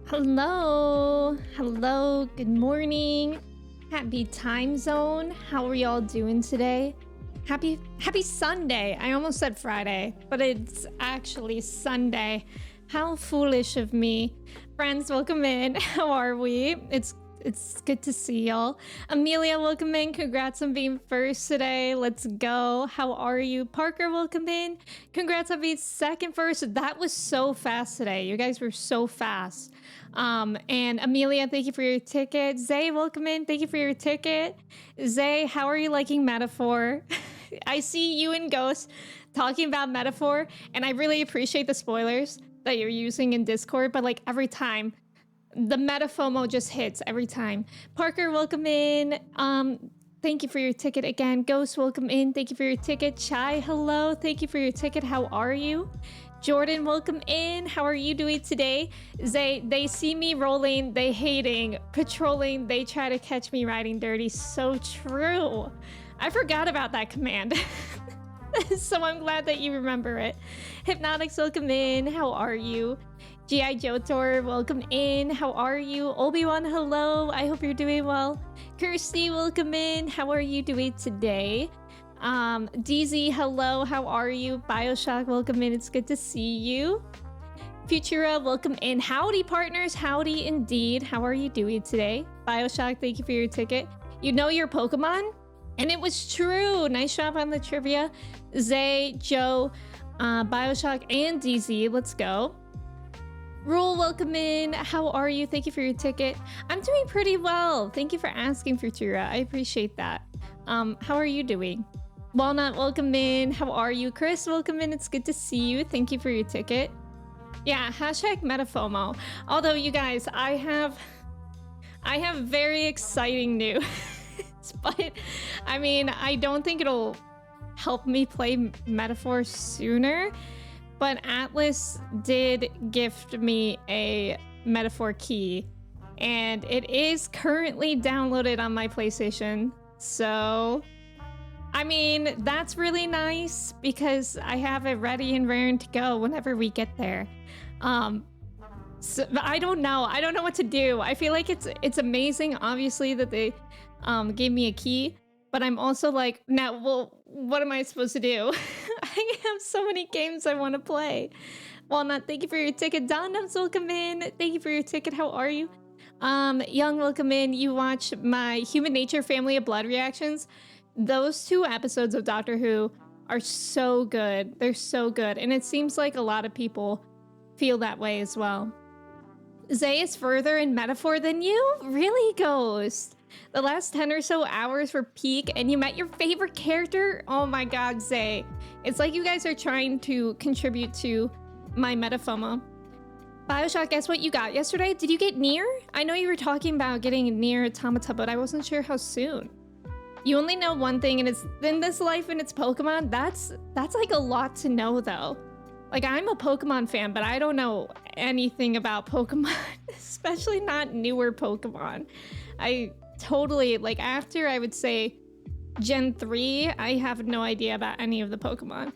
Hello. Hello. Good morning. Happy time zone. How are y'all doing today? Happy Sunday. I almost said Friday, but it's actually Sunday. How foolish of me. Friends, welcome in. How are we? It's good to see y'all. Amelia, welcome in. Congrats on being first today. Let's go. How are you? Parker, welcome in. Congrats on being second first. That was so fast today. You guys were so fast. And Amelia, thank you for your ticket. Zay, welcome in. Thank you for your ticket. Zay, how are you liking Metaphor? I see you and Ghost talking about Metaphor, and I really appreciate the spoilers that you're using in Discord, but like every time, the meta FOMO just hits every time. Parker, welcome in. Thank you for your ticket again. Ghost, welcome in. Thank you for your ticket. Chai, hello. Thank you for your ticket. How are you? Jordan, welcome in. How are you doing today? They see me rolling, they hating, patrolling, they try to catch me riding dirty. So true. I forgot about that command. So I'm glad that you remember it. Hypnotics, welcome in. How are you? G.I. Jotor, welcome in. How are you? Obi-Wan, hello. I hope you're doing well. Kirsty, welcome in. How are you doing today? DZ, hello. How are you? Bioshock, welcome in. It's good to see you. Futura, welcome in. Howdy, partners. Howdy indeed. How are you doing today? Bioshock, thank you for your ticket. You know your Pokemon? And it was true. Nice job on the trivia. Zay, Joe, Bioshock, and DZ. Let's go. Rule, welcome in. How are you? Thank you for your ticket. I'm doing pretty well. Thank you for asking, Futura. I appreciate that. How are you doing? Walnut, welcome in. How are you? Chris, welcome in. It's good to see you. Thank you for your ticket. Yeah, hashtag MetaFOMO. Although, you guys, I have very exciting news. But, I mean, I don't think it'll help me play Metaphor sooner. But Atlas did gift me a Metaphor key, and it is currently downloaded on my PlayStation. So, I mean, that's really nice because I have it ready and raring to go whenever we get there. So I don't know. I don't know what to do. I feel like it's amazing, obviously, that they gave me a key. But I'm also like, now, well, what am I supposed to do? I have so many games I want to play. Walnut, thank you for your ticket. Donums, welcome in. Thank you for your ticket. How are you? Young, welcome in. You watch my Human Nature Family of Blood reactions. Those 2 episodes of Doctor Who are so good. They're so good. And it seems like a lot of people feel that way as well. Zay is further in Metaphor than you? Really, Ghost? The last 10 or so hours were peak and you met your favorite character? Oh my god, Zay. It's like you guys are trying to contribute to my MetaFOMO. Bioshock, guess what you got yesterday? Did you get near? I know you were talking about getting near Automata, but I wasn't sure how soon. You only know one thing and it's in this life and it's Pokemon. That's like a lot to know though. Like, I'm a Pokemon fan, but I don't know anything about Pokemon, especially not newer Pokemon. I totally, like, after I would say Gen 3, I have no idea about any of the Pokemon.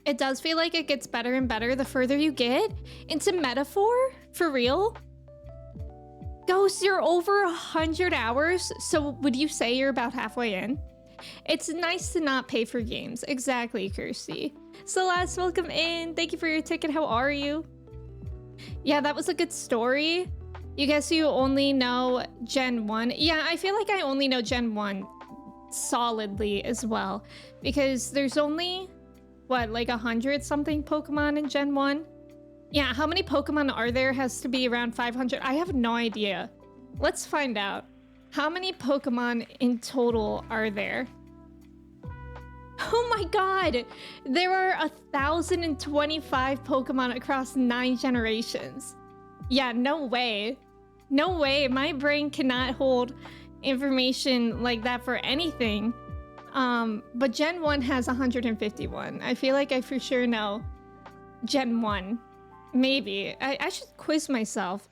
It does feel like it gets better and better the further you get into Metaphor, for real. Ghost, you're over 100 hours, so would you say you're about halfway in? It's nice to not pay for games. Exactly, Kirsty. Celeste, welcome in. Thank you for your ticket. How are you? Yeah, that was a good story. You guess you only know Gen 1. Yeah, I feel like I only know Gen 1 solidly as well. Because there's only, what, like 100 something Pokemon in Gen 1? Yeah, how many Pokemon are there? Has to be around 500. I have no idea. Let's find out. How many Pokemon in total are there? Oh my god! There are 1,025 Pokemon across 9 generations. Yeah, no way. No way. My brain cannot hold information like that for anything. But Gen 1 has 151. I feel like I for sure know Gen 1. Maybe. I should quiz myself.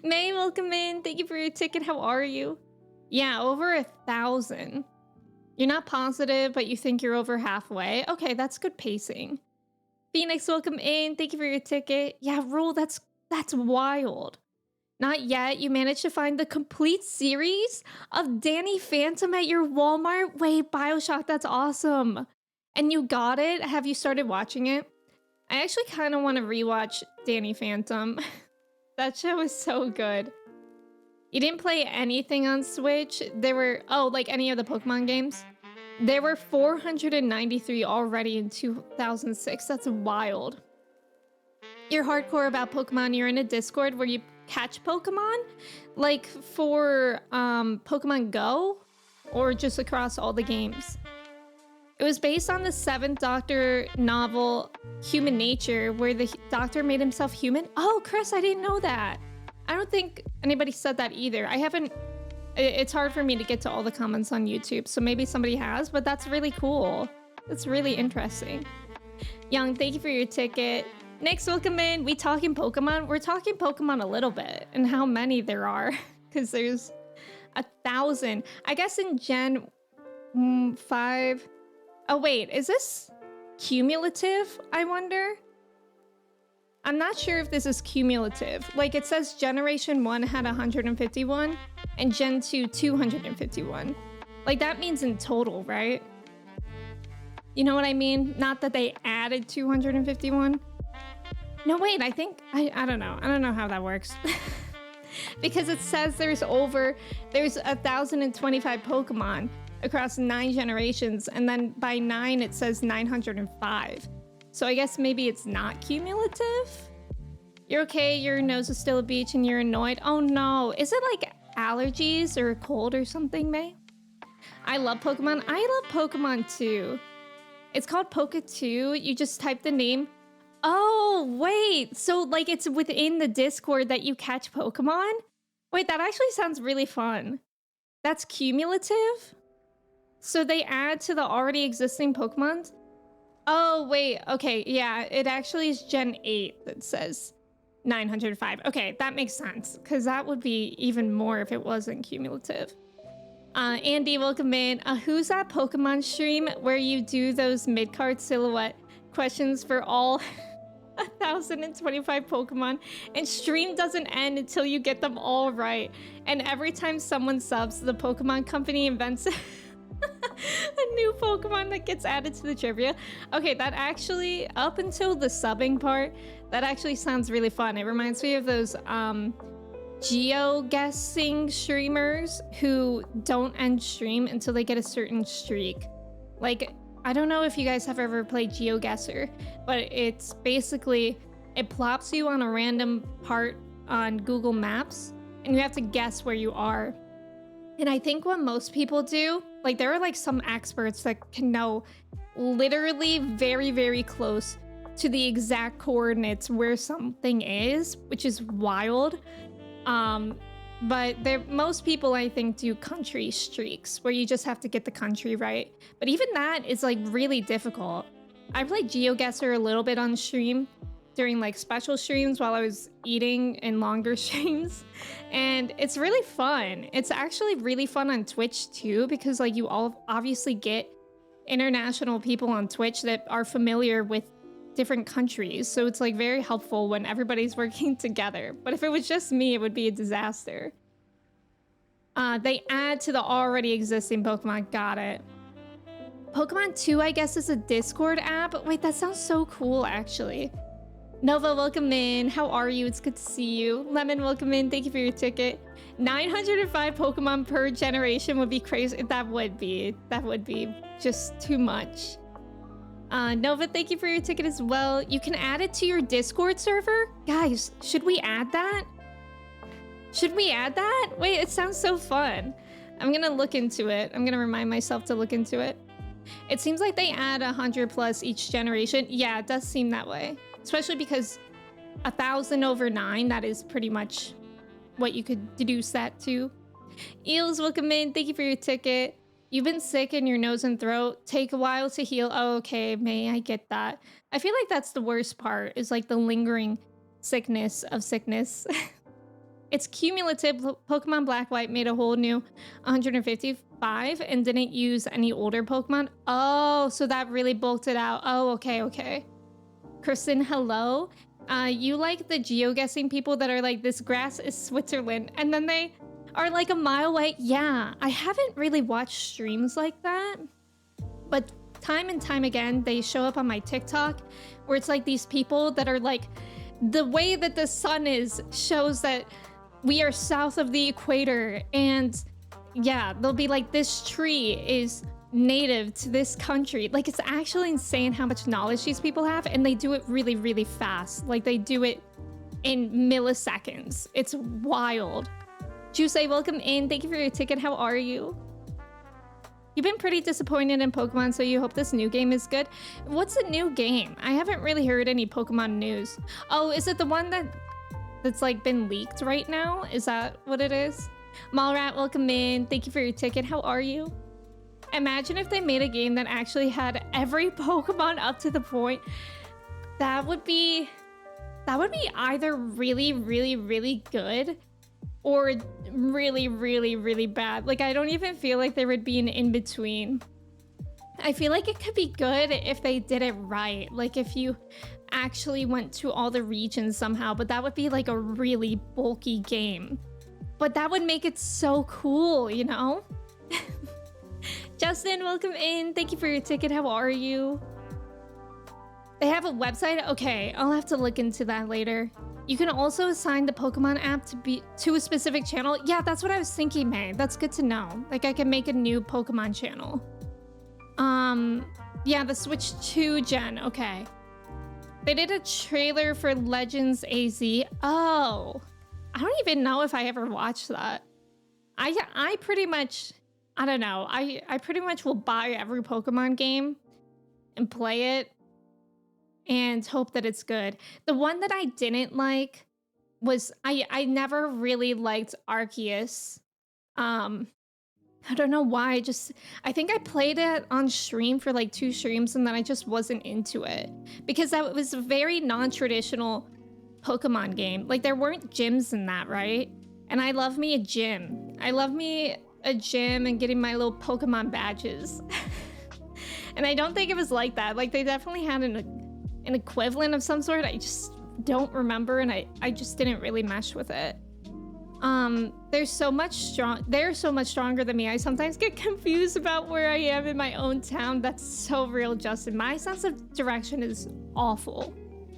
May, welcome in. Thank you for your ticket. How are you? Yeah, over 1,000. You're not positive, but you think you're over halfway. Okay, that's good pacing. Phoenix, welcome in. Thank you for your ticket. Yeah, Rule, that's That's wild. Not yet. You managed to find the complete series of Danny Phantom at your Walmart? Wait, BioShock, that's awesome. And you got it? Have you started watching it? I actually kind of want to rewatch Danny Phantom. That show is so good. You didn't play anything on Switch? There were, oh, like any of the Pokemon games? There were 493 already in 2006. That's wild. You're hardcore about Pokemon. You're in a Discord where you catch Pokemon? Like for Pokemon Go? Or just across all the games? It was based on the 7th Doctor novel, Human Nature, where the Doctor made himself human. Oh, Chris, I didn't know that. I don't think anybody said that either. I haven't... It's hard for me to get to all the comments on YouTube, so maybe somebody has, but that's really cool. That's really interesting. Young, thank you for your ticket. Next, welcome in. We talking Pokemon? We're talking Pokemon a little bit, and how many there are, because there's 1,000. I guess in Gen 5... Oh, wait, is this cumulative, I wonder? I'm not sure if this is cumulative. Like, it says Generation 1 had 151, and Gen 2, 251. Like, that means in total, right? You know what I mean? Not that they added 251. No, wait, I think... I don't know. I don't know how that works. Because it says there's 1,025 Pokemon across 9 generations, and then by 9 it says 905. So I guess maybe it's not cumulative? You're okay, your nose is still a beach and you're annoyed. Oh no, is it like allergies or a cold or something, May? I love Pokemon. I love Pokemon too. It's called Poke 2. You just type the name. Oh, wait. So like it's within the Discord that you catch Pokemon? Wait, that actually sounds really fun. That's cumulative? So they add to the already existing Pokemon? Oh, wait. Okay, yeah. It actually is Gen 8 that says 905. Okay, that makes sense. Because that would be even more if it wasn't cumulative. Andy, welcome in. Who's that Pokemon stream where you do those mid-card silhouette questions for all 1,025 Pokemon? And stream doesn't end until you get them all right. And every time someone subs, the Pokemon company invents a new Pokemon that gets added to the trivia. Okay, that actually, up until the subbing part, that actually sounds really fun. It reminds me of those geo-guessing streamers who don't end stream until they get a certain streak. Like, I don't know if you guys have ever played GeoGuessr, but it's basically, it plops you on a random part on Google Maps, and you have to guess where you are. And I think what most people do, like there are like some experts that can know literally very, very close to the exact coordinates where something is, which is wild. But most people, I think, do country streaks where you just have to get the country right. But even that is like really difficult. I played GeoGuessr a little bit on stream during like special streams while I was eating in longer streams. And it's really fun. It's actually really fun on Twitch too, because like you all obviously get international people on Twitch that are familiar with different countries. So it's like very helpful when everybody's working together. But if it was just me, it would be a disaster. They add to the already existing Pokemon. Got it. Pokemon 2, I guess, is a Discord app. Wait, that sounds so cool, actually. Nova, welcome in. How are you? It's good to see you. Lemon, welcome in. Thank you for your ticket. 905 Pokemon per generation would be crazy. That would be just too much. Nova, thank you for your ticket as well. You can add it to your Discord server. Guys, should we add that? Should we add that? Wait, it sounds so fun. I'm gonna look into it. I'm gonna remind myself to look into it. It seems like they add 100 plus each generation. Yeah, it does seem that way. Especially because 1,000 over 9, that is pretty much what you could deduce that to. Eels, welcome in. Thank you for your ticket. You've been sick in your nose and throat. Take a while to heal. Oh, okay, May, I get that. I feel like that's the worst part, is like the lingering sickness of sickness. It's cumulative. Pokemon Black White made a whole new 155 and didn't use any older Pokemon. Oh, so that really bulked it out. Oh, okay, okay. Kristen, hello. You like the geoguessing people that are like, this grass is Switzerland, and then they are like a mile away. Yeah, I haven't really watched streams like that, but time and time again, they show up on my TikTok where it's like these people that are like, the way that the sun is shows that we are south of the equator, and yeah, they'll be like, this tree is native to this country. Like, it's actually insane how much knowledge these people have, and they do it really, really fast. Like, they do it in milliseconds. It's wild. Jusei, welcome in. Thank you for your ticket. How are you? You've been pretty disappointed in Pokemon, so you hope this new game is good. What's a new game? I haven't really heard any Pokemon news. Oh, is it the one that's like been leaked right now? Is that what it is? Malrat, welcome in. Thank you for your ticket. How are you? Imagine if they made a game that actually had every Pokemon up to the point. That would be either really, really, really good or really, really, really bad. Like, I don't even feel like there would be an in-between. I feel like it could be good if they did it right. Like, if you actually went to all the regions somehow, but that would be like a really bulky game. But that would make it so cool, you know? Justin, welcome in. Thank you for your ticket. How are you? They have a website? Okay, I'll have to look into that later. You can also assign the Pokemon app to a specific channel. Yeah, that's what I was thinking, May. That's good to know. Like, I can make a new Pokemon channel. Yeah, the Switch 2 gen. Okay. They did a trailer for Legends AZ. Oh, I don't even know if I ever watched that. I pretty much, I don't know. I pretty much will buy every Pokemon game and play it and hope that it's good. The one that I didn't like was, I never really liked Arceus. I don't know why. I think I played it on stream for like 2 streams and then I just wasn't into it because that was a very non-traditional Pokemon game. Like, there weren't gyms in that, right? And I love me a gym. I love me a gym and getting my little Pokemon badges. And I don't think it was like that. Like, they definitely had an equivalent of some sort. I just don't remember, and I just didn't really mesh with it. They're so much stronger than me. I sometimes get confused about where I am in my own town. That's so real, Justin. My sense of direction is awful.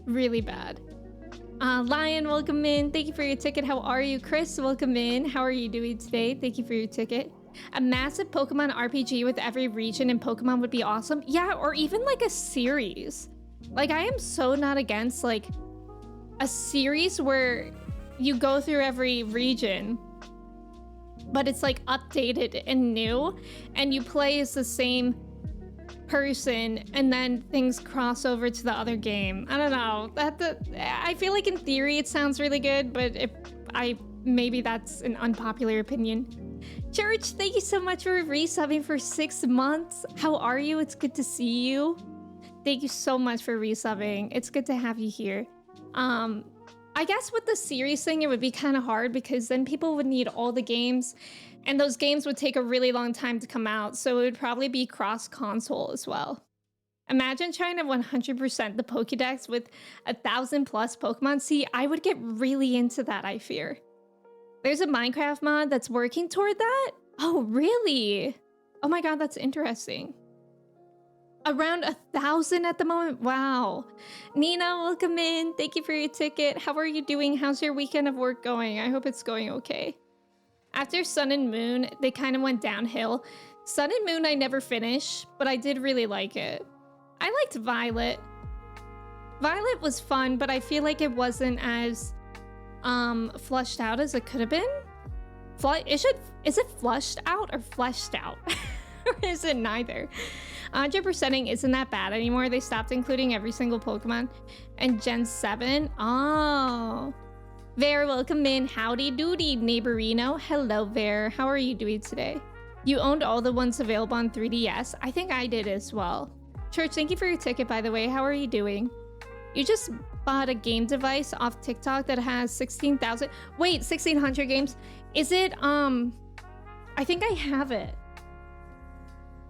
Really bad. Lion, welcome in. Thank you for your ticket. How are you? Chris, welcome in. How are you doing today? Thank you for your ticket. A massive Pokemon RPG with every region in Pokemon would be awesome. Yeah, or even like a series. Like, I am so not against like a series where you go through every region, but it's like updated and new, and you play as the same person, and then things cross over to the other game. I don't know. I feel like in theory it sounds really good, but maybe that's an unpopular opinion. Church, thank you so much for resubbing for 6 months. How are you? It's good to see you. Thank you so much for resubbing. It's good to have you here. I guess with the series thing, it would be kind of hard because then people would need all the games, and those games would take a really long time to come out, so it would probably be cross-console as well. Imagine trying to 100% the Pokédex with 1,000+ Pokemon. See, I would get really into that, I fear. There's a Minecraft mod that's working toward that? Oh, really? Oh my god, that's interesting. Around 1,000 at the moment? Wow. Nina, welcome in. Thank you for your ticket. How are you doing? How's your weekend of work going? I hope it's going okay. After Sun and Moon, they kind of went downhill. Sun and Moon I never finished, but I did really like it. I liked Violet. Violet was fun, but I feel like it wasn't as flushed out as it could have been. Is it flushed out or fleshed out? Or is it neither? 100%ing isn't that bad anymore. They stopped including every single Pokemon. And Gen 7? Oh. Vare, welcome in. Howdy doody, neighborino. Hello, Vare. How are you doing today? You owned all the ones available on 3DS. I think I did as well. Church, thank you for your ticket, by the way. How are you doing? You just bought a game device off TikTok that has 16,000. Wait, 1,600 games? Is it, I think I have it.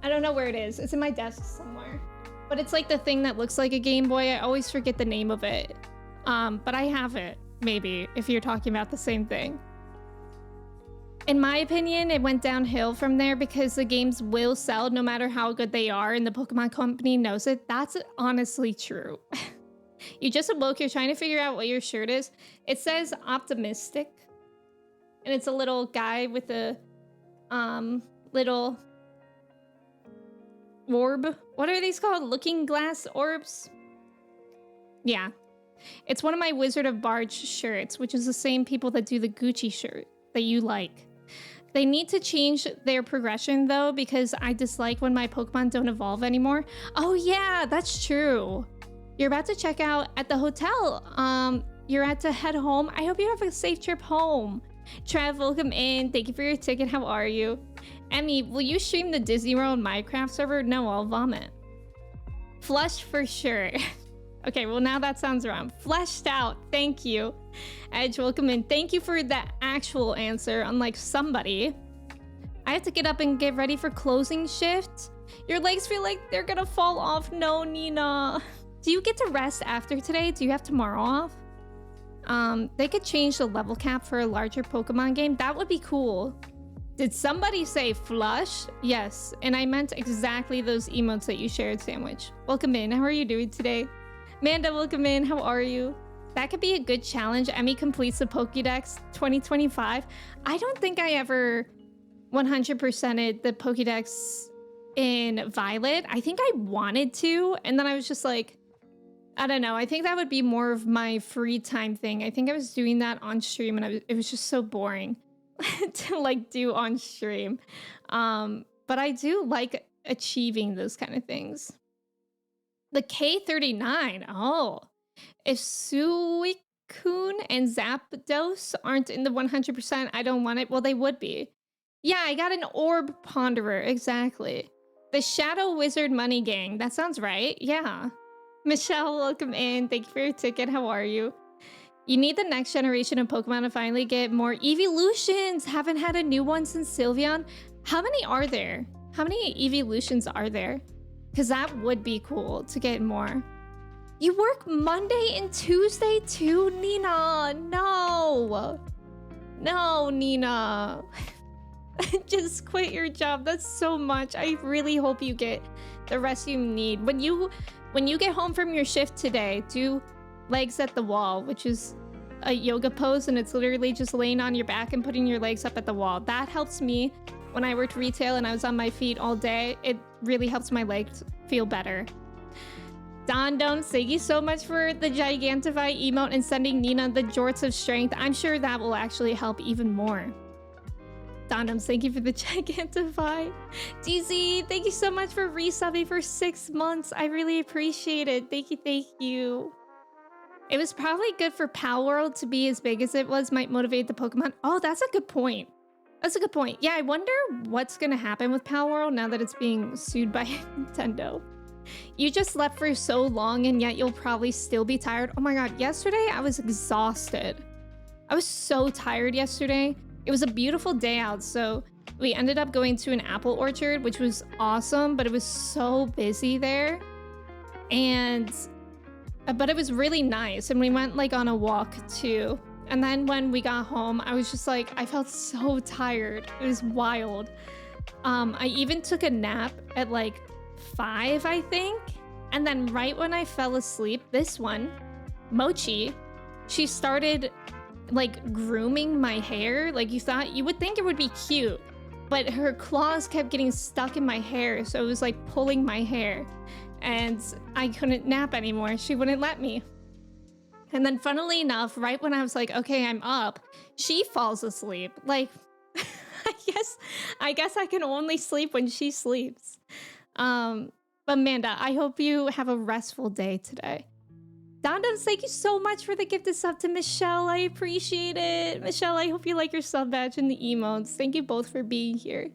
I don't know where it is. It's in my desk somewhere. But it's like the thing that looks like a Game Boy. I always forget the name of it. But I have it, maybe, if you're talking about the same thing. In my opinion, it went downhill from there because the games will sell no matter how good they are, and the Pokemon Company knows it. That's honestly true. You just awoke, you're trying to figure out what your shirt is. It says optimistic, and it's a little guy with a little orb. What are these called? Looking glass orbs? Yeah. It's one of my Wizard of Barge shirts, which is the same people that do the Gucci shirt that you like. They need to change their progression though, because I dislike when my Pokemon don't evolve anymore. Oh yeah, that's true. You're about to check out at the hotel. You're at to head home. I hope you have a safe trip home. Trav, welcome in. Thank you for your ticket. How are you? Emmy, will you stream the Disney World Minecraft server? No, I'll vomit. Flush for sure. Okay, well now that sounds wrong. Fleshed out. Thank you. Edge, welcome in. Thank you for the actual answer, unlike somebody. I have to get up and get ready for closing shift. Your legs feel like they're gonna fall off. No, Nina. Do you get to rest after today? Do you have tomorrow off? They could change the level cap for a larger Pokemon game. That would be cool. Did somebody say flush? Yes, and I meant exactly those emotes that you shared, Sandwich. Welcome in. How are you doing today? Manda, welcome in. How are you? That could be a good challenge. Emmy completes the Pokédex 2025. I don't think I ever 100%ed the Pokédex in Violet. I think I wanted to, and then I was just like, I don't know. I think that would be more of my free time thing. I think I was doing that on stream, and it was just so boring to like do on stream. But I do like achieving those kind of things. The K39. Oh, if Suicune and Zapdos aren't in the 100%, I don't want it. Well, they would be. Yeah, I got an Orb Ponderer. Exactly. The Shadow Wizard Money Gang. That sounds right. Yeah. Michelle, welcome in. Thank you for your ticket. How are you? You need the next generation of Pokemon to finally get more evolutions. Haven't had a new one since Sylveon. How many are there? How many evolutions are there? Because that would be cool to get more. You work Monday and Tuesday too, Nina. No. No, Nina. Just quit your job. That's so much. I really hope you get the rest you need. When you get home from your shift today, do legs at the wall, which is a yoga pose, and it's literally just laying on your back and putting your legs up at the wall. That helps me when I worked retail and I was on my feet all day. It really helps my legs feel better. Dondon, thank you so much for the Gigantify emote and sending Nina the Jorts of Strength. I'm sure that will actually help even more. Dondon, thank you for the Gigantify. DZ, thank you so much for resubbing for 6 months. I really appreciate it. Thank you, thank you. It was probably good for Pal World to be as big as it was, might motivate the Pokemon. Oh, that's a good point. That's a good point. Yeah, I wonder what's gonna happen with Pal World now that it's being sued by Nintendo. You just slept for so long and yet you'll probably still be tired. Oh my god, yesterday I was exhausted. I was so tired yesterday. It was a beautiful day out, so we ended up going to an apple orchard, which was awesome, but it was so busy there. But it was really nice, and we went like on a walk too. And then when we got home, I was just like, I felt so tired. It was wild. I even took a nap at like 5, I think. And then right when I fell asleep, this one, Mochi, she started like grooming my hair. Like you would think it would be cute, but her claws kept getting stuck in my hair. So it was like pulling my hair and I couldn't nap anymore. She wouldn't let me. And then funnily enough, right when I was like, okay, I'm up, she falls asleep. Like, I guess I can only sleep when she sleeps. But Amanda, I hope you have a restful day today. Dondon, thank you so much for the gifted sub to Michelle. I appreciate it. Michelle, I hope you like your sub badge and the emotes. Thank you both for being here.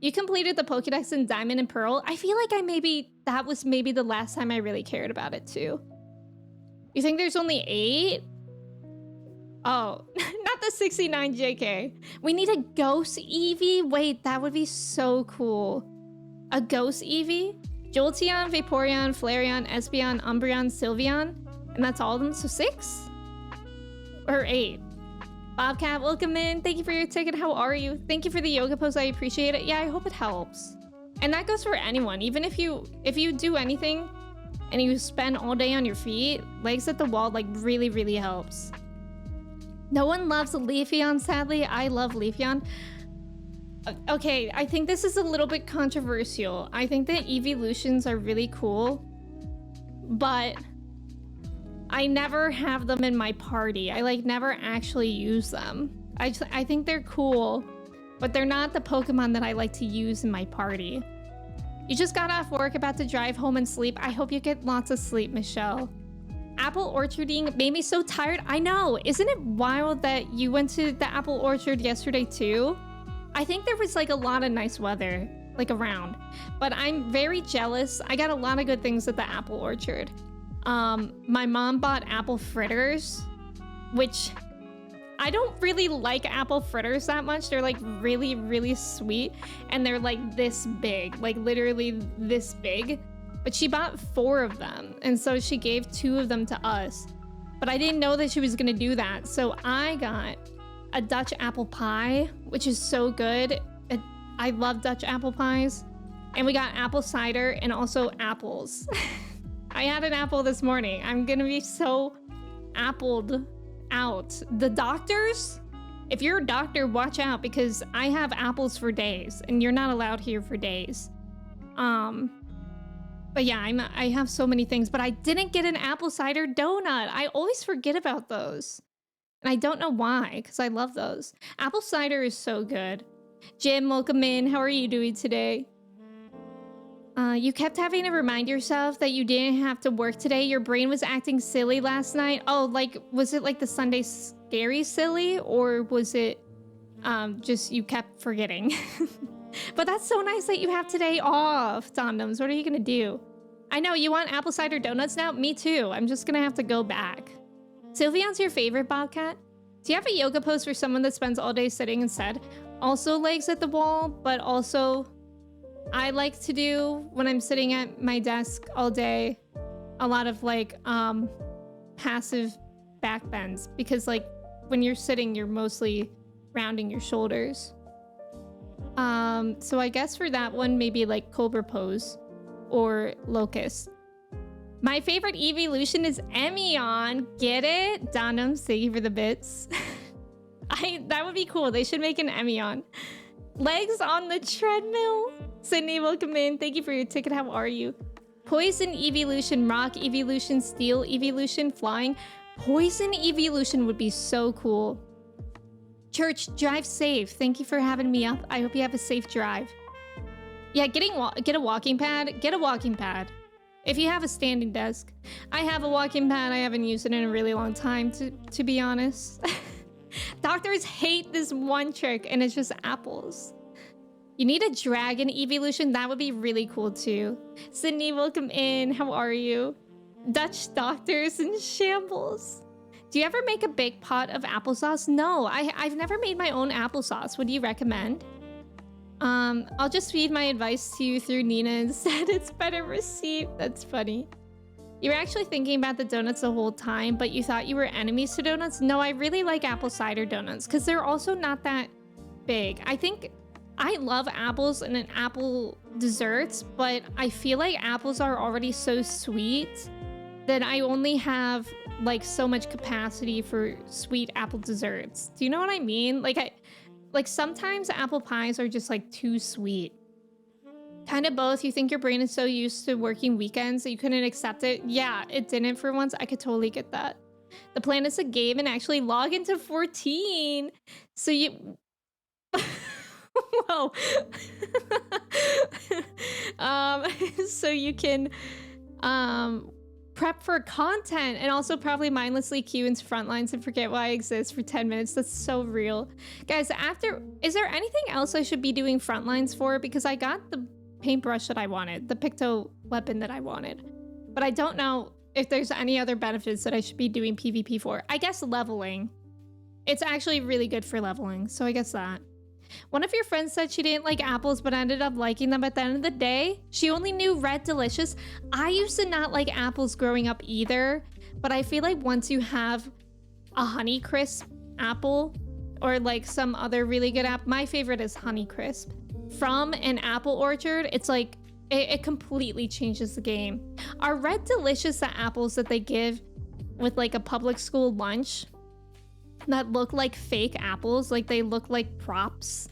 You completed the Pokédex in Diamond and Pearl. I feel like that was maybe the last time I really cared about it too. You think there's only 8? Oh, not the 69 JK. We need a ghost Eevee? Wait, that would be so cool. A ghost Eevee? Jolteon, Vaporeon, Flareon, Espeon, Umbreon, Sylveon? And that's all of them, so 6? Or 8? Bobcat, welcome in. Thank you for your ticket. How are you? Thank you for the yoga pose. I appreciate it. Yeah, I hope it helps. And that goes for anyone. Even if you do anything and you spend all day on your feet, legs at the wall like really, really helps. No one loves Leafeon, sadly. I love Leafeon. Okay, I think this is a little bit controversial. I think that evolutions are really cool, but I never have them in my party. I like never actually use them. I think they're cool, but they're not the Pokemon that I like to use in my party. You just got off work, about to drive home and sleep. I hope you get lots of sleep, Michelle. Apple orcharding made me so tired. I know. Isn't it wild that you went to the apple orchard yesterday too? I think there was like a lot of nice weather like around, but I'm very jealous. I got a lot of good things at the apple orchard. My mom bought apple fritters, which I don't really like apple fritters that much. They're like really, really sweet, and they're like this big, like literally this big. But she bought 4 of them, and so she gave 2 of them to us. But I didn't know that she was gonna do that, so I got a Dutch apple pie, which is so good. I love Dutch apple pies. And we got apple cider and also apples. I had an apple this morning. I'm gonna be so appled out. The doctors, if you're a doctor, watch out, because I have apples for days and you're not allowed here for days. But yeah, I have so many things, but I didn't get an apple cider donut. I always forget about those. And I don't know why, because I love those. Apple cider is so good. Jim, welcome in. How are you doing today? You kept having to remind yourself that you didn't have to work today. Your brain was acting silly last night. Oh, like, was it like the Sunday scary silly? Or was it just you kept forgetting? But that's so nice that you have today off, Dondoms. What are you gonna do? I know, you want apple cider donuts now? Me too. I'm just gonna have to go back. Sylveon's your favorite, Bobcat? Do you have a yoga pose for someone that spends all day sitting instead? Also legs at the wall, but also I like to do when I'm sitting at my desk all day, a lot of like passive back bends, because like when you're sitting, you're mostly rounding your shoulders. So I guess for that one, maybe like Cobra pose or Locust. My favorite evolution is Emion. Get it? Donum, thank you for the bits. That would be cool. They should make an Emion. Legs on the treadmill. Sydney, welcome in. Thank you for your ticket. How are you? Poison evolution, rock evolution, steel evolution, flying. Poison evolution would be so cool. Church, drive safe. Thank you for having me up. I hope you have a safe drive. Yeah, get a walking pad. Get a walking pad. If you have a standing desk. I have a walking pad. I haven't used it in a really long time, to be honest. Doctors hate this one trick, and it's just apples. You need a dragon evolution. That would be really cool too. Sydney, welcome in. How are you? Dutch doctors in shambles. Do you ever make a big pot of applesauce? No, I've never made my own applesauce. Would you recommend? I'll just feed my advice to you through Nina instead. It's better received. That's funny. You were actually thinking about the donuts the whole time, but you thought you were enemies to donuts? No, I really like apple cider donuts because they're also not that big. I think I love apples and apple desserts, but I feel like apples are already so sweet that I only have like so much capacity for sweet apple desserts. Do you know what I mean? Like sometimes apple pies are just like too sweet. Kind of both. You think your brain is so used to working weekends that you couldn't accept it? Yeah, it didn't for once. I could totally get that. The plan is to game and actually log into 14. So you... Whoa. So you can prep for content and also probably mindlessly queue into Frontlines and forget why I exist for 10 minutes. That's so real. Guys, is there anything else I should be doing Frontlines for? Because I got the paintbrush that I wanted, the Picto weapon that I wanted, but I don't know if there's any other benefits that I should be doing PvP for. I guess leveling. It's actually really good for leveling, so I guess that. One of your friends said she didn't like apples but ended up liking them at the end of the day. She only knew Red Delicious. I used to not like apples growing up either, But I feel like once you have a Honeycrisp apple or like some other really good apple, my favorite is Honeycrisp, from an apple orchard, it's like it completely changes the game. Are Red Delicious the apples that they give with like a public school lunch that look like fake apples? Like they look like props?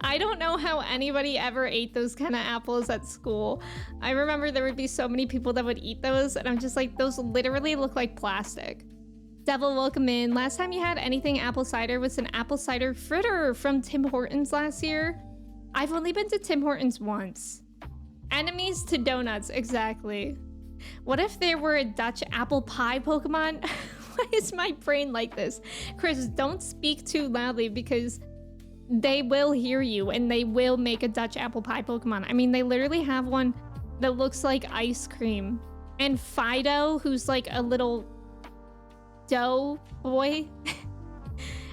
I don't know how anybody ever ate those kind of apples at school. I remember there would be so many people that would eat those, and I'm just like, those literally look like plastic. Devil, welcome in. Last time you had anything apple cider was an apple cider fritter from Tim Hortons last year. I've only been to Tim Hortons once. Enemies to donuts, exactly. What if there were a Dutch apple pie Pokemon? Why is my brain like this? Chris, don't speak too loudly because they will hear you and they will make a Dutch apple pie Pokemon. I mean, they literally have one that looks like ice cream. And Fido, who's like a little dough boy.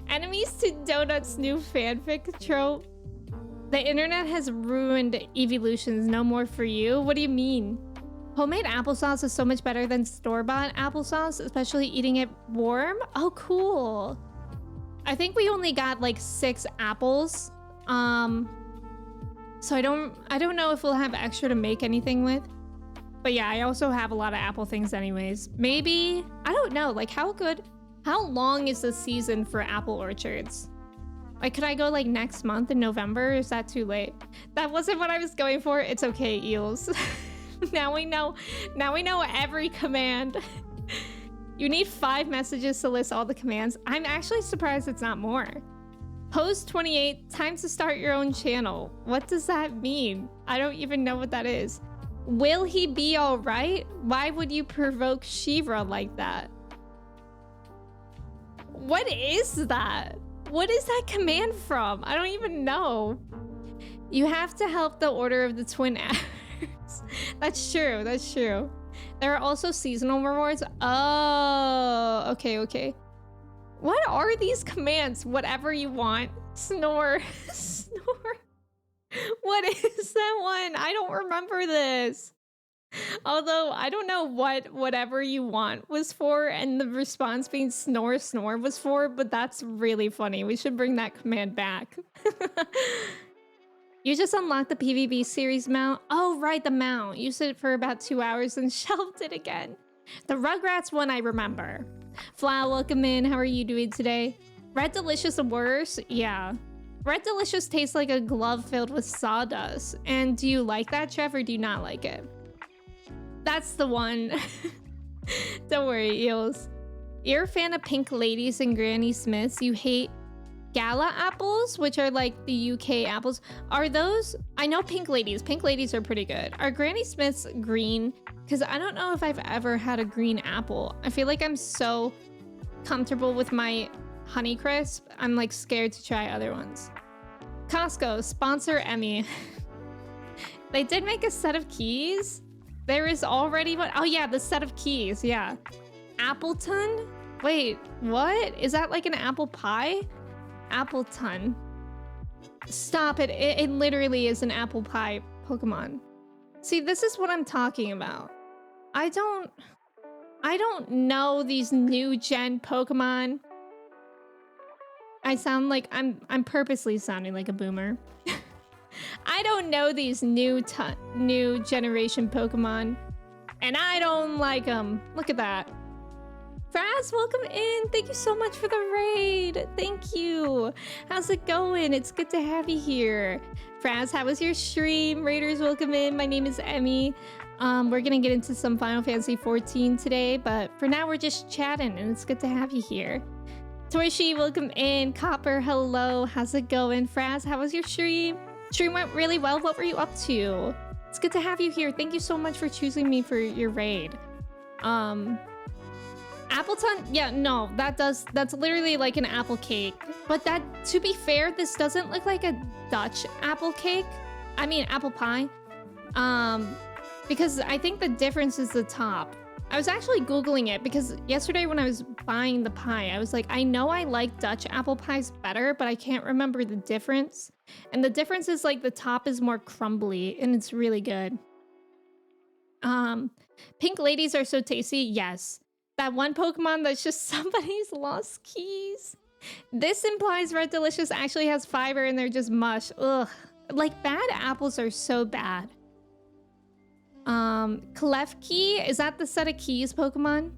Enemies to donuts new fanfic trope. The internet has ruined evolutions. No more for you. What do you mean? Homemade applesauce is so much better than store-bought applesauce, especially eating it warm. Oh, cool. I think we only got like 6 apples. So I don't know if we'll have extra to make anything with. But yeah, I also have a lot of apple things anyways. Maybe, I don't know, like how long is the season for apple orchards? Like, could I go like next month in November? Is that too late? That wasn't what I was going for. It's okay, Eels. Now we know every command. You need 5 messages to list all the commands. I'm actually surprised it's not more. Post 28, time to start your own channel. What does that mean? I don't even know what that is. Will he be all right? Why would you provoke Shivra like that? What is that? What is that command from? I don't even know. You have to help the Order of the Twin Adders. That's true. That's true. There are also seasonal rewards. Oh, okay. What are these commands? Whatever you want. Snore. Snore. What is that one? I don't remember this. Although I don't know what whatever you want was for, and the response being snore was for, but that's really funny. We should bring that command back. You just unlocked the PvP series mount. Oh, right, the mount. Used it for about 2 hours and shelved it again. The Rugrats one I remember. Fla, welcome in. How are you doing today? Red Delicious worse? Yeah. Red Delicious tastes like a glove filled with sawdust. And do you like that, Trev, or do you not like it? That's the one. Don't worry, Eels. You're a fan of Pink Ladies and Granny Smiths. You hate Gala apples, which are like the UK apples. Are those... I know Pink Ladies. Pink Ladies are pretty good. Are Granny Smiths green? Because I don't know if I've ever had a green apple. I feel like I'm so comfortable with my Honeycrisp. I'm like scared to try other ones. Costco, sponsor Emmy. They did make a set of keys. There is already one. Oh yeah, the set of keys, yeah. Appleton? Wait, what? Is that like an apple pie? Appleton. Stop it. It literally is an apple pie Pokemon. See, this is what I'm talking about. I don't know these new gen Pokemon. I sound like I'm purposely sounding like a boomer. I don't know these new generation Pokemon, and I don't like them. Look at that. Fraz, welcome in. Thank you so much for the raid. Thank you. How's it going? It's good to have you here. Fraz, how was your stream? Raiders, welcome in. My name is Emmy. We're gonna get into some Final Fantasy 14 today, but for now we're just chatting, and it's good to have you here. Torishi, welcome in. Copper, hello. How's it going? Fraz, how was your stream? Stream went really well. What were you up to? It's good to have you here. Thank you so much for choosing me for your raid. Appleton? Yeah, no, that's literally like an apple cake. But that, to be fair, this doesn't look like a Dutch apple cake. I mean, apple pie. Because I think the difference is the top. I was actually Googling it because yesterday when I was buying the pie, I was like, I know I like Dutch apple pies better, but I can't remember the difference. And the difference is like the top is more crumbly and it's really good. Pink ladies are so tasty. Yes. That one Pokemon that's just somebody's lost keys. This implies Red Delicious actually has fiber and they're just mush. Ugh. Like, bad apples are so bad. Klefki, is that the set of keys Pokemon?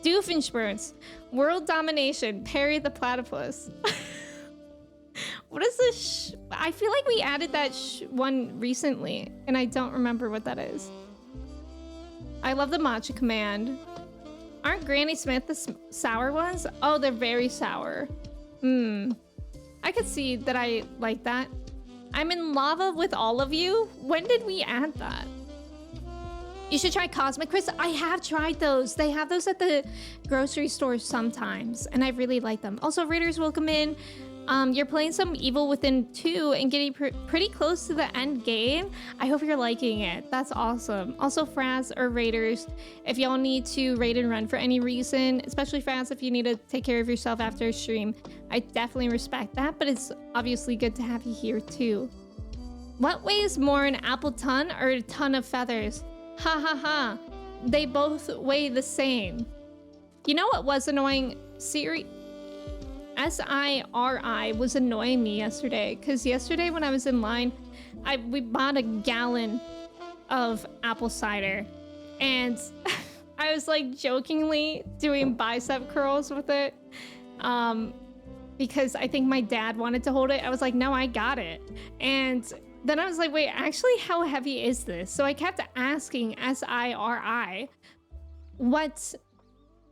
Doofenshmirtz, world domination, Perry the platypus. What is this? I feel like we added that one recently, and I don't remember what that is. I love the matcha command. Aren't Granny Smith the sour ones? Oh, they're very sour. I could see that I like that. I'm in lava with all of you. When did we add that? You should try Cosmic Crystal. I have tried those. They have those at the grocery store sometimes, and I really like them. Also, Raiders, welcome in. You're playing some Evil Within 2 and getting pretty close to the end game. I hope you're liking it. That's awesome. Also, Fraz or Raiders, if y'all need to raid and run for any reason, especially Fraz, if you need to take care of yourself after a stream, I definitely respect that, but it's obviously good to have you here too. What weighs more, an apple ton or a ton of feathers? Ha ha ha. They both weigh the same. You know what was annoying? Siri was annoying me yesterday, because yesterday when I was in line, we bought a gallon of apple cider, and I was like jokingly doing bicep curls with it, because I think my dad wanted to hold it. I was like, no, I got it. And then I was like, wait, actually, how heavy is this? So I kept asking Siri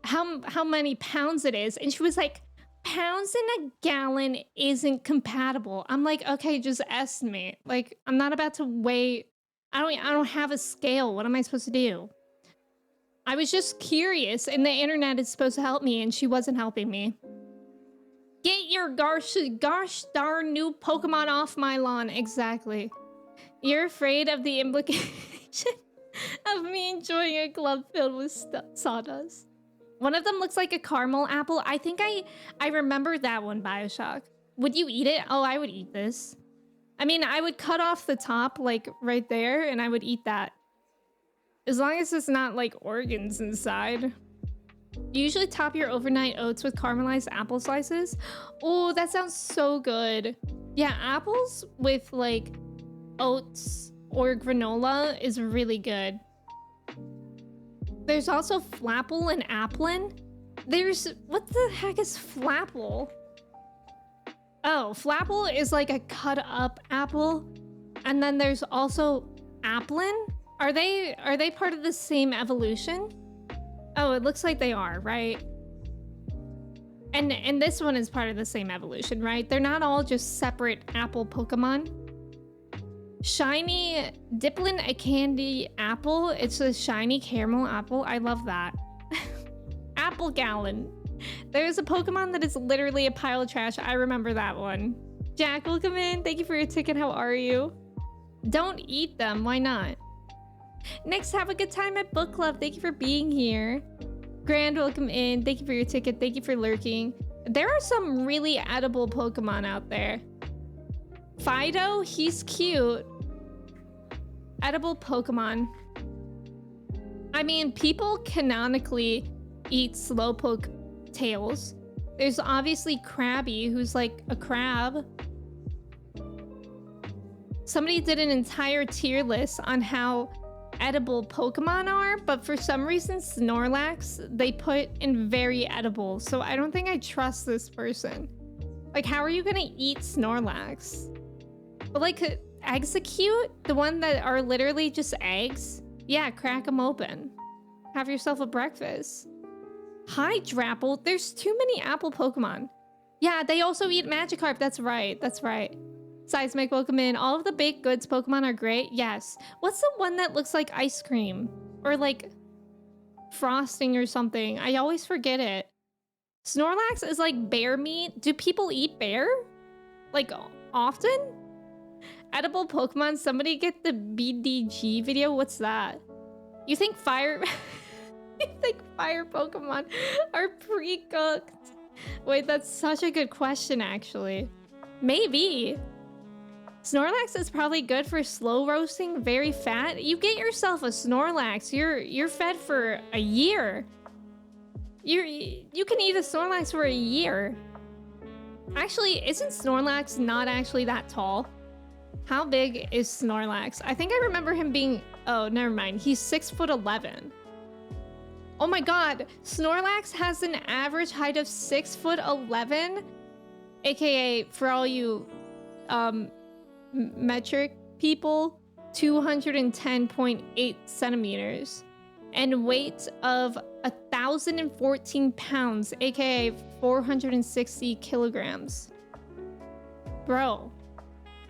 how many pounds it is, and she was like, pounds in a gallon isn't compatible. I'm like, okay, just estimate. Like, I'm not about to weigh. I don't have a scale. What am I supposed to do? I was just curious, and the internet is supposed to help me, and she wasn't helping me. Get your gosh darn new Pokemon off my lawn. Exactly. You're afraid of the implication of me enjoying a glove filled with sawdust. One of them looks like a caramel apple. I think I remember that one, Bioshock. Would you eat it? Oh, I would eat this. I mean, I would cut off the top, like, right there, and I would eat that. As long as it's not, like, organs inside. You usually top your overnight oats with caramelized apple slices? Oh, that sounds so good. Yeah, apples with, like, oats or granola is really good. There's also Flapple and Applin. What the heck is Flapple? Oh, Flapple is like a cut up apple. And then there's also Applin. Are they part of the same evolution? Oh, it looks like they are, right? And this one is part of the same evolution, right? They're not all just separate apple Pokemon. Shiny Diplin, a candy apple. It's a shiny caramel apple. I love that. Apple Gallon. There's a Pokemon that is literally a pile of trash. I remember that one. Jack, welcome in. Thank you for your ticket. How are you? Don't eat them. Why not? Next, have a good time at book club. Thank you for being here. Grand, welcome in. Thank you for your ticket. Thank you for lurking. There are some really edible Pokemon out there. Fido, he's cute. Edible Pokemon. I mean, people canonically eat Slowpoke tails. There's obviously Krabby, who's like a crab. Somebody did an entire tier list on how edible Pokemon are, but for some reason Snorlax they put in very edible, so I don't think I trust this person. Like, how are you gonna eat Snorlax? But like, Execute, the one that are literally just eggs, yeah, crack them open, have yourself a breakfast. Hi Drapple, there's too many apple Pokemon. Yeah, they also eat Magikarp. That's right, that's right. Seismic, welcome in. All of the baked goods Pokemon are great. Yes. What's the one that looks like ice cream? Or like frosting or something? I always forget it. Snorlax is like bear meat. Do people eat bear? Like often? Edible Pokemon? Somebody get the BDG video? What's that? You think fire... you think fire Pokemon are pre-cooked? Wait, that's such a good question actually. Maybe. Snorlax is probably good for slow roasting, very fat. You get yourself a Snorlax, you're fed for a year. You can eat a Snorlax for a year. Actually, isn't Snorlax not actually that tall? How big is Snorlax? I think I remember him being... Oh, never mind. He's 6'11". Oh my god. Snorlax has an average height of 6'11". AKA, for all you metric people, 210.8 centimeters. And weight of 1,014 pounds, aka 460 kilograms. Bro,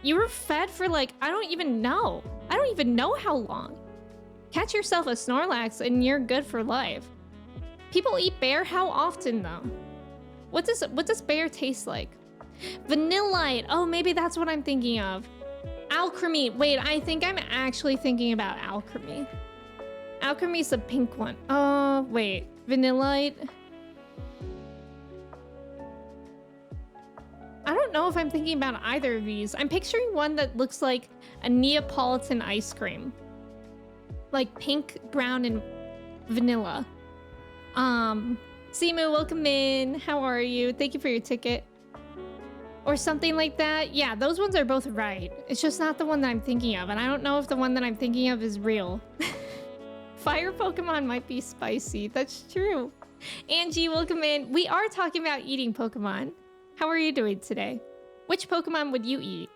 you were fed for like, I don't even know how long. Catch yourself a Snorlax and you're good for life. People eat bear, how often though? What does bear taste like? Vanillite, oh maybe that's what I'm thinking of. Alchemy, wait, I think I'm actually thinking about Alchemy. Alchemy's the pink one. Oh, wait. Vanillite. I don't know if I'm thinking about either of these. I'm picturing one that looks like a Neapolitan ice cream. Like pink, brown, and vanilla. Simu, welcome in. How are you? Thank you for your ticket. Or something like that. Yeah, those ones are both right. It's just not the one that I'm thinking of. And I don't know if the one that I'm thinking of is real. Fire Pokemon might be spicy. That's true. Angie, welcome in. We are talking about eating Pokemon. How are you doing today? Which Pokemon would you eat?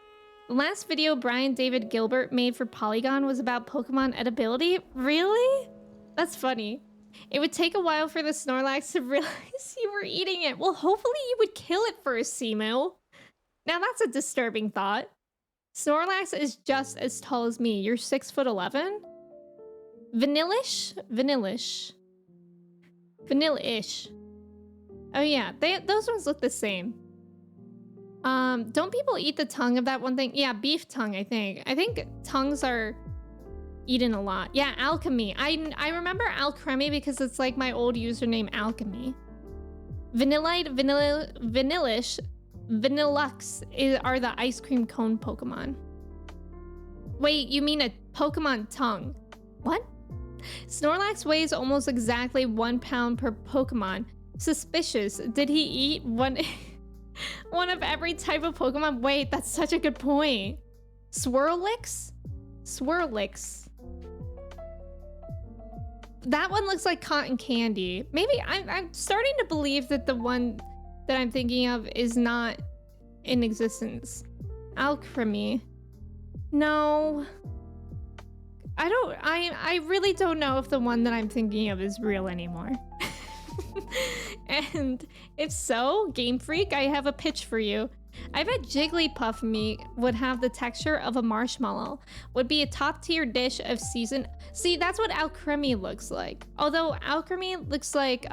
The last video Brian David Gilbert made for Polygon was about Pokemon edibility. Really? That's funny. It would take a while for the Snorlax to realize you were eating it. Well, hopefully you would kill it first, Simu. Now that's a disturbing thought. Snorlax is just as tall as me. You're 6'11"? Vanillish? Vanillish. Vanilla-ish. Oh yeah, those ones look the same. Don't people eat the tongue of that one thing? Yeah, beef tongue, I think. I think tongues are eaten a lot. Yeah, Alchemy. I remember Alchemy because it's like my old username, Alchemy. Vanillite, Vanillish, Vanillux are the ice cream cone Pokemon. Wait, you mean a Pokemon tongue? What? Snorlax weighs almost exactly 1 pound per Pokemon. Suspicious. Did he eat one of every type of Pokemon? Wait, that's such a good point. Swirlix? Swirlix. That one looks like cotton candy. Maybe I'm starting to believe that the one that I'm thinking of is not in existence. Alchemy. No. I really don't know if the one that I'm thinking of is real anymore. And if so, Game Freak, I have a pitch for you. I bet Jigglypuff meat would have the texture of a marshmallow. Would be a top tier dish of season. See, that's what Alchemy looks like. Although Alchemy looks like,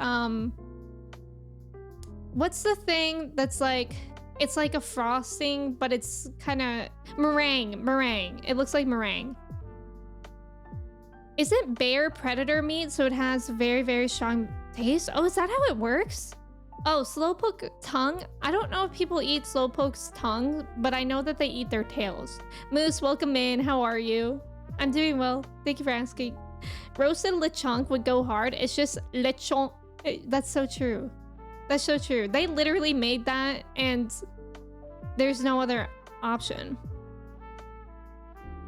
what's the thing that's like, it's like a frosting, but it's kind of meringue. It looks like meringue. Is it bear predator meat, so it has very, very strong taste? Oh, is that how it works? Oh, Slowpoke tongue? I don't know if people eat Slowpoke's tongue, but I know that they eat their tails. Moose, welcome in. How are you? I'm doing well. Thank you for asking. Roasted Lechonk would go hard. It's just Lechonk. That's so true. That's so true. They literally made that, and there's no other option.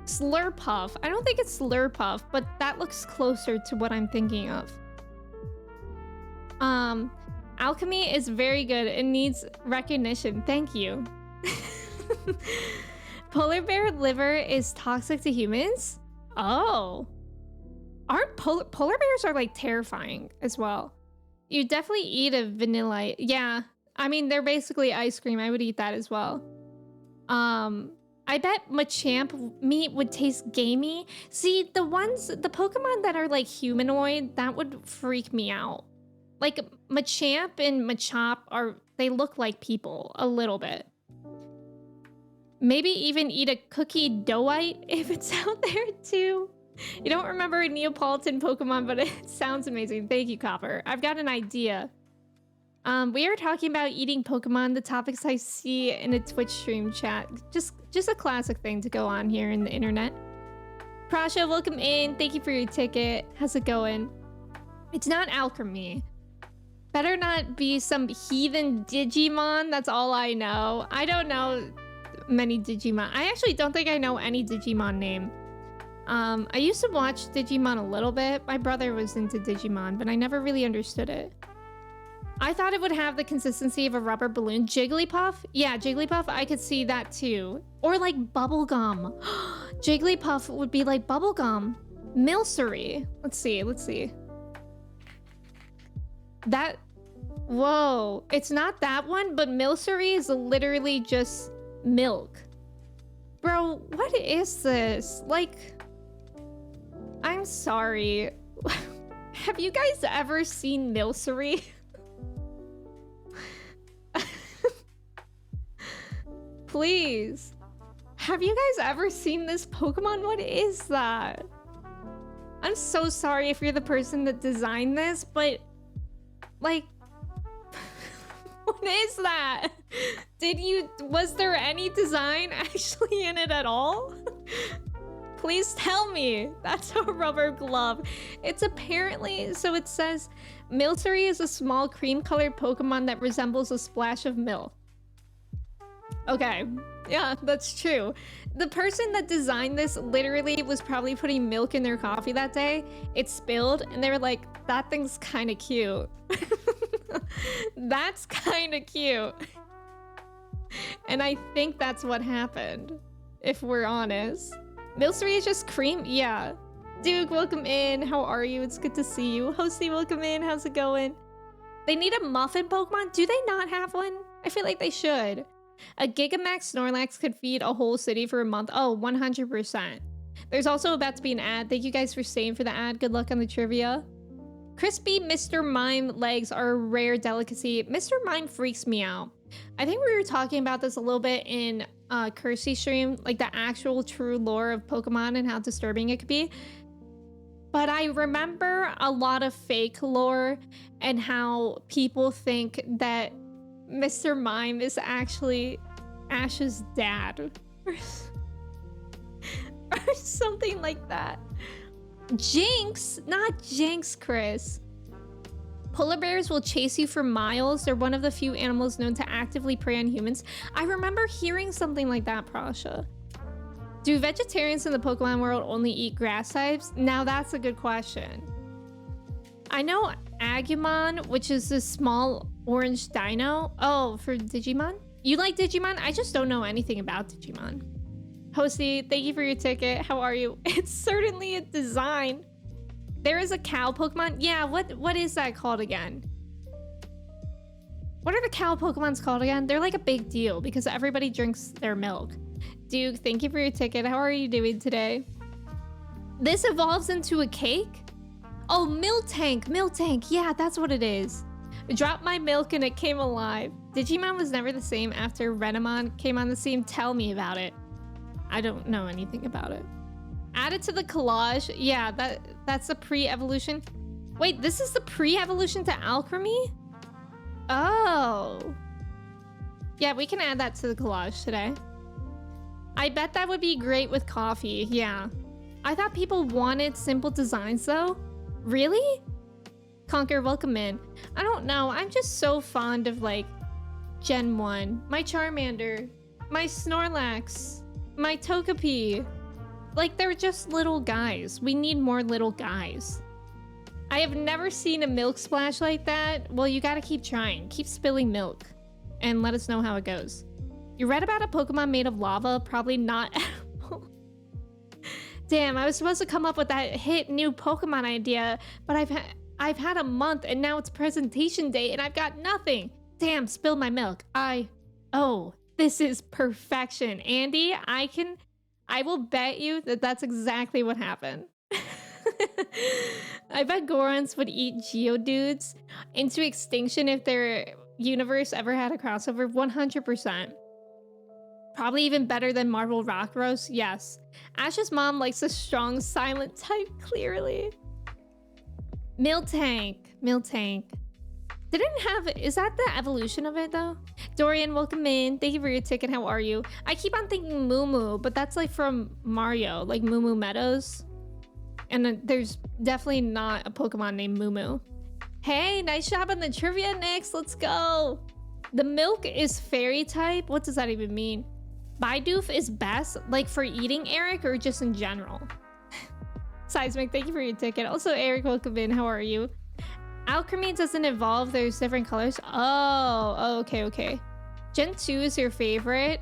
Slurpuff. I don't think it's Slurpuff, but that looks closer to what I'm thinking of. Alchemy is very good. It needs recognition. Thank you. Polar bear liver is toxic to humans? Oh. Aren't polar bears are like terrifying as well. You definitely eat a vanilla. Yeah. I mean, they're basically ice cream. I would eat that as well. I bet Machamp meat would taste gamey. See, the Pokemon that are like humanoid, that would freak me out. Like Machamp and Machop they look like people a little bit. Maybe even eat a cookie doughite if it's out there too. You don't remember a Neapolitan Pokemon, but it sounds amazing. Thank you, Copper. I've got an idea. We are talking about eating Pokemon, the topics I see in a Twitch stream chat. Just a classic thing to go on here in the internet. Prasha, welcome in. Thank you for your ticket. How's it going? It's not alchemy. Better not be some heathen Digimon. That's all I know. I don't know many Digimon. I actually don't think I know any Digimon name. I used to watch Digimon a little bit. My brother was into Digimon, but I never really understood it. I thought it would have the consistency of a rubber balloon. Jigglypuff? Yeah, Jigglypuff, I could see that too. Or like bubblegum. Jigglypuff would be like bubblegum. Milcery. Let's see. That... Whoa. It's not that one, but Milcery is literally just milk. Bro, what is this? Like... I'm sorry. Have you guys ever seen Milcery? Please. Have you guys ever seen this Pokemon? What is that? I'm so sorry if you're the person that designed this, but like, what is that? Was there any design actually in it at all? Please tell me. That's a rubber glove. It's apparently, so it says, Milcery is a small cream-colored Pokemon that resembles a splash of milk. Okay, yeah, that's true. The person that designed this literally was probably putting milk in their coffee that day. It spilled, and they were like, that thing's kind of cute. That's kind of cute. And I think that's what happened, if we're honest. Milcery is just cream? Yeah. Duke, welcome in. How are you? It's good to see you. Hosty, welcome in. How's it going? They need a muffin Pokemon? Do they not have one? I feel like they should. A Gigamax Snorlax could feed a whole city for a month. Oh, 100%. There's also about to be an ad. Thank you guys for staying for the ad. Good luck on the trivia. Crispy Mr. Mime legs are a rare delicacy. Mr. Mime freaks me out. I think we were talking about this a little bit in Kirsty's stream, like the actual true lore of Pokemon and how disturbing it could be. But I remember a lot of fake lore and how people think that Mr. Mime is actually Ash's dad or something like that. Jinx? Not Jinx, Chris. Polar bears will chase you for miles. They're one of the few animals known to actively prey on humans. I remember hearing something like that, Prasha. Do vegetarians in the Pokemon world only eat grass types? Now that's a good question. I know Agumon, which is this small orange dino. Oh, for Digimon? You like Digimon? I just don't know anything about Digimon. Hosty, thank you for your ticket. How are you? It's certainly a design. There is a cow Pokemon. Yeah, what is that called again? What are the cow Pokemons called again? They're like a big deal because everybody drinks their milk. Duke, thank you for your ticket. How are you doing today? This evolves into a cake? Oh, Miltank. Yeah, that's what it is. I dropped my milk and it came alive. Digimon was never the same after Renamon came on the scene. Tell me about it. I don't know anything about it. Add it to the collage. Yeah, that's the pre-evolution. Wait, this is the pre-evolution to alchemy? Oh. Yeah, we can add that to the collage today. I bet that would be great with coffee. Yeah. I thought people wanted simple designs though. Really? Conquer, welcome in. I don't know. I'm just so fond of like Gen 1. My Charmander. My Snorlax. My Togepi. Like, they're just little guys. We need more little guys. I have never seen a milk splash like that. Well, you gotta keep trying. Keep spilling milk. And let us know how it goes. You read about a Pokemon made of lava? Probably not edible. Damn, I was supposed to come up with that hit new Pokemon idea, but I've had a month and now it's presentation day and I've got nothing. Damn, spilled my milk. Oh, this is perfection. Andy, I will bet you that that's exactly what happened. I bet Gorons would eat Geodudes into extinction if their universe ever had a crossover. 100%. Probably even better than Marvel Rockros. Yes. Ash's mom likes a strong silent type, clearly. Miltank. Didn't have, is that the evolution of it though? Dorian, welcome in. Thank you for your ticket. How are you? I keep on thinking Moo Moo, but that's like from Mario, like Moo Moo Meadows. And there's definitely not a Pokemon named Moo Moo. Hey, nice job on the trivia, Nyx. Let's go. The milk is fairy type. What does that even mean? Bidoof is best, like for eating, Eric, or just in general? Seismic, thank you for your ticket. Also, Eric, welcome in. How are you? Alchemy doesn't evolve. There's different colors. Oh, okay, okay. Gen 2 is your favorite.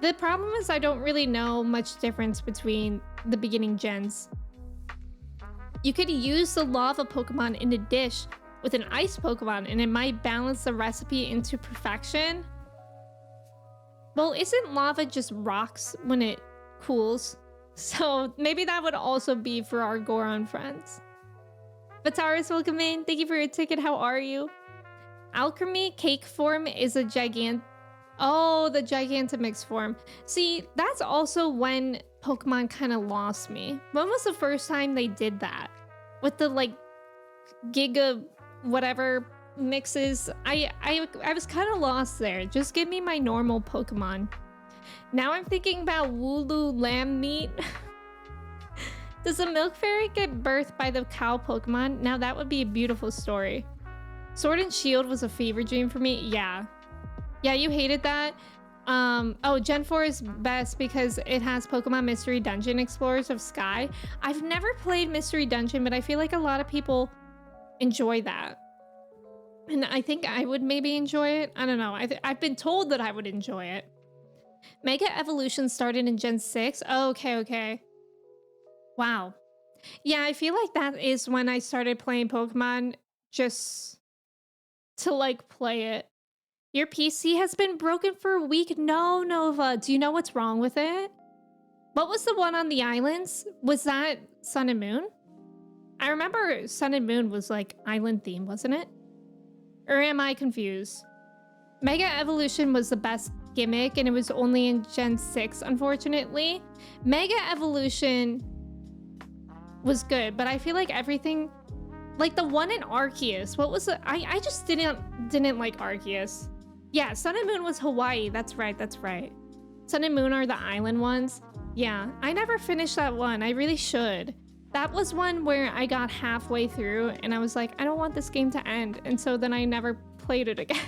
The problem is I don't really know much difference between the beginning gens. You could use the lava Pokemon in a dish with an ice Pokemon and it might balance the recipe into perfection. Well, isn't lava just rocks when it cools? So maybe that would also be for our Goron friends. Vataris, welcome in. Thank you for your ticket. How are you? Alchemy cake form is a Oh, the Gigantomix form. See, that's also when Pokemon kind of lost me. When was the first time they did that? With the like Giga whatever mixes. I was kind of lost there. Just give me my normal Pokemon. Now I'm thinking about Wooloo lamb meat. Does the milk fairy get birthed by the cow Pokemon? Now that would be a beautiful story. Sword and Shield was a fever dream for me. Yeah. Yeah, you hated that. Oh, Gen 4 is best because it has Pokemon Mystery Dungeon Explorers of Sky. I've never played Mystery Dungeon, but I feel like a lot of people enjoy that. And I think I would maybe enjoy it. I don't know. I've been told that I would enjoy it. Mega Evolution started in Gen 6. Oh, okay, okay. Wow. Yeah, I feel like that is when I started playing Pokemon just to like play it. Your PC has been broken for a week? No, Nova. Do you know what's wrong with it? What was the one on the islands? Was that Sun and Moon? I remember Sun and Moon was like island theme, wasn't it? Or am I confused? Mega Evolution was the best gimmick and it was only in Gen 6, unfortunately. Mega Evolution was good, but I feel like everything, like the one in Arceus, what was it? I just didn't like Arceus. Yeah, Sun and Moon was Hawaii. That's right, that's right. Sun and Moon are the island ones. Yeah, I never finished that one. I really should. That was one where I got halfway through and I was like, I don't want this game to end. And so then I never played it again.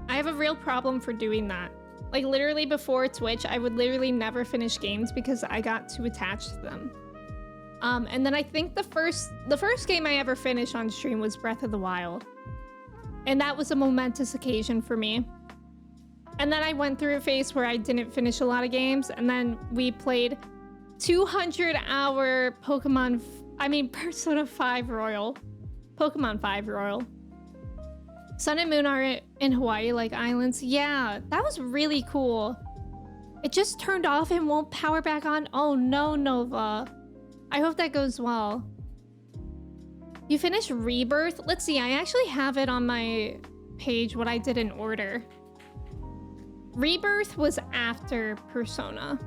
I have a real problem for doing that. Like literally before Twitch, I would literally never finish games because I got too attached to them. And then I think the first game I ever finished on stream was Breath of the Wild. And that was a momentous occasion for me. And then I went through a phase where I didn't finish a lot of games. And then we played 200-hour Persona 5 Royal. Pokemon 5 Royal. Sun and Moon are in Hawaii, like islands. Yeah, that was really cool. It just turned off and won't power back on. Oh no, Nova. I hope that goes well. You finished Rebirth? Let's see, I actually have it on my page, what I did in order. Rebirth was after Persona.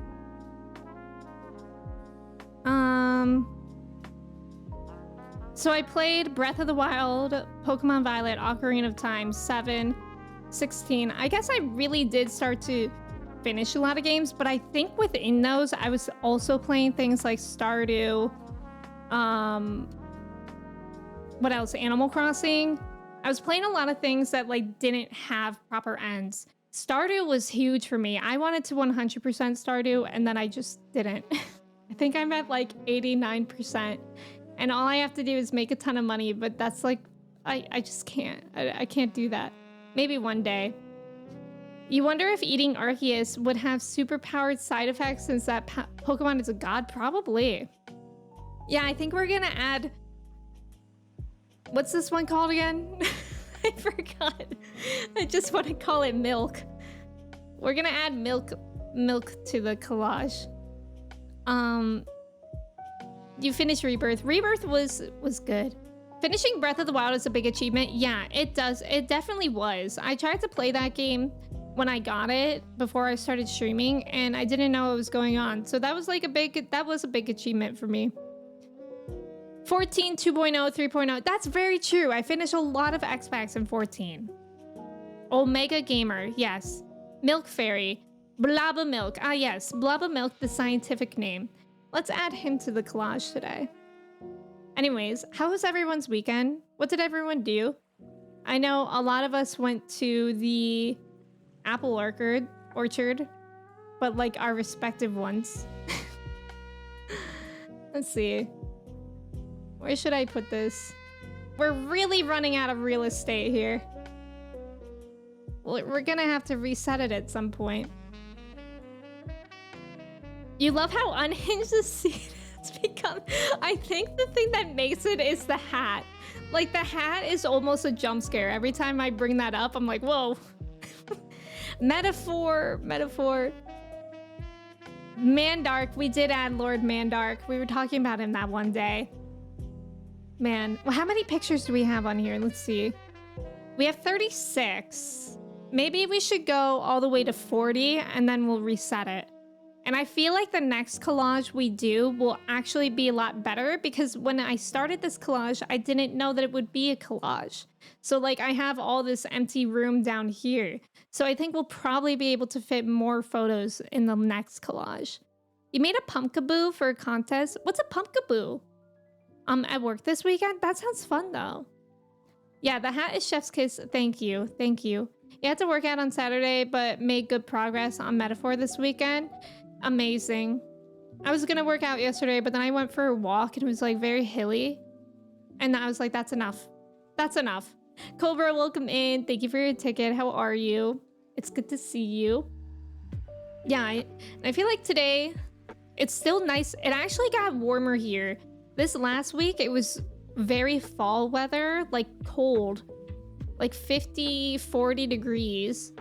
So I played Breath of the Wild, Pokemon Violet, Ocarina of Time, 7, 16. I guess I really did start to finish a lot of games, but I think within those, I was also playing things like Stardew. What else? Animal Crossing. I was playing a lot of things that like didn't have proper ends. Stardew was huge for me. I wanted to 100% Stardew, and then I just didn't. I think I'm at like 89%. And all I have to do is make a ton of money, but that's like, I just can't. I can't do that. Maybe one day. You wonder if eating Arceus would have super-powered side effects since that Pokemon is a god? Probably. Yeah, I think we're gonna add... What's this one called again? I forgot. I just want to call it milk. We're gonna add milk to the collage. You finished Rebirth. Rebirth was good. Finishing Breath of the Wild is a big achievement. Yeah, it does. It definitely was. I tried to play that game when I got it before I started streaming, and I didn't know what was going on. So that was like a big achievement for me. 14, 2.0, 3.0. That's very true. I finished a lot of X packs in 14. Omega Gamer, yes. Milk Fairy. Blabba Milk. Ah, yes. Blabba Milk, the scientific name. Let's add him to the collage today. Anyways, how was everyone's weekend? What did everyone do? I know a lot of us went to the apple orchard, but like our respective ones. Let's see. Where should I put this? We're really running out of real estate here. Well, we're gonna have to reset it at some point. You love how unhinged the scene has become. I think the thing that makes it is the hat. Like, the hat is almost a jump scare. Every time I bring that up, I'm like, whoa. Metaphor. Mandark, we did add Lord Mandark. We were talking about him that one day. Man, well, how many pictures do we have on here? Let's see. We have 36. Maybe we should go all the way to 40 and then we'll reset it. And I feel like the next collage we do will actually be a lot better because when I started this collage, I didn't know that it would be a collage. So like I have all this empty room down here. So I think we'll probably be able to fit more photos in the next collage. You made a pumpkaboo for a contest? What's a pumpkaboo? At work this weekend? That sounds fun though. Yeah, the hat is chef's kiss. Thank you. You had to work out on Saturday, but made good progress on Metaphor this weekend. Amazing. I was gonna work out yesterday, but then I went for a walk and it was like very hilly. And I was like, that's enough. That's enough. Cobra, welcome in. Thank you for your ticket. How are you? It's good to see you. Yeah, I feel like today it's still nice. It actually got warmer here. This last week, it was very fall weather, like cold, like 50, 40 degrees.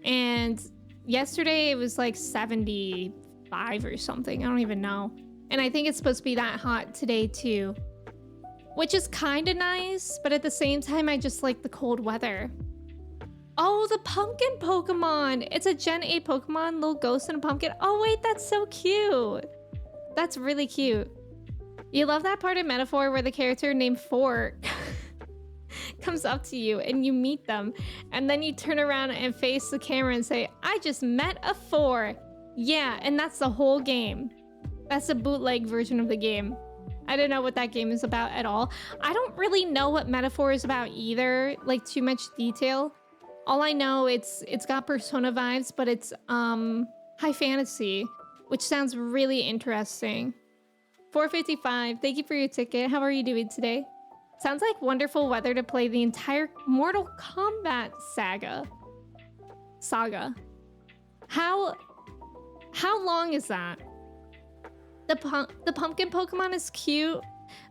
And yesterday it was like 75 or something. I don't even know. And I think it's supposed to be that hot today too, which is kind of nice. But at the same time, I just like the cold weather. Oh, the pumpkin Pokemon. It's a Gen 8 Pokemon, little ghost and a pumpkin. Oh wait, that's so cute. That's really cute. You love that part of Metaphor where the character named Fork comes up to you and you meet them. And then you turn around and face the camera and say, I just met a 4. Yeah, and that's the whole game. That's the bootleg version of the game. I don't know what that game is about at all. I don't really know what Metaphor is about either, like too much detail. All I know, it's got Persona vibes, but it's high fantasy, which sounds really interesting. 455, thank you for your ticket. How are you doing today? Sounds like wonderful weather to play the entire Mortal Kombat saga. How long is that? The pumpkin Pokemon is cute.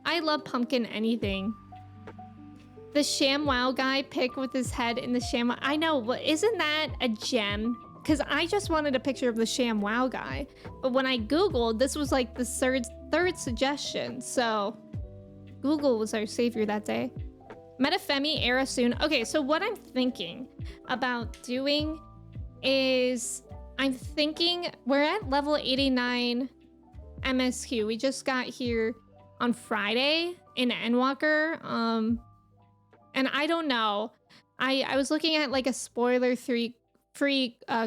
I love pumpkin anything. The ShamWow guy pick with his head in the ShamWow. I know, but isn't that a gem? Because I just wanted a picture of the ShamWow guy. But when I Googled, this was like the third suggestion. So Google was our savior that day. Metafemi era soon. Okay, so what I'm thinking about doing is I'm thinking we're at level 89 MSQ. We just got here on Friday in Endwalker. And I don't know. I was looking at like a spoiler free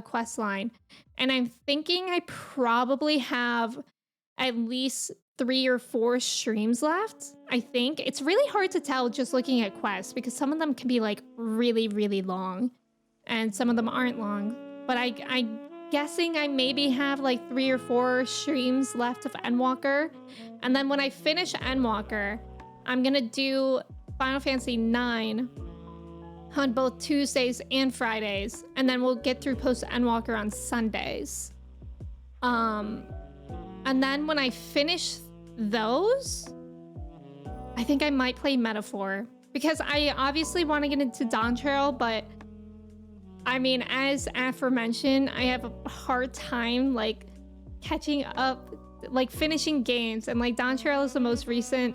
quest line, and I'm thinking I probably have at least 3 or 4 streams left. I think it's really hard to tell just looking at quests because some of them can be like really, really long and some of them aren't long. But I'm guessing I maybe have like 3 or 4 streams left of Endwalker. And then when I finish Endwalker, I'm gonna do Final Fantasy 9 on both Tuesdays and Fridays, and then we'll get through post Endwalker on Sundays. And then when I finish those, I think I might play Metaphor because I obviously want to get into Dawn Trail, but I mean, as aforementioned, I have a hard time like catching up, like finishing games, and like Dawn Trail is the most recent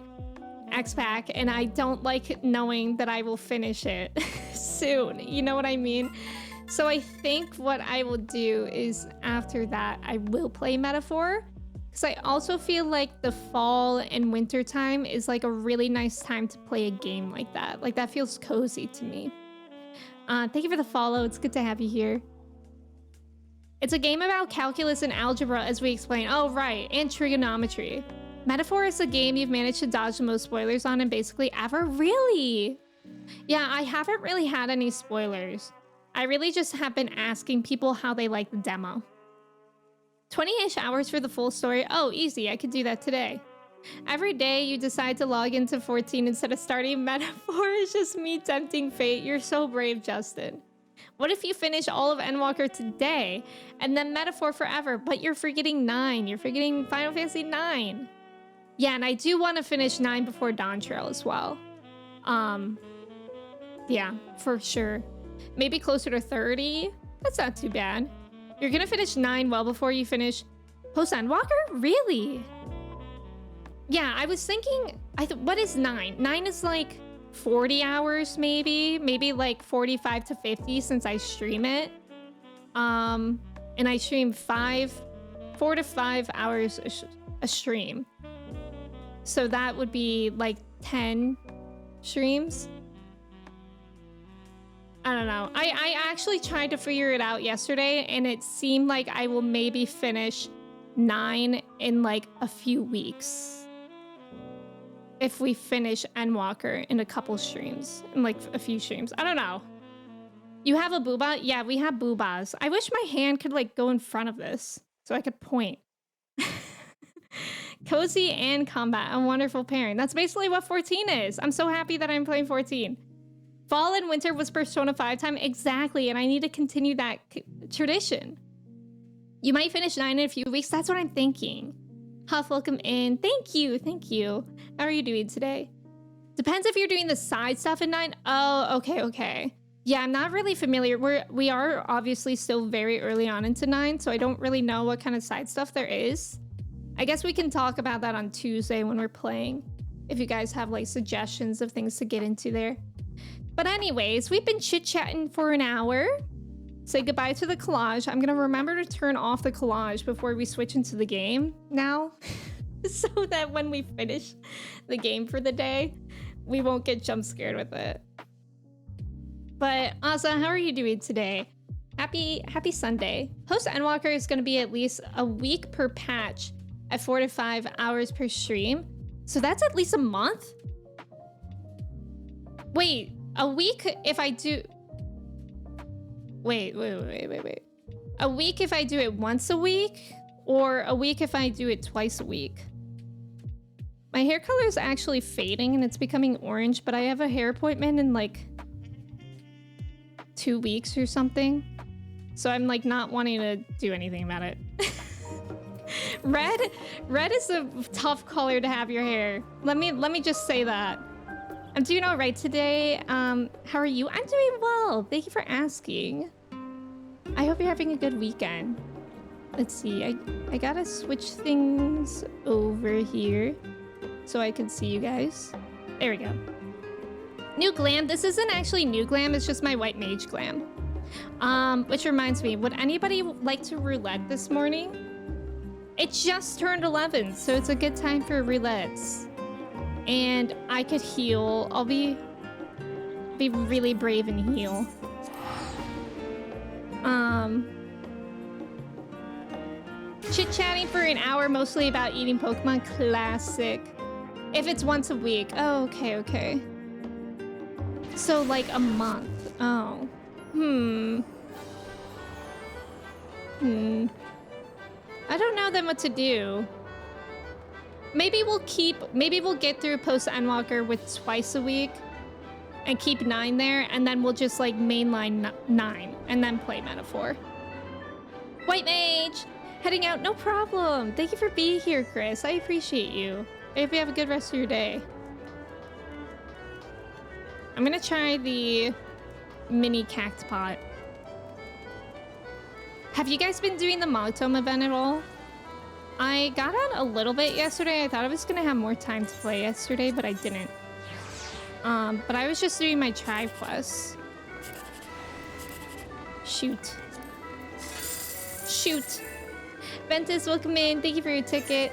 X-Pack, and I don't like knowing that I will finish it soon. You know what I mean? So I think what I will do is after that, I will play Metaphor, Because I also feel like the fall and winter time is like a really nice time to play a game like that. Like that feels cozy to me. Thank you for the follow. It's good to have you here. It's a game about calculus and algebra, as we explained. Oh, right. And trigonometry. Metaphor is a game you've managed to dodge the most spoilers on and basically ever. Really? Yeah, I haven't really had any spoilers. I really just have been asking people how they like the demo. 20-ish hours for the full story. Oh, easy. I could do that today. Every day you decide to log into 14 instead of starting Metaphor is just me tempting fate. You're so brave, Justin. What if you finish all of Endwalker today and then Metaphor forever, but you're forgetting 9? You're forgetting Final Fantasy 9. Yeah, and I do want to finish 9 before Dawn Trail as well. Yeah, for sure. Maybe closer to 30. That's not too bad. You're gonna finish 9 well before you finish Post Endwalker? Really? Yeah, I was thinking, what is 9? 9 is like 40 hours maybe like 45 to 50 since I stream it. And I stream 4 to 5 hours a stream. So that would be like 10 streams. I don't know. I actually tried to figure it out yesterday and it seemed like I will maybe finish 9 in like a few weeks. If we finish Endwalker in a couple streams, in like a few streams. I don't know. You have a booba? Yeah, we have boobas. I wish my hand could like go in front of this so I could point. Cozy and combat, a wonderful pairing. That's basically what 14 is. I'm so happy that I'm playing 14. Fall and winter was Persona 5 time. Exactly, and I need to continue that tradition. You might finish 9 in a few weeks. That's what I'm thinking. Huff, welcome in. Thank you, thank you. How are you doing today? Depends if you're doing the side stuff in 9. Oh, okay. Yeah, I'm not really familiar. We are obviously still very early on into 9, so I don't really know what kind of side stuff there is. I guess we can talk about that on Tuesday when we're playing, if you guys have like suggestions of things to get into there. But anyways, we've been chit-chatting for an hour. Say goodbye to the collage. I'm gonna remember to turn off the collage before we switch into the game now. So that when we finish the game for the day, we won't get jump scared with it. But Asa, how are you doing today? Happy Sunday. Post Endwalker is gonna be at least a week per patch at 4 to 5 hours per stream. So that's at least a month? Wait, a week if I do... Wait. A week if I do it once a week? Or a week if I do it twice a week? My hair color is actually fading and it's becoming orange, but I have a hair appointment in like 2 weeks or something. So I'm like not wanting to do anything about it. Red is a tough color to have your hair. Let me just say that. I'm doing all right today. How are you? I'm doing well. Thank you for asking. I hope you're having a good weekend. Let's see. I gotta switch things over here so I can see you guys. There we go. New glam. This isn't actually new glam. It's just my white mage glam. Which reminds me, would anybody like to roulette this morning? It just turned 11, so it's a good time for roulettes. And I could heal. I'll be really brave and heal. Chit-chatting for an hour, mostly about eating Pokemon. Classic. If it's once a week. Oh, okay. So like a month. Oh. I don't know then what to do. Maybe we'll get through Post Endwalker with twice a week and keep 9 there, and then we'll just like mainline 9 and then play Metaphor. White Mage! Heading out, no problem. Thank you for being here, Chris. I appreciate you. I hope you have a good rest of your day. I'm gonna try the mini cactpot. Have you guys been doing the Mogtome event at all? I got on a little bit yesterday. I thought I was gonna have more time to play yesterday, but I didn't. But I was just doing my tribe quests. Shoot. Ventus, welcome in. Thank you for your ticket.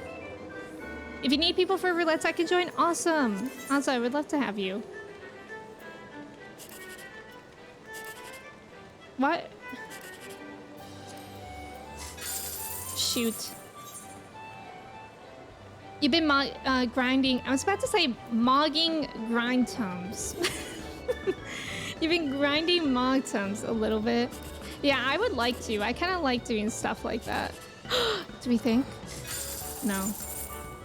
If you need people for roulettes, I can join. Awesome. Also, I would love to have you. What? Shoot. You've been grinding. I was about to say mogging grind tomes. You've been grinding mog tomes a little bit. Yeah, I would like to. I kind of like doing stuff like that. Do we think? No.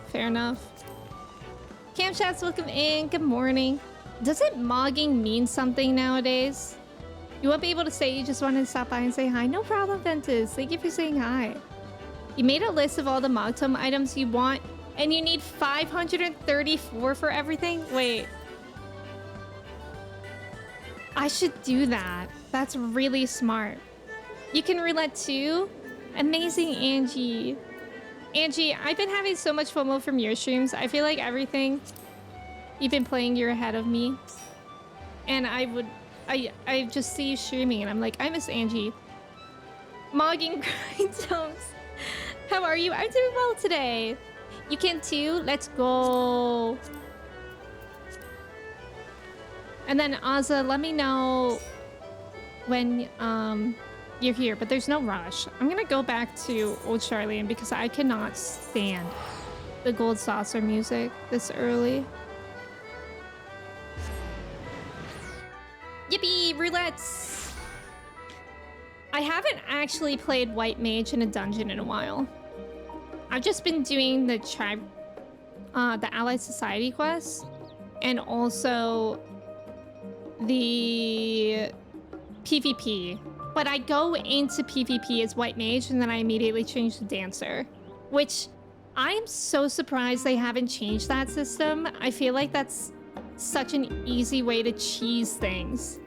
Fair enough. Cam chats, welcome in. Good morning. Doesn't mogging mean something nowadays? You won't be able to say you just wanted to stop by and say hi. No problem, Ventus. Thank you for saying hi. You made a list of all the mog tome items you want, and you need 534 for everything? Wait. I should do that. That's really smart. You can roulette too? Amazing, Angie. Angie, I've been having so much FOMO from your streams. I feel like everything you've been playing, you're ahead of me. And I just see you streaming and I'm like, I miss Angie. Mogging grind tomes. How are you? I'm doing well today. You can too? Let's go. And then Azza, let me know when you're here, but there's no rush. I'm gonna go back to Old Charlene because I cannot stand the gold saucer music this early. Yippee, roulettes! I haven't actually played White Mage in a dungeon in a while. I've just been doing the tribe, the Allied Society quests, and also the PvP. But I go into PvP as White Mage and then I immediately change to Dancer, which I am so surprised they haven't changed that system. I feel like that's such an easy way to cheese things.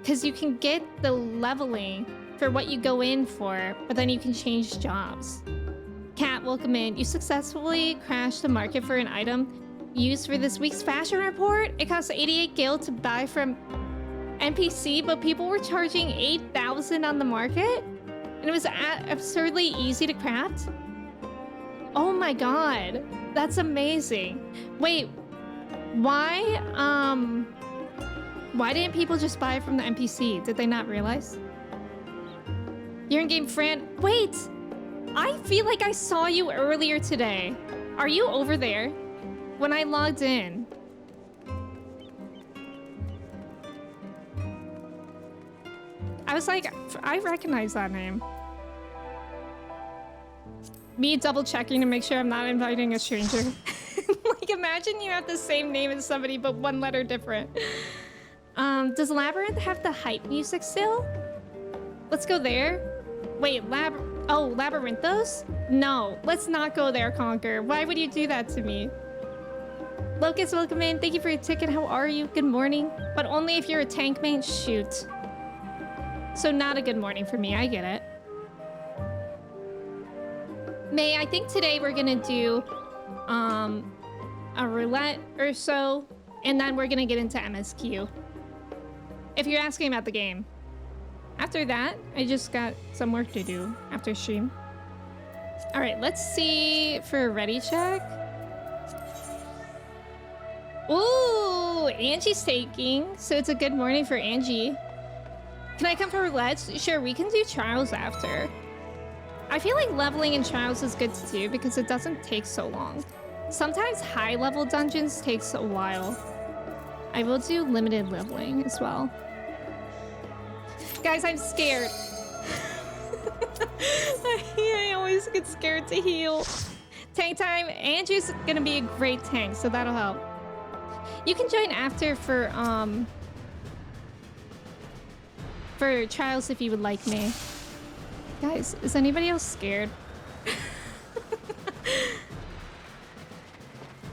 Because you can get the leveling for what you go in for, but then you can change jobs. Kat, welcome in. You successfully crashed the market for an item used for this week's fashion report. It costs 88 gil to buy from NPC, but people were charging 8,000 on the market, and it was absurdly easy to craft. Oh my god, that's amazing. Wait, why didn't people just buy it from the NPC? Did they not realize? You're in game, Fran. Wait, I feel like I saw you earlier today. Are you over there? When I logged in. I was like, I recognize that name. Me double checking to make sure I'm not inviting a stranger. Like, imagine you have the same name as somebody, but one letter different. Does Labyrinth have the hype music still? Let's go there. Wait, Labyrinthos? No, let's not go there, Conquer. Why would you do that to me? Locust, welcome in. Thank you for your ticket. How are you? Good morning. But only if you're a tank main. Shoot. So not a good morning for me. I get it. May, I think today we're gonna do a roulette or so, and then we're gonna get into MSQ. If you're asking about the game. After that, I just got some work to do after stream. All right, let's see for a ready check. Ooh, Angie's taking, so it's a good morning for Angie. Can I come for roulettes? Sure, we can do trials after. I feel like leveling in trials is good to do because it doesn't take so long. Sometimes high level dungeons takes a while. I will do limited leveling as well. Guys, I'm scared. I always get scared to heal. Tank time. Angie's gonna be a great tank, so that'll help. You can join after for trials if you would like me. Guys, is anybody else scared?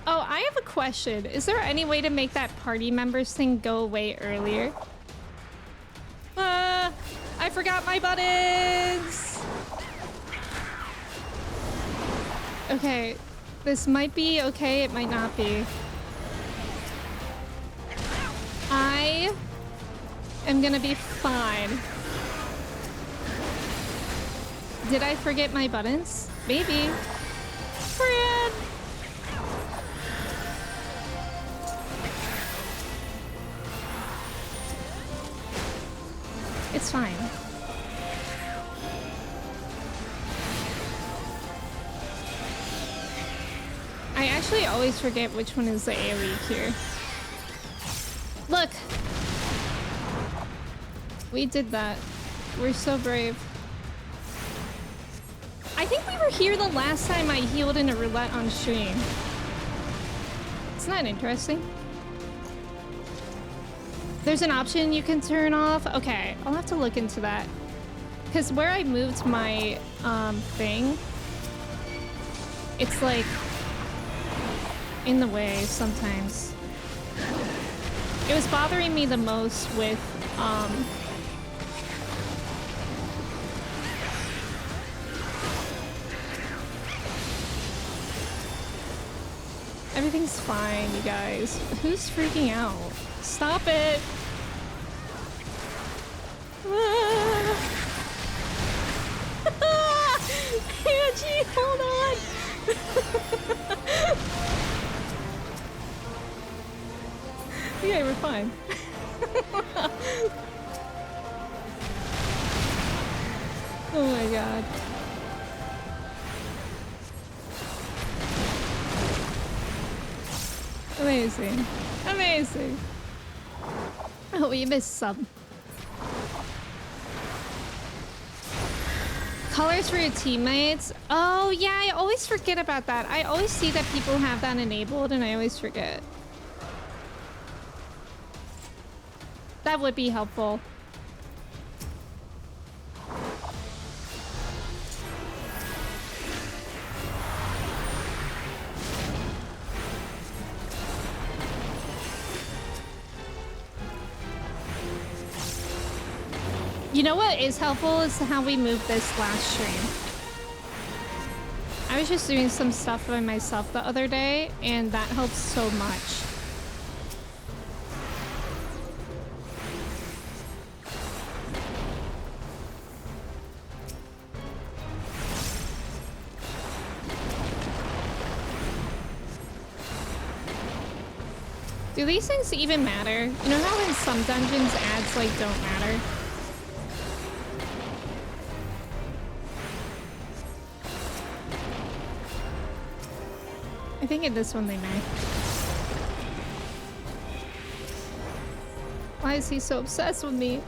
Oh, I have a question. Is there any way to make that party members thing go away earlier? I forgot my buttons! Okay, this might be okay, it might not be. I am gonna be fine. Did I forget my buttons? Maybe. Fran! It's fine. I actually always forget which one is the AoE here. Look! We did that. We're so brave. I think we were here the last time I healed in a roulette on stream. Isn't that interesting? There's an option you can turn off. Okay, I'll have to look into that. Because where I moved my thing, it's like in the way sometimes. It was bothering me the most with everything's fine, you guys. Who's freaking out? Stop it! Angie, hold on! Okay, we're fine. Oh my god. Amazing. Amazing. Oh, we missed some. Colors for your teammates? Oh, yeah, I always forget about that. I always see that people have that enabled and I always forget. That would be helpful. You know what is helpful is how we moved this last stream. I was just doing some stuff by myself the other day, and that helps so much. Do these things even matter? You know how in some dungeons ads like don't matter? I think in this one they may. Why is he so obsessed with me?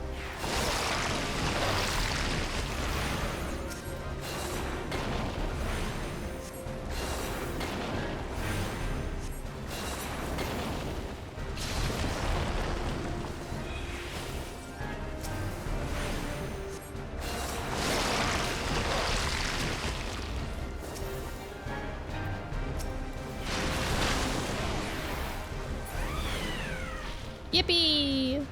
Yippee!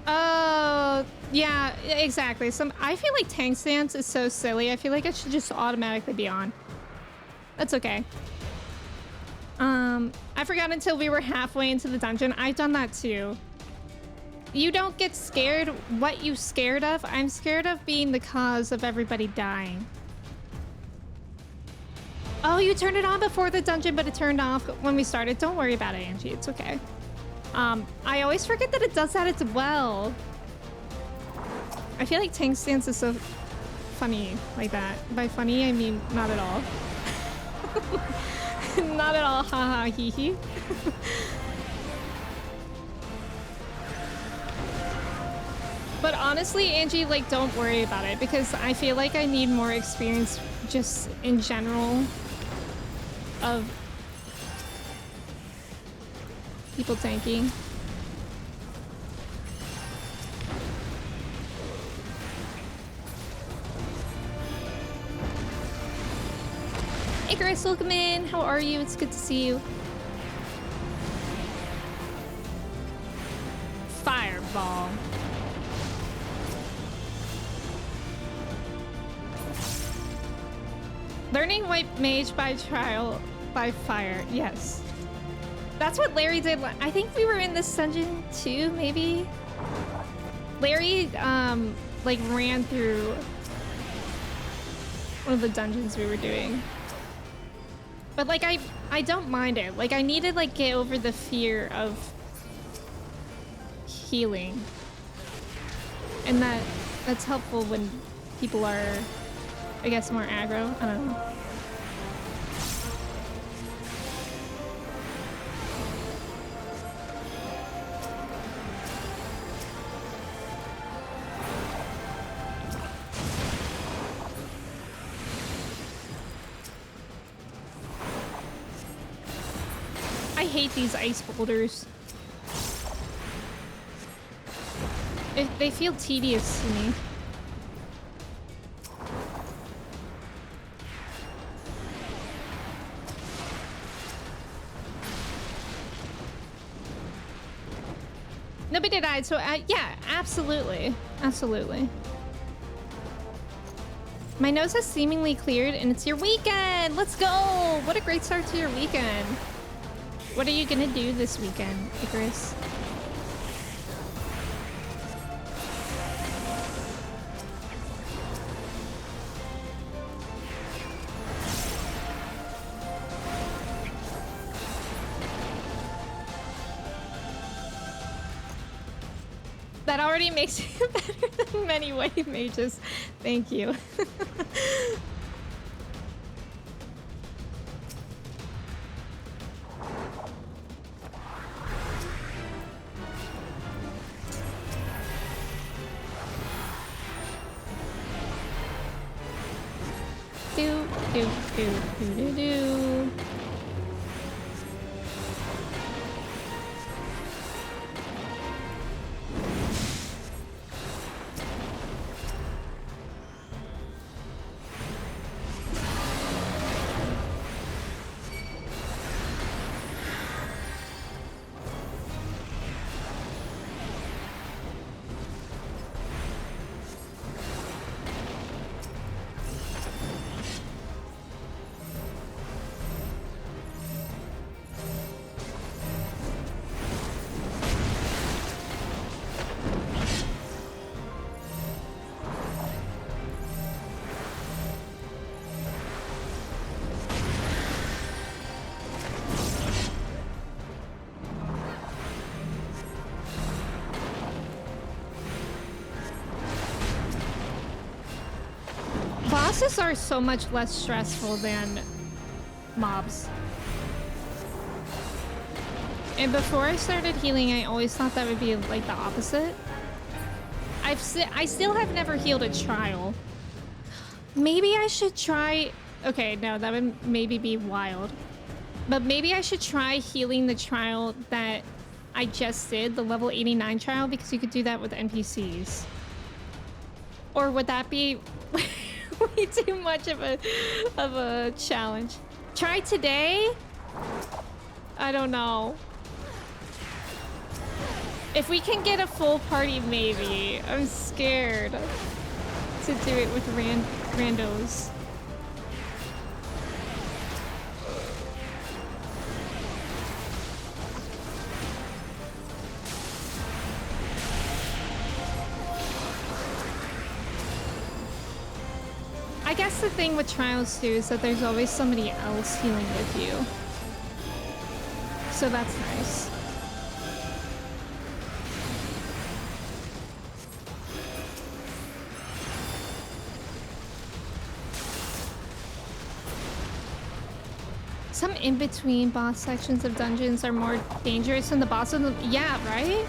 Oh, yeah, exactly. I feel like tank stance is so silly. I feel like it should just automatically be on. That's okay. I forgot until we were halfway into the dungeon. I've done that too. You don't get scared. What you scared of? I'm scared of being the cause of everybody dying. Oh, you turned it on before the dungeon, but it turned off when we started. Don't worry about it, Angie. It's okay. I always forget that it does that as well. I feel like tank stance is so funny like that. By funny, I mean not at all. Not at all, haha, hee hee. But honestly, Angie, like, don't worry about it because I feel like I need more experience just in general of people tanking. Icarus, welcome in. How are you? It's good to see you. Fireball. Learning White Mage by trial by fire. Yes. That's what Larry did. I think we were in this dungeon too, maybe? Larry, like ran through one of the dungeons we were doing. But like, I don't mind it. Like, I need to like get over the fear of healing. And that's helpful when people are, I guess, more aggro. I don't know. I hate these ice boulders. They feel tedious to me. Nobody died, so yeah, absolutely. Absolutely. My nose has seemingly cleared and it's your weekend! Let's go! What a great start to your weekend. What are you gonna do this weekend, Icarus? That already makes you better than many wave mages. Thank you. Do. Bosses are so much less stressful than mobs. And before I started healing, I always thought that would be like the opposite. I still have never healed a trial. Maybe I should try... Okay, no, that would maybe be wild. But maybe I should try healing the trial that I just did, the level 89 trial, because you could do that with NPCs. Or would that be... way too much of a challenge? Try today? I don't know. If we can get a full party, maybe. I'm scared to do it with randos. I guess the thing with trials too is that there's always somebody else healing with you. So that's nice. Some in-between boss sections of dungeons are more dangerous than the boss of them. Yeah, right?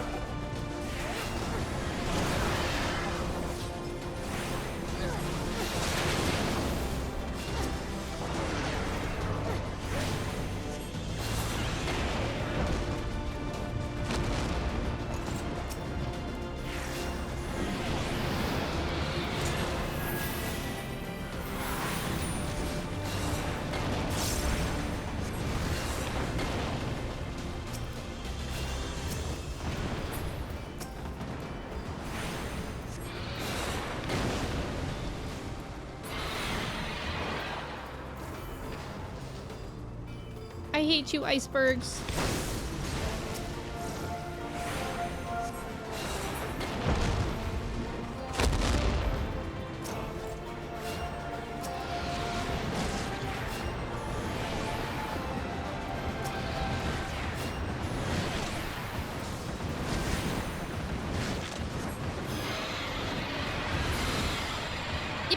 I hate you, icebergs.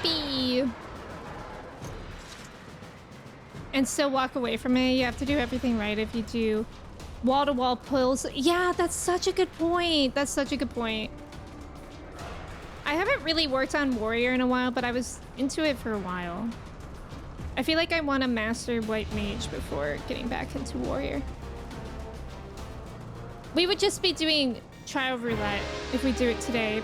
Yippee! And still walk away from it. You have to do everything right if you do wall-to-wall pulls. Yeah, that's such a good point. That's such a good point. I haven't really worked on Warrior in a while, but I was into it for a while. I feel like I want to master White Mage before getting back into Warrior. We would just be doing Trial Roulette if we do it today.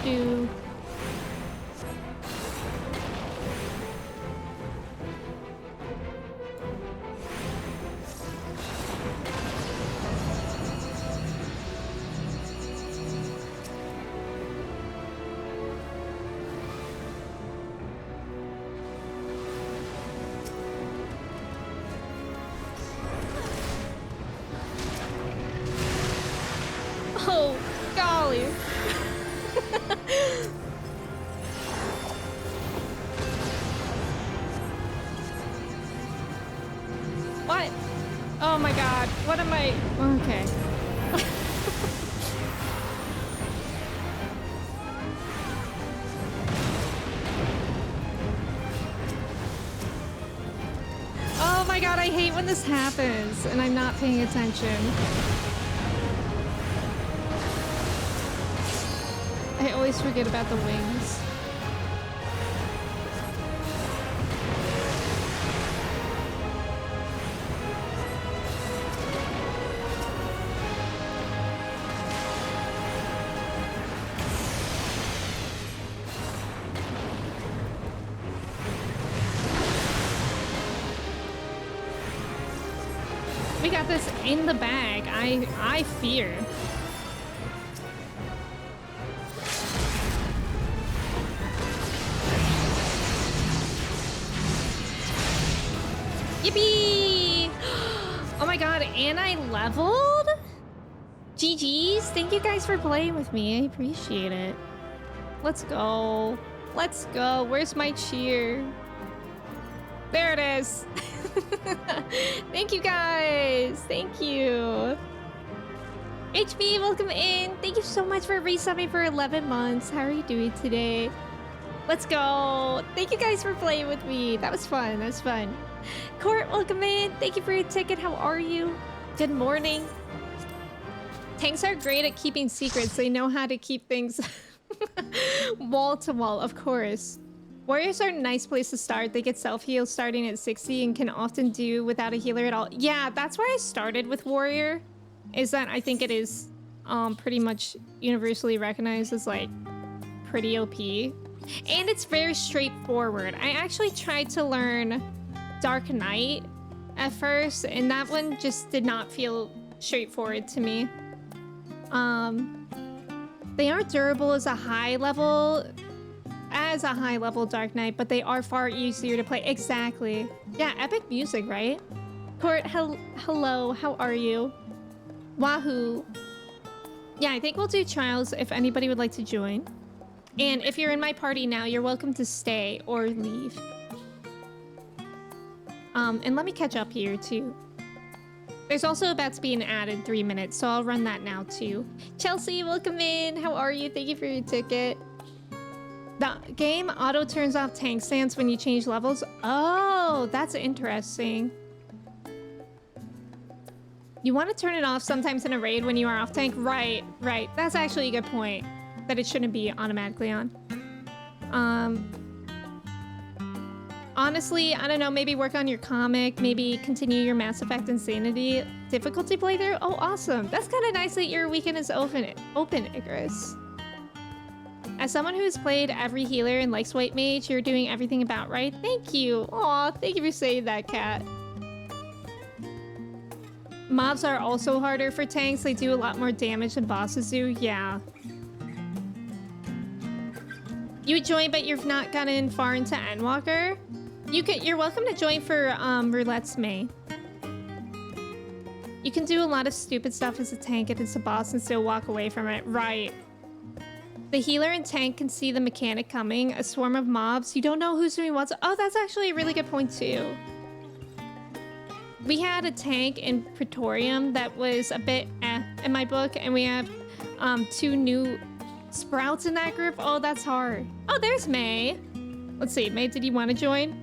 Do. Oh, golly. What? Oh my god. What am I? Okay. Oh my god, I hate when this happens and I'm not paying attention. I always forget about the wings. We got this in the bag. I fear. Yippee! Oh my god, and I leveled? GG's. Thank you guys for playing with me. I appreciate it. Let's go. Let's go. Where's my cheer? There it is. Thank you guys. Thank you. HB, welcome in. Thank you so much for resubbing for 11 months. How are you doing today? Let's go. Thank you guys for playing with me. That was fun. That was fun. Court, welcome in. Thank you for your ticket. How are you? Good morning. Tanks are great at keeping secrets. They know how to keep things wall to wall, of course. Warriors are a nice place to start. They get self-heal starting at 60 and can often do without a healer at all. Yeah, that's why I started with Warrior, is that I think it is pretty much universally recognized as like pretty OP. And it's very straightforward. I actually tried to learn Dark Knight at first, and that one just did not feel straightforward to me. They aren't durable as a high level Dark Knight, but they are far easier to play. Exactly. Yeah, epic music, right? Court, hello, how are you? Wahoo. Yeah, I think we'll do trials if anybody would like to join. And if you're in my party now, you're welcome to stay or leave. And let me catch up here too. There's also about to be an ad in 3 minutes, so I'll run that now too. Chelsea, welcome in. How are you? Thank you for your ticket. The game auto turns off tank stance when you change levels. Oh, that's interesting. You want to turn it off sometimes in a raid when you are off tank? Right. That's actually a good point. That it shouldn't be automatically on. Honestly, I don't know, maybe work on your comic, maybe continue your Mass Effect Insanity difficulty playthrough. Oh, awesome. That's kind of nice that your weekend is open, Icarus. As someone who has played every healer and likes White Mage, you're doing everything about right. Thank you. Aw, thank you for saying that, Kat. Mobs are also harder for tanks. They do a lot more damage than bosses do. Yeah. You would join, but you've not gotten far into Endwalker? You're welcome to join for roulettes, May. You can do a lot of stupid stuff as a tank against a boss and still walk away from it. Right. The healer and tank can see the mechanic coming. A swarm of mobs. You don't know who's doing what. Oh, that's actually a really good point too. We had a tank in Praetorium that was a bit in my book, and we have 2 new sprouts in that group. Oh, that's hard. Oh, there's May. Let's see. May, did you want to join?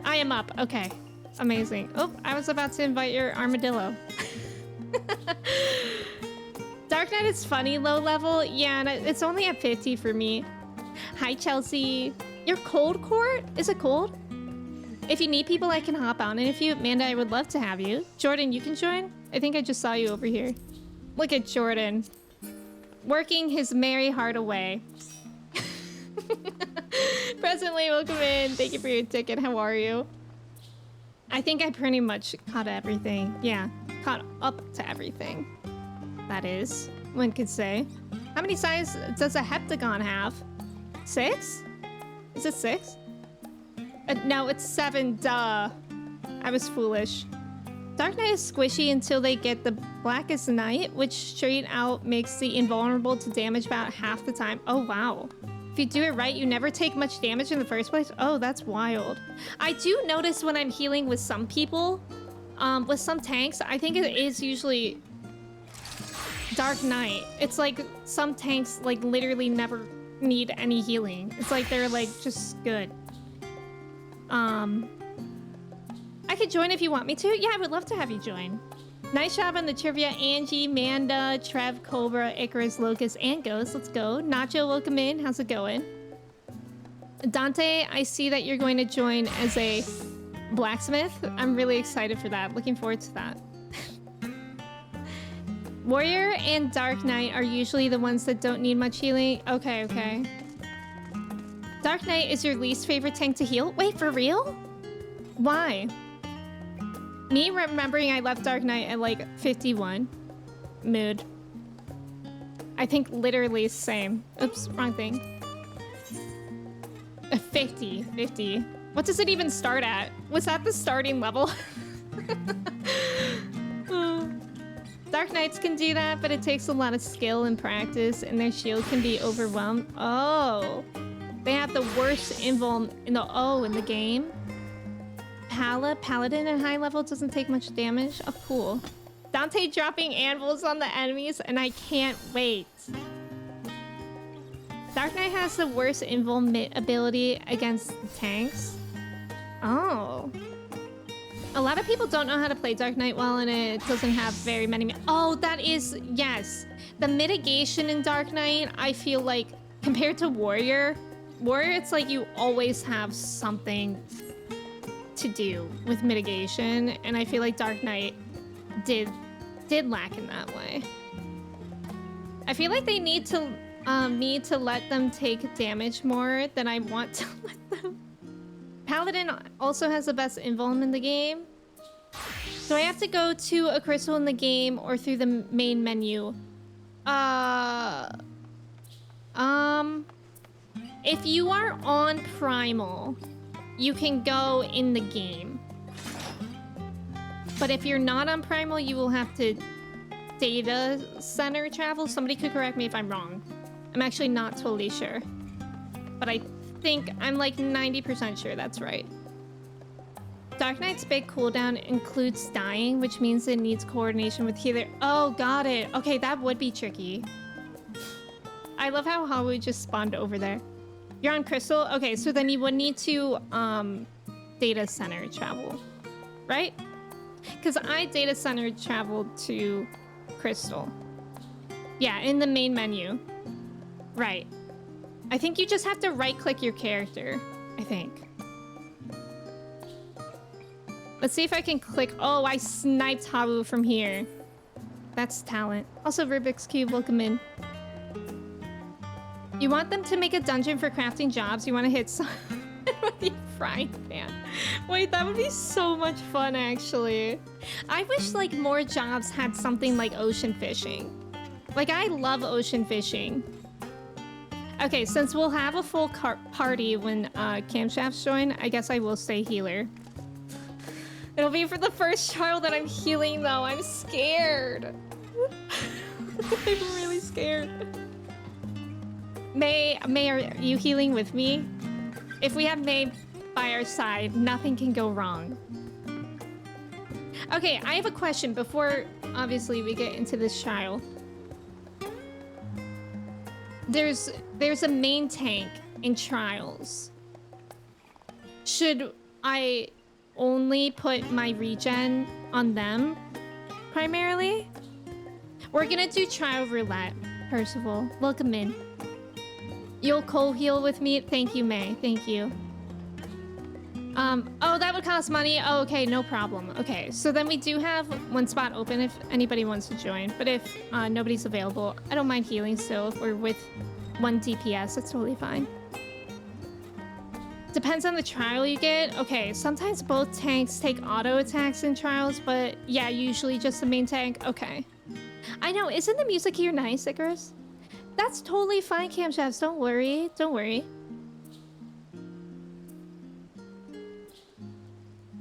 I am up. Okay. Amazing. Oh, I was about to invite your armadillo. Dark Knight is funny low level. Yeah, and it's only at 50 for me. Hi, Chelsea. Your cold court? Is it cold? If you need people, I can hop on. And if you, Amanda, I would love to have you. Jordan, you can join? I think I just saw you over here. Look at Jordan. Working his merry heart away. Presently, welcome in. Thank you for your ticket. How are you? I think I pretty much caught everything. Yeah, caught up to everything. That is, one could say. How many sides does a heptagon have? 6? Is it 6? No, it's 7, duh. I was foolish. Dark Knight is squishy until they get the Blackest Night, which straight out makes the invulnerable to damage about half the time. Oh, wow. If you do it right, you never take much damage in the first place. Oh, that's wild. I do notice when I'm healing with some people, with some tanks, I think it is usually Dark Knight. It's like some tanks like literally never need any healing. It's like they're like just good. I could join if you want me to. Yeah, I would love to have you join. Nice job on the trivia, Angie, Manda, Trev, Cobra, Icarus, Locust, and Ghost. Let's go. Nacho, welcome in. How's it going? Dante, I see that you're going to join as a blacksmith. I'm really excited for that. Looking forward to that. Warrior and Dark Knight are usually the ones that don't need much healing. Okay, okay. Dark Knight is your least favorite tank to heal? Wait, for real? Why? Me remembering I left Dark Knight at like 51. Mood. I think literally same. Oops, wrong thing. 50. What does it even start at? Was that the starting level? Dark Knights can do that, but it takes a lot of skill and practice, and their shield can be overwhelmed. Oh. They have the worst invuln in the game. Paladin at high level doesn't take much damage. Oh, cool. Dante dropping anvils on the enemies, and I can't wait. Dark Knight has the worst invuln ability against tanks. Oh. A lot of people don't know how to play Dark Knight well, and it doesn't have very many... Oh, that is... Yes. The mitigation in Dark Knight, I feel like, compared to Warrior, it's like you always have something to do with mitigation, and I feel like Dark Knight did lack in that way. I feel like they need to let them take damage more than I want to let them. Paladin also has the best invuln in the game. Do I have to go to a crystal in the game or through the main menu? If you are on Primal, you can go in the game. But if you're not on Primal, you will have to data center travel. Somebody could correct me if I'm wrong. I'm actually not totally sure. But I think I'm like 90% sure that's right. Dark Knight's big cooldown includes dying, which means it needs coordination with healer. Oh, got it. Okay, that would be tricky. I love how Hawu just spawned over there. You're on Crystal? Okay, so then you would need to data center travel, right? Because I data center traveled to Crystal. Yeah, in the main menu. Right. I think you just have to right-click your character, I think. Let's see if I can click. Oh, I sniped Hawu from here. That's talent. Also, Rubik's Cube, welcome in. You want them to make a dungeon for crafting jobs? You want to hit some with your frying pan? Wait, that would be so much fun, actually. I wish like more jobs had something like ocean fishing. Like, I love ocean fishing. Okay, since we'll have a full party when camshafts join, I guess I will stay healer. It'll be for the first child that I'm healing, though. I'm scared. I'm really scared. May, are you healing with me? If we have May by our side, nothing can go wrong. Okay, I have a question before, obviously, we get into this child. There's a main tank in trials. Should I only put my regen on them primarily? We're gonna do trial roulette, Percival. Welcome in. You'll co-heal with me? Thank you, May. Thank you. Oh, that would cost money. Oh, okay, no problem. Okay, so then we do have one spot open if anybody wants to join. But if nobody's available, I don't mind healing still. If we're with 1 DPS, that's totally fine. Depends on the trial you get. Okay, sometimes both tanks take auto attacks in trials, but yeah, usually just the main tank. Okay. I know, isn't the music here nice, Icarus? That's totally fine, camshafts. Don't worry. Don't worry.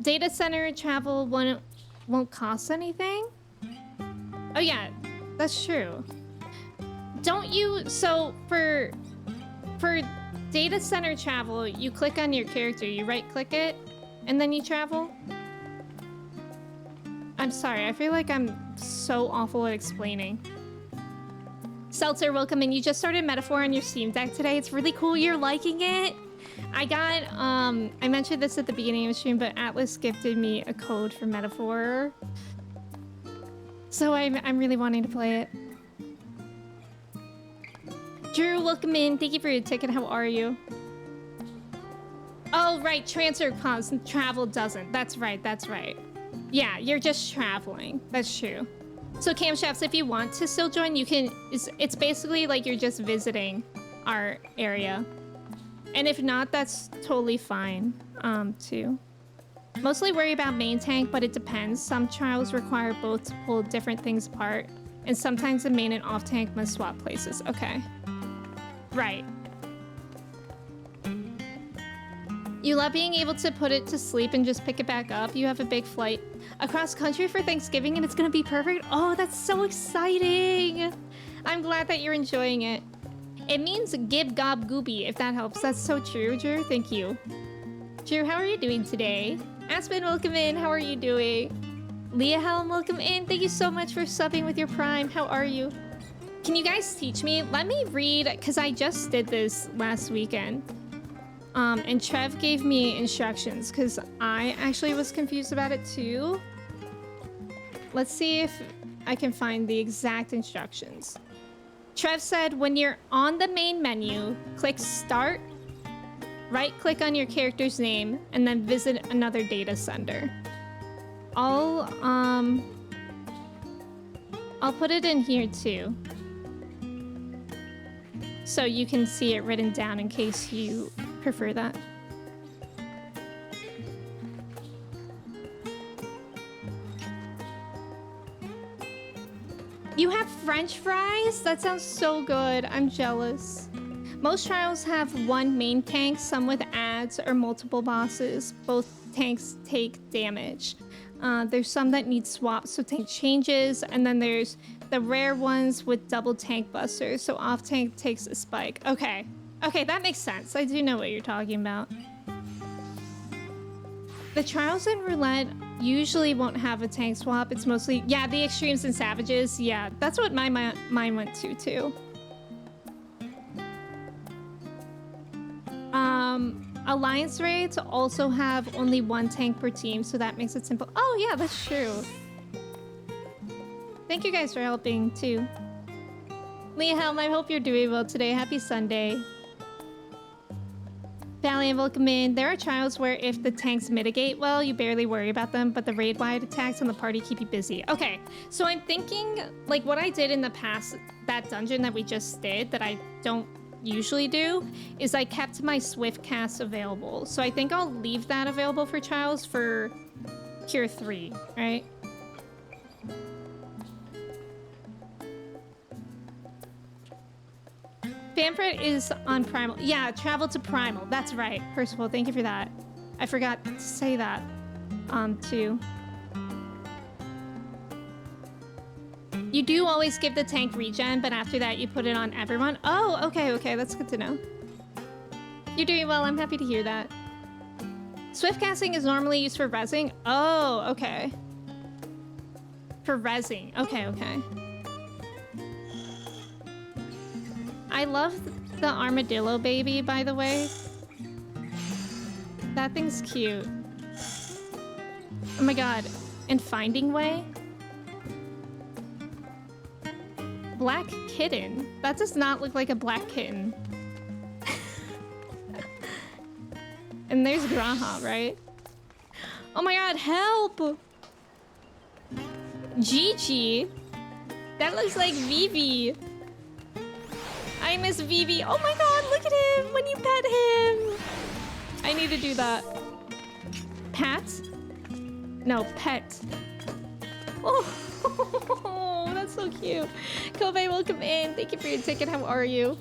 Data center travel won't cost anything? Oh yeah, that's true. Don't you... So, for data center travel, you click on your character, you right-click it, and then you travel? I'm sorry, I feel like I'm so awful at explaining. Seltzer, welcome in. You just started Metaphor on your Steam Deck today. It's really cool you're liking it. I got, I mentioned this at the beginning of the stream, but Atlas gifted me a code for Metaphor. So I'm really wanting to play it. Drew, welcome in. Thank you for your ticket. How are you? Oh, right. Transfer costs and travel doesn't. That's right. That's right. Yeah, you're just traveling. That's true. So camshafts, if you want to still join, you can. It's basically like you're just visiting our area. And if not, that's totally fine, too. Mostly worry about main tank, but it depends. Some trials require both to pull different things apart, and sometimes the main and off tank must swap places. Okay. Right. You love being able to put it to sleep and just pick it back up. You have a big flight across country for Thanksgiving, and it's gonna be perfect. Oh, that's so exciting. I'm glad that you're enjoying it. It means gib gob gooby, if that helps. That's so true, Drew. Thank you. Drew, how are you doing today? Aspen, welcome in. How are you doing? Leah Helm, welcome in. Thank you so much for subbing with your Prime. How are you? Can you guys teach me? Let me read, because I just did this last weekend. And Trev gave me instructions, because I actually was confused about it too. Let's see if I can find the exact instructions. Trev said, when you're on the main menu, click Start, right-click on your character's name, and then visit another data center. I'll put it in here too, so you can see it written down in case you prefer that. You have French fries? That sounds so good. I'm jealous. Most trials have one main tank, some with ads or multiple bosses. Both tanks take damage. There's some that need swaps, so tank changes, and then there's the rare ones with double tank busters, so off tank takes a spike. Okay. Okay, that makes sense. I do know what you're talking about. The trials in roulette usually won't have a tank swap. It's mostly, yeah, the extremes and savages. Yeah, that's what my mind went to too. Alliance raids also have only one tank per team, so that makes it simple. Oh yeah, that's true. Thank you guys for helping too. Leah Helm, I hope you're doing well today. Happy Sunday. Valiant, welcome in. There are trials where if the tanks mitigate well, you barely worry about them, but the raid-wide attacks on the party keep you busy. Okay, so I'm thinking, like what I did in the past, that dungeon that we just did, that I don't usually do, is I kept my Swift cast available. So I think I'll leave that available for trials for Cure 3, right? Fanfret is on Primal. Yeah, travel to Primal. That's right. Percival, thank you for that. I forgot to say that, too. You do always give the tank regen, but after that you put it on everyone. Oh, okay, okay. That's good to know. You're doing well. I'm happy to hear that. Swift casting is normally used for rezzing. Oh, okay. For rezzing. Okay, okay. I love the armadillo baby, by the way. That thing's cute. Oh my god. And Finding Way? Black kitten? That does not look like a black kitten. And there's Graha, right? Oh my god, help! Gigi? That looks like Vivi. I miss Vivi. Oh my god, look at him when you pet him. I need to do that. Pat? No, pet. Oh, that's so cute. Kobe, welcome in. Thank you for your ticket. How are you?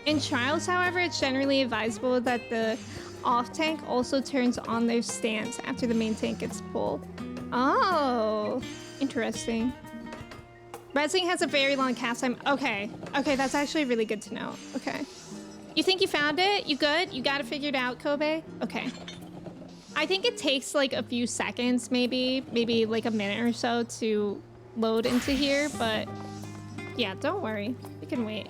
In trials, however, it's generally advisable that the off tank also turns on their stance after the main tank gets pulled. Oh, interesting. Rezzing has a very long cast time. Okay. Okay, that's actually really good to know. Okay. You think you found it? You good? You got it figured out, Kobe? Okay. I think it takes like a few seconds, maybe like a minute or so to load into here, but yeah, don't worry. We can wait.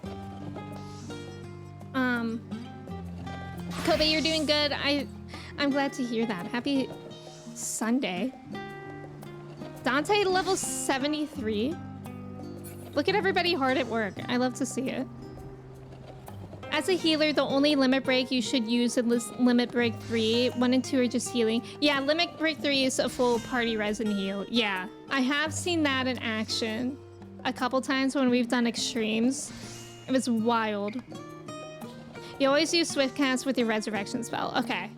Kobe, you're doing good. I'm glad to hear that. Happy Sunday. Dante level 73. Look at everybody hard at work. I love to see it. As a healer, the only limit break you should use is limit break 3. 1 and 2 are just healing. Yeah, limit break 3 is a full party res and heal. Yeah, I have seen that in action a couple times when we've done extremes. It was wild. You always use swift cast with your resurrection spell. Okay.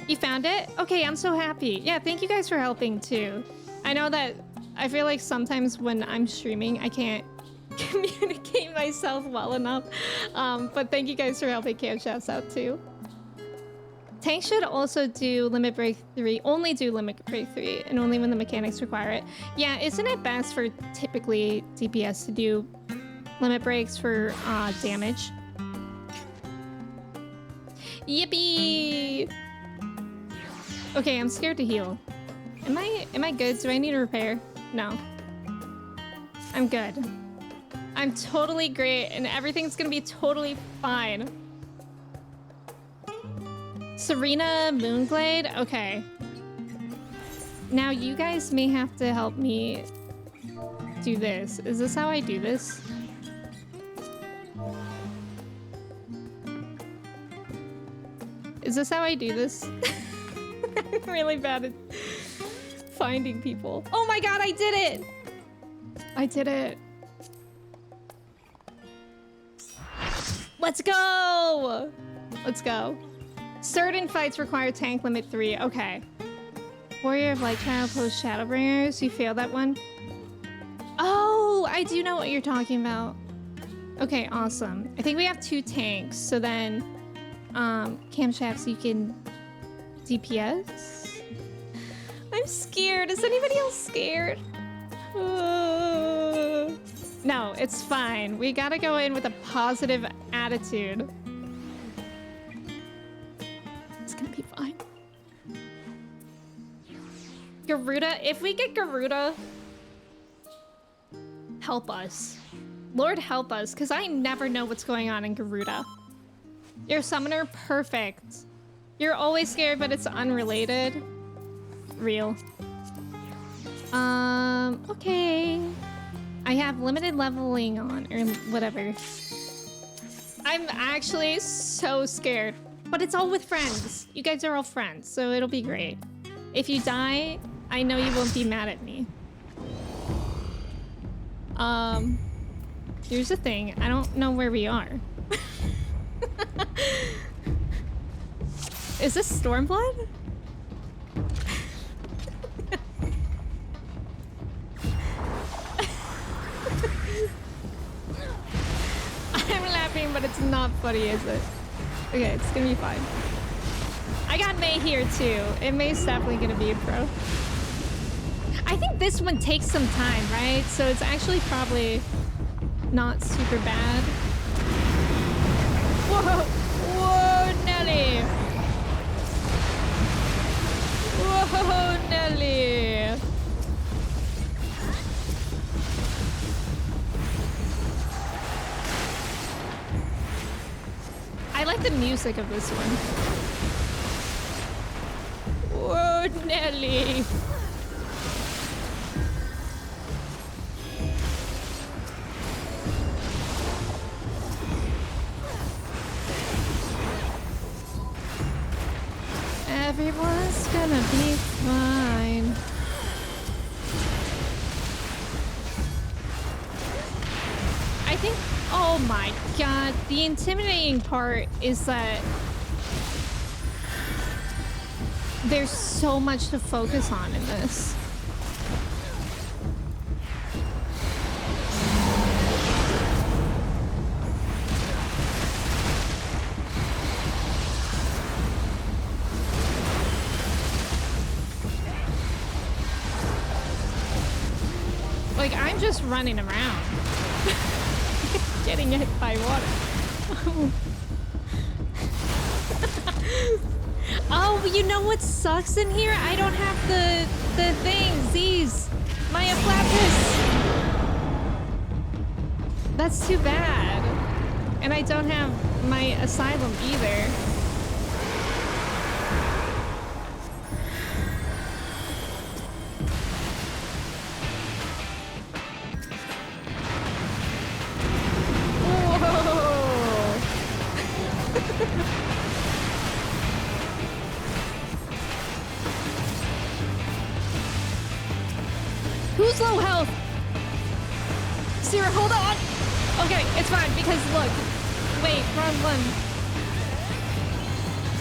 You found it? Okay, I'm so happy. Yeah, thank you guys for helping too. I know that I feel like sometimes when I'm streaming, I can't communicate myself well enough. But thank you guys for helping camshafts out too. Tank should also do limit break 3, only do limit break 3, and only when the mechanics require it. Yeah, isn't it best for typically DPS to do limit breaks for damage? Yippee! Okay, I'm scared to heal. Am I good? Do I need a repair? No. I'm good. I'm totally great, and everything's gonna be totally fine. Serena Moonglade? Okay. Now you guys may have to help me do this. Is this how I do this? Is this how I do this? I'm really bad at finding people. Oh my god, I did it! I did it. Let's go! Let's go. Certain fights require tank limit 3. Okay. Warrior of Light Trial post Shadowbringers. You failed that one? Oh, I do know what you're talking about. Okay, awesome. I think we have 2 tanks, so then camshafts you can DPS? I'm scared. Is anybody else scared? No, it's fine. We gotta go in with a positive attitude. It's gonna be fine. Garuda, if we get Garuda, help us. Lord help us, because I never know what's going on in Garuda. Your summoner, perfect. You're always scared, but it's unrelated. Real. Okay. I have limited leveling on, or whatever. I'm actually so scared. But it's all with friends. You guys are all friends, so it'll be great. If you die, I know you won't be mad at me. Here's the thing. I don't know where we are. Is this Stormblood? That's not funny, is it? Okay, it's gonna be fine. I got May here too. And May's definitely gonna be a pro. I think this one takes some time, right? So it's actually probably not super bad. Whoa! Whoa, Nelly! Whoa, Nelly! I like the music of this one. Whoa, Nelly! Everyone's gonna be fine. I think, oh my god, the intimidating part is that there's so much to focus on in this. Like, I'm just running around. Getting hit by water. Oh, you know what sucks in here? I don't have the thing, Z's. My Aplapis. That's too bad. And I don't have my Asylum either. Who's low health? Sarah, hold on. Okay, it's fine because look. Wait, wrong one.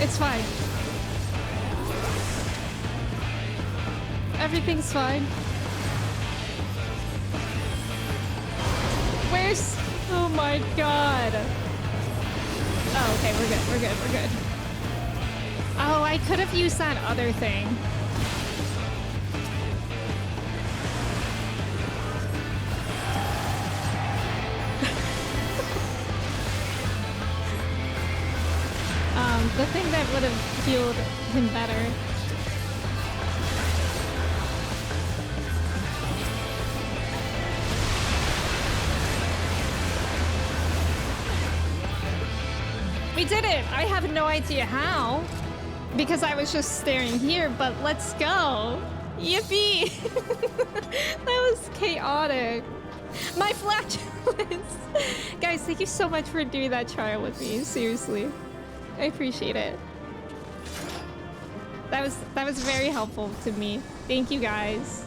It's fine. Everything's fine. Where's... Oh my god. Oh, okay, we're good, we're good, we're good. Oh, I could have used that other thing. The thing that would have healed him better. We did it! I have no idea how. Because I was just staring here, but let's go! Yippee! That was chaotic. My flatulence! Guys, thank you so much for doing that trial with me, seriously. I appreciate it. That was very helpful to me. Thank you guys.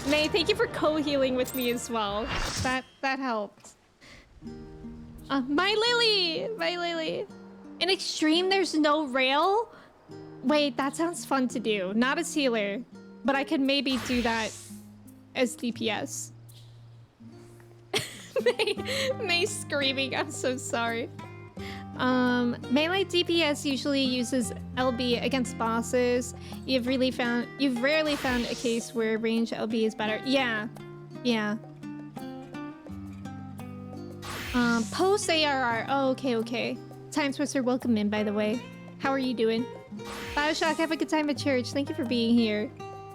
May, thank you for co-healing with me as well. That helped. My Lily! My Lily! In Extreme, there's no rail? Wait, that sounds fun to do. Not as healer, but I could maybe do that as DPS. May screaming, I'm so sorry. Melee DPS usually uses LB against bosses. You've rarely found a case where range LB is better. Yeah. Yeah. Post ARR. Oh, okay. Time Twister, welcome in, by the way. How are you doing? Bioshock, have a good time at church. Thank you for being here.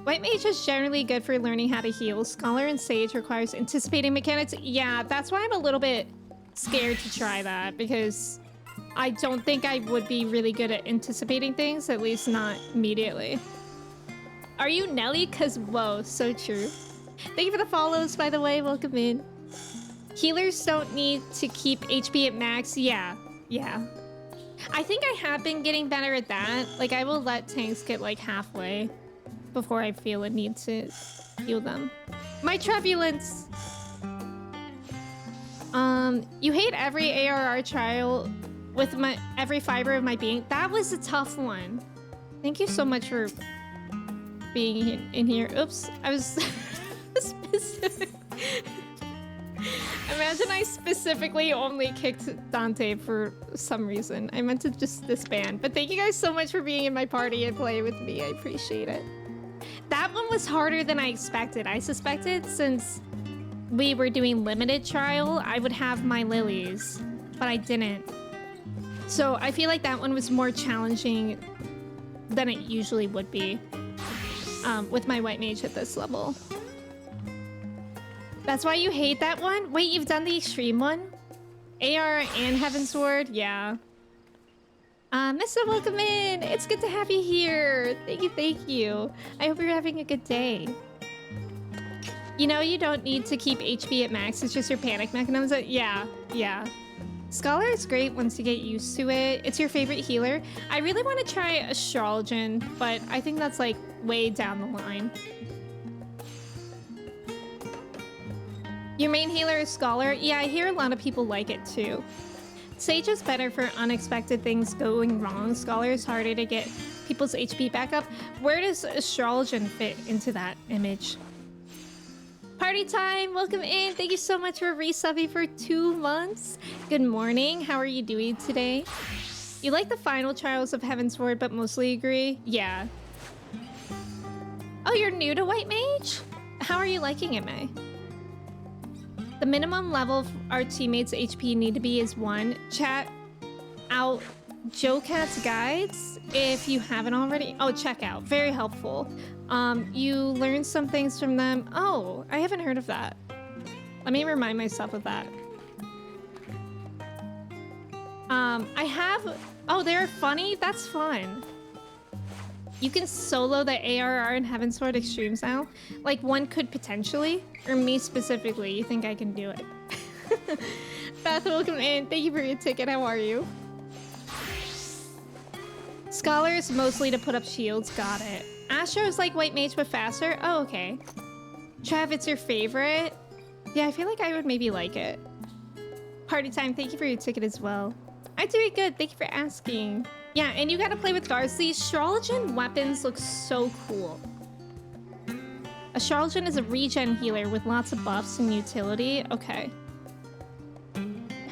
White Mage is generally good for learning how to heal. Scholar and Sage requires anticipating mechanics. Yeah, that's why I'm a little bit scared to try that, because I don't think I would be really good at anticipating things, at least not immediately. Are you Nelly? Cause whoa, so true. Thank you for the follows, by the way. Welcome in. Healers don't need to keep HP at max. Yeah. I think I have been getting better at that. Like, I will let tanks get like halfway before I feel a need to heal them. My turbulence. You hate every ARR trial with every fiber of my being. That was a tough one. Thank you so much for being in here. Oops, I was specific. Imagine I specifically only kicked Dante for some reason. I meant to just disband. But thank you guys so much for being in my party and playing with me. I appreciate it. That one was harder than I expected. I suspected since we were doing limited trial, I would have my lilies, but I didn't. So I feel like that one was more challenging than it usually would be with my white mage at this level. That's why you hate that one? Wait, you've done the extreme one? AR and Heavensward? Yeah. Missa, welcome in! It's good to have you here! Thank you, thank you. I hope you're having a good day. You know you don't need to keep HP at max, it's just your panic mechanism. Yeah, yeah. Scholar is great once you get used to it. It's your favorite healer. I really want to try Astrologian, but I think that's like way down the line. Your main healer is Scholar? Yeah, I hear a lot of people like it too. Sage is better for unexpected things going wrong. Scholar is harder to get people's HP back up. Where does Astrologian fit into that image? Party time! Welcome in! Thank you so much for resubbing for 2 months. Good morning. How are you doing today? You like the final trials of Heavensward, but mostly agree? Yeah. Oh, you're new to White Mage? How are you liking it, May? The minimum level our teammates' HP need to be is 1. Chat out Joe Cat's guides if you haven't already. Oh, check out. Very helpful. You learn some things from them. Oh, I haven't heard of that. Let me remind myself of that. I have... Oh, they're funny? That's fun. You can solo the ARR and Heavensward Extremes now. Like, one could potentially. Or me specifically. You think I can do it. Beth, welcome in. Thank you for your ticket. How are you? Scholars mostly to put up shields. Got it. Astro is like White Mage but faster. Oh, okay. Trav, it's your favorite? Yeah, I feel like I would maybe like it. Party time. Thank you for your ticket as well. I'm doing good. Thank you for asking. Yeah, and you gotta play with guards. These Astrologian weapons look so cool. Astrologian is a regen healer with lots of buffs and utility. Okay.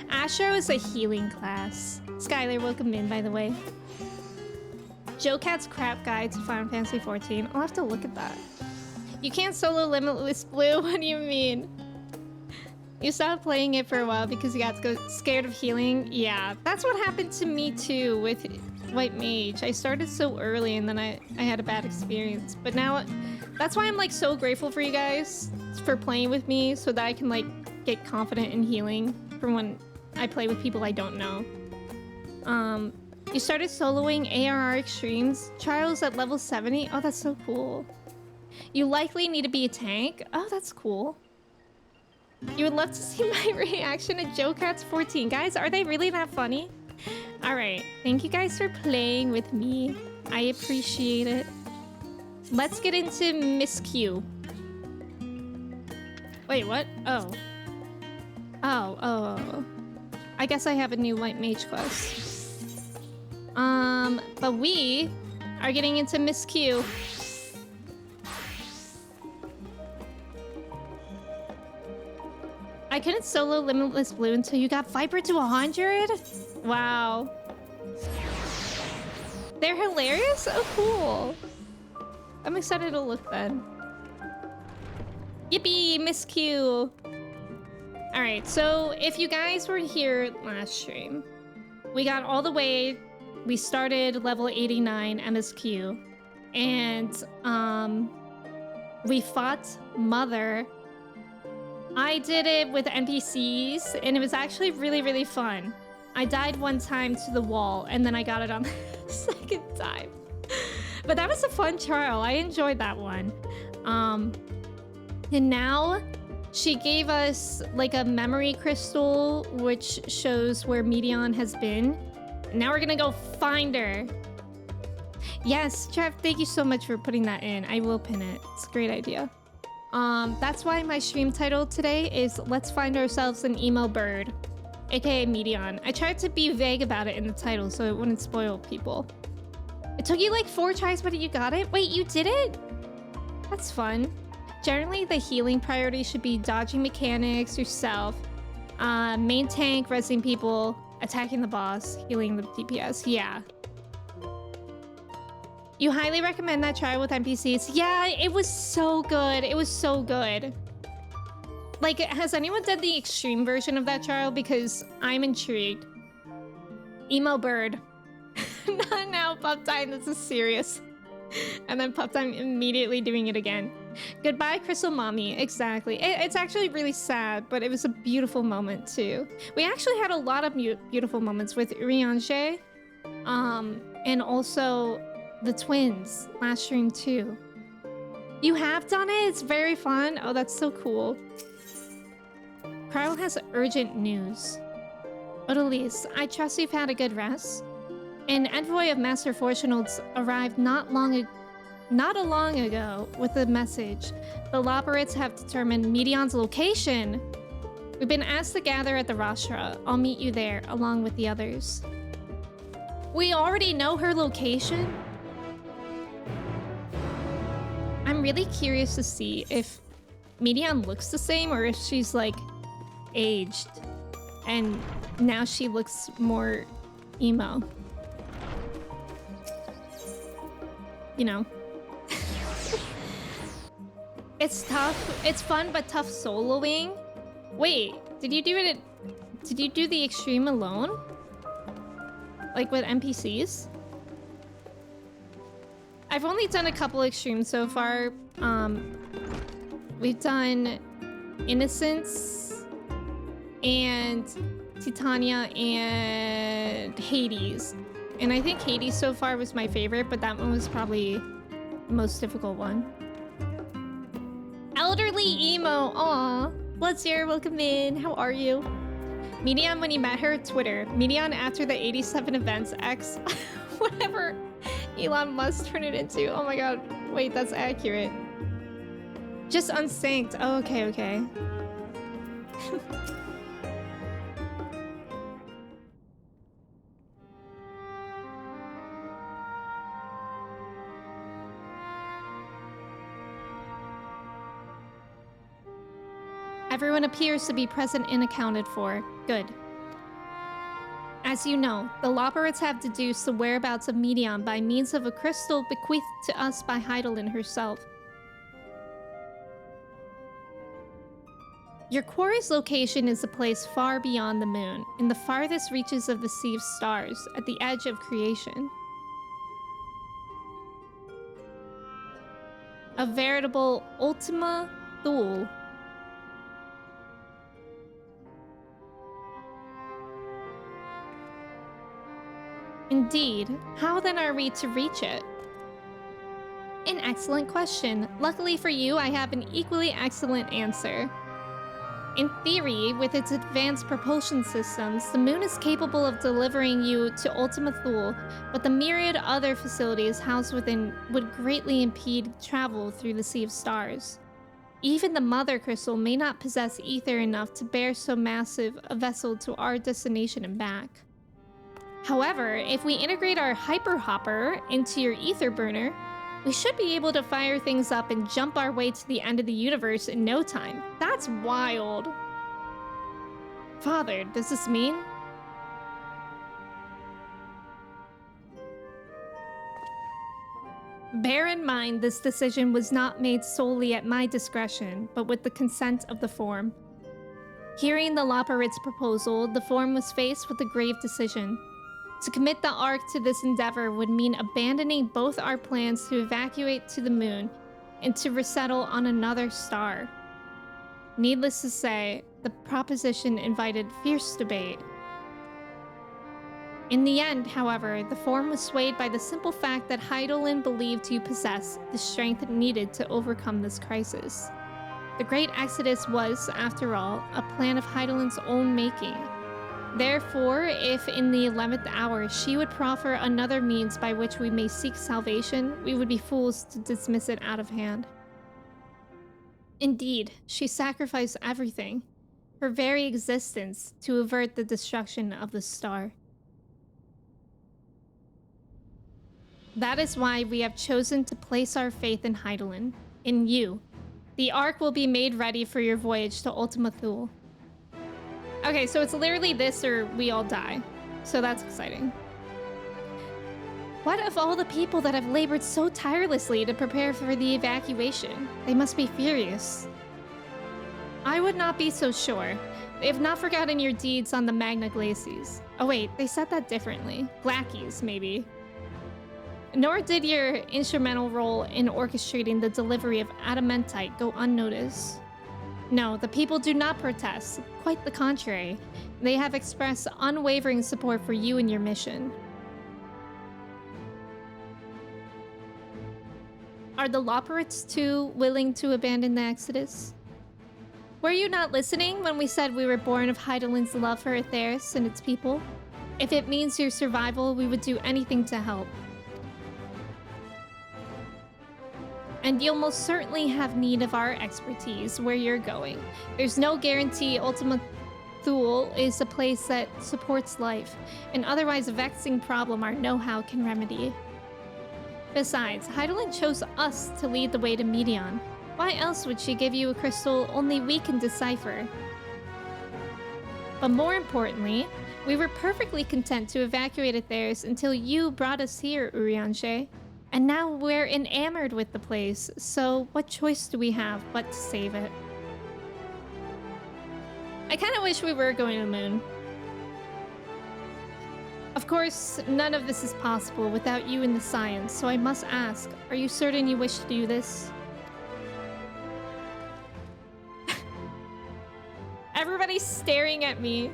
Astro is a healing class. Skylar, welcome in, by the way. Joe Cat's crap guide to Final Fantasy XIV. I'll have to look at that. You can't solo Limitless Blue? What do you mean? You stopped playing it for a while because you got scared of healing? Yeah, that's what happened to me too with White Mage. I started so early and then I had a bad experience. But now, that's why I'm like so grateful for you guys for playing with me so that I can like get confident in healing for when I play with people I don't know. You started soloing ARR Extremes. Trials at level 70. Oh, that's so cool. You likely need to be a tank. Oh, that's cool. You would love to see my reaction to Joe Cat's 14. Guys, are they really that funny? Alright, thank you guys for playing with me. I appreciate it. Let's get into MSQ. Wait, what? Oh. Oh. I guess I have a new White Mage quest. But we are getting into MSQ. I couldn't solo Limitless Blue until you got Viper to 100? Wow. They're hilarious? Oh, cool. I'm excited to look then. Yippee, MSQ. Alright, so if you guys were here last stream, we got all the way, we started level 89 MSQ, and we fought Mother. I did it with NPCs, and it was actually really, really fun. I died one time to the wall, and then I got it on the second time. But that was a fun trial. I enjoyed that one. And now she gave us like a memory crystal, which shows where Medion has been. Now we're gonna go find her. Yes, Trev, thank you so much for putting that in. I will pin it. It's a great idea. That's why my stream title today is Let's Find Ourselves an Emo Bird, aka Medion. I tried to be vague about it in the title so it wouldn't spoil people. It took you like 4 tries, but you got it? Wait, you did it? That's fun. Generally, the healing priority should be dodging mechanics, yourself, main tank, resing people, attacking the boss, healing the DPS. Yeah. You highly recommend that trial with NPCs? Yeah, it was so good. It was so good. Like, has anyone done the extreme version of that trial? Because I'm intrigued. Emo bird. Not now, Pup Time. This is serious. And then Pup Time immediately doing it again. Goodbye, Crystal Mommy. Exactly. It's actually really sad, but it was a beautiful moment too. We actually had a lot of beautiful moments with Urianger, and also the twins last stream too. You have done it? It's very fun. Oh, that's so cool. Cryo has urgent news. Odalise, I trust you've had a good rest. An envoy of Master Fortunals arrived not long ago with a message. The Loperids have determined Medion's location. We've been asked to gather at the Rostra. I'll meet you there, along with the others. We already know her location? I'm really curious to see if Medion looks the same or if she's, like, aged. And now she looks more emo. You know. It's tough. It's fun but tough soloing. Wait, did you do the extreme alone? Like with NPCs? I've only done a couple extremes so far. We've done Innocence and Titania and Hades. And I think Hades so far was my favorite, but that one was probably the most difficult one. Elderly emo, aw. Bloodseer, welcome in. How are you? Medion when you met her, Twitter. Medion after the 87 events, X, whatever Elon Musk turned it into. Oh my god, wait, that's accurate. Just unsynced. Oh, okay, okay. Everyone appears to be present and accounted for. Good. As you know, the Loperids have deduced the whereabouts of Medion by means of a crystal bequeathed to us by Heidelin herself. Your quarry's location is a place far beyond the moon, in the farthest reaches of the Sea of Stars, at the edge of creation. A veritable Ultima Thule. Indeed. How then are we to reach it? An excellent question. Luckily for you, I have an equally excellent answer. In theory, with its advanced propulsion systems, the moon is capable of delivering you to Ultima Thule, but the myriad other facilities housed within would greatly impede travel through the Sea of Stars. Even the Mother Crystal may not possess ether enough to bear so massive a vessel to our destination and back. However, if we integrate our Hyper Hopper into your ether burner, we should be able to fire things up and jump our way to the end of the universe in no time. That's wild. Father, does this mean? Bear in mind, this decision was not made solely at my discretion, but with the consent of the Form. Hearing the Loperid's proposal, the Form was faced with a grave decision. To commit the Ark to this endeavor would mean abandoning both our plans to evacuate to the moon and to resettle on another star. Needless to say, the proposition invited fierce debate. In the end, however, the Form was swayed by the simple fact that Heidelin believed you possess the strength needed to overcome this crisis. The Great Exodus was, after all, a plan of Heidelin's own making. Therefore, if in the 11th hour she would proffer another means by which we may seek salvation, we would be fools to dismiss it out of hand. Indeed, she sacrificed everything, her very existence, to avert the destruction of the star. That is why we have chosen to place our faith in Heidelin, in you, The Ark will be made ready for your voyage to Ultima Thule. Okay, so it's literally this or we all die. So that's exciting. What of all the people that have labored so tirelessly to prepare for the evacuation? They must be furious. I would not be so sure. They have not forgotten your deeds on the Magna Glacies. Oh wait, they said that differently. Glackies, maybe. Nor did your instrumental role in orchestrating the delivery of adamantite go unnoticed. No, the people do not protest. Quite the contrary. They have expressed unwavering support for you and your mission. Are the Loporrits too willing to abandon the Exodus? Were you not listening when we said we were born of Heidelin's love for Aetheris and its people? If it means your survival, we would do anything to help. And you'll most certainly have need of our expertise where you're going. There's no guarantee Ultima Thule is a place that supports life, an otherwise vexing problem our know-how can remedy. Besides, Heidelin chose us to lead the way to Medion. Why else would she give you a crystal only we can decipher? But more importantly, we were perfectly content to evacuate Aetheris until you brought us here, Urianger. And now we're enamored with the place, so what choice do we have but to save it? I kind of wish we were going to the moon. Of course, none of this is possible without you in the science, so I must ask, are you certain you wish to do this? Everybody's staring at me.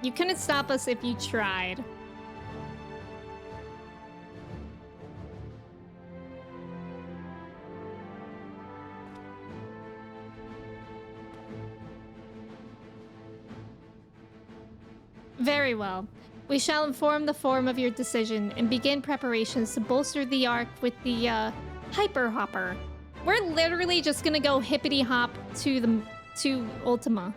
You couldn't stop us if you tried. Very well. We shall inform the forum of your decision and begin preparations to bolster the Ark with the Hyper Hopper. We're literally just gonna go hippity hop to Ultima.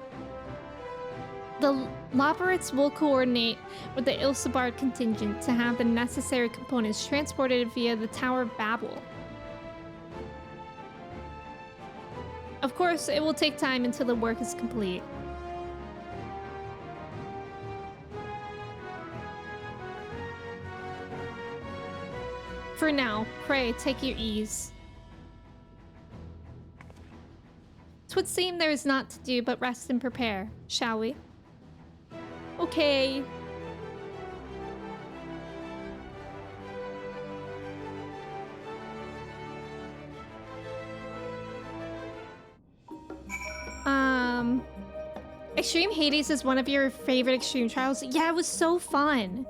The Loporrits will coordinate with the Ilsabard contingent to have the necessary components transported via the Tower of Babel. Of course, it will take time until the work is complete. For now, pray, take your ease. 'Twould seem there is naught to do but rest and prepare, shall we? Okay. Extreme Hades is one of your favorite extreme trials. Yeah, it was so fun.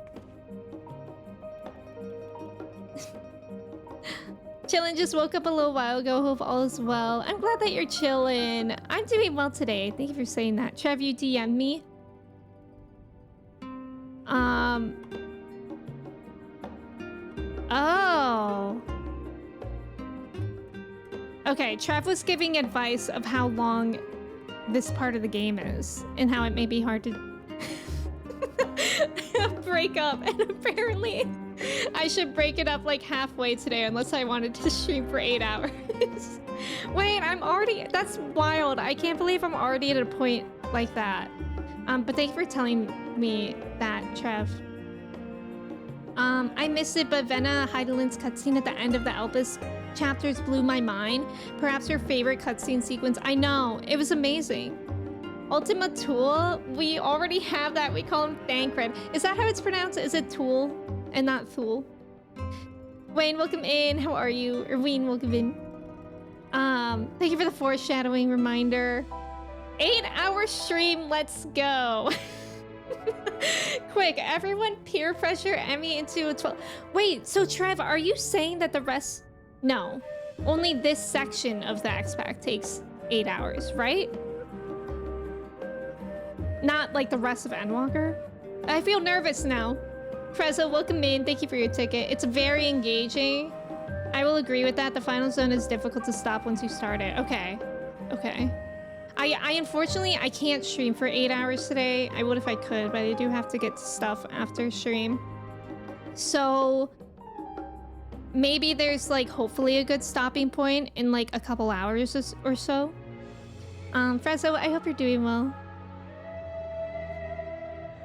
Chillin', just woke up a little while ago. Hope all is well. I'm glad that you're chillin'. I'm doing well today. Thank you for saying that. Trev, you DM'd me. Oh. Okay, Trev was giving advice of how long this part of the game is and how it may be hard to break up, and apparently I should break it up like halfway today unless I wanted to stream for 8 hours. Wait, I'm already... That's wild. I can't believe I'm already at a point like that. But thank you for telling me that, Trev. I missed it, but Venna Heidelin's cutscene at the end of the Elpis chapters blew my mind. Perhaps your favorite cutscene sequence. I know, it was amazing. Ultima Thule, we already have that. We call him Thancred. Is that how it's pronounced? Is it Tool and not Thule? Wayne, welcome in. How are you? Erwin, welcome in. Thank you for the foreshadowing reminder. 8-hour stream, let's go. Quick, everyone peer pressure Emmy into a 12. Wait, so Trev, are you saying that the rest... No, only this section of the X-Pack takes 8 hours, right? Not like the rest of Endwalker? I feel nervous now. Frezzo, welcome in. Thank you for your ticket. It's very engaging. I will agree with that. The final zone is difficult to stop once you start it. Okay. Okay. I unfortunately, I can't stream for 8 hours today. I would if I could, but I do have to get to stuff after stream. So maybe there's like hopefully a good stopping point in like a couple hours or so. Frezzo, I hope you're doing well.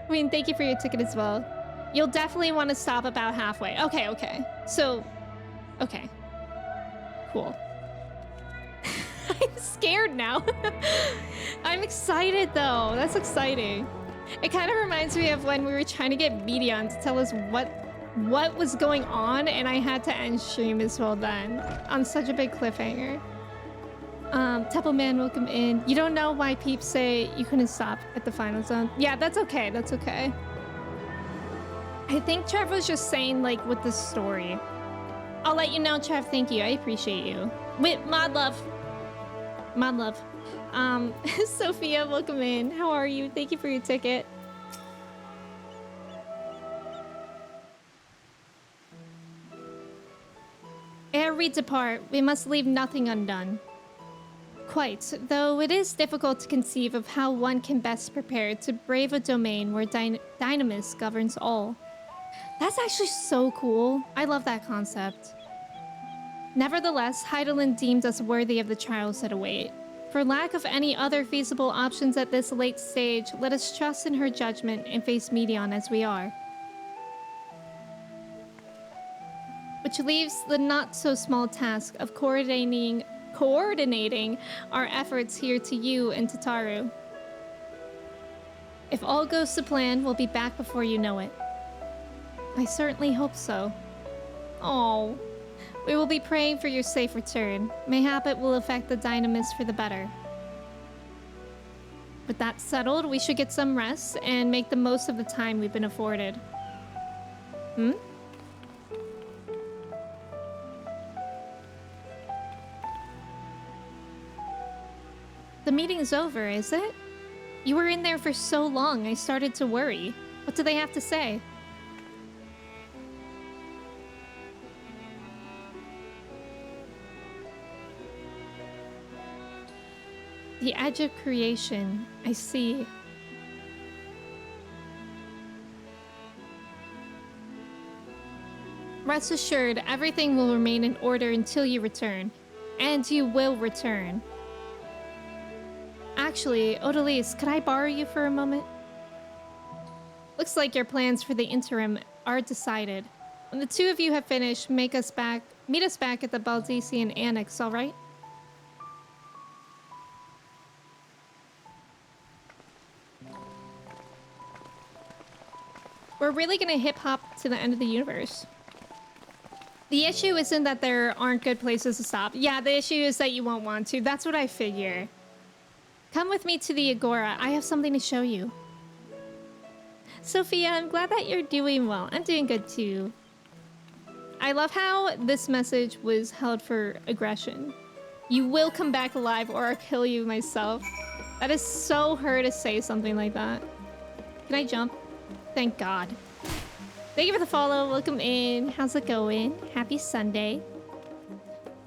I mean, thank you for your ticket as well. You'll definitely want to stop about halfway. Okay, okay. So, okay. Cool. I'm scared now. I'm excited though. That's exciting. It kind of reminds me of when we were trying to get Medion to tell us what was going on, and I had to end stream as well then on such a big cliffhanger. Temple Man, welcome in. You don't know why peeps say you couldn't stop at the final zone. Yeah, that's okay. That's okay. I think Trev was just saying, like, with the story. I'll let you know, Trev. Thank you. I appreciate you. Wait, mod love. Mod love. Sophia, welcome in. How are you? Thank you for your ticket. Ere we depart, we must leave nothing undone. Quite, though it is difficult to conceive of how one can best prepare to brave a domain where Dynamis governs all. That's actually so cool. I love that concept. Nevertheless, Heidelin deemed us worthy of the trials that await. For lack of any other feasible options at this late stage, let us trust in her judgment and face Medion as we are. Which leaves the not-so-small task of coordinating our efforts here to you and Tataru. If all goes to plan, we'll be back before you know it. I certainly hope so. Oh, we will be praying for your safe return. Mayhap it will affect the Dynamis for the better. With that settled, we should get some rest and make the most of the time we've been afforded. Hmm? The meeting's over, is it? You were in there for so long, I started to worry. What do they have to say? The edge of creation, I see. Rest assured, everything will remain in order until you return. And you will return. Actually, Odalise, could I borrow you for a moment? Looks like your plans for the interim are decided. When the two of you have finished, meet us back at the Baldesian Annex, alright? We're really gonna hip-hop to the end of the universe. The issue isn't that there aren't good places to stop. Yeah, the issue is that you won't want to. That's what I figure. Come with me to the Agora. I have something to show you. Sophia, I'm glad that you're doing well. I'm doing good too. I love how this message was held for aggression. You will come back alive or I'll kill you myself. That is so her to say something like that. Can I jump? Thank God. Thank you for the follow. Welcome in. How's it going? Happy Sunday.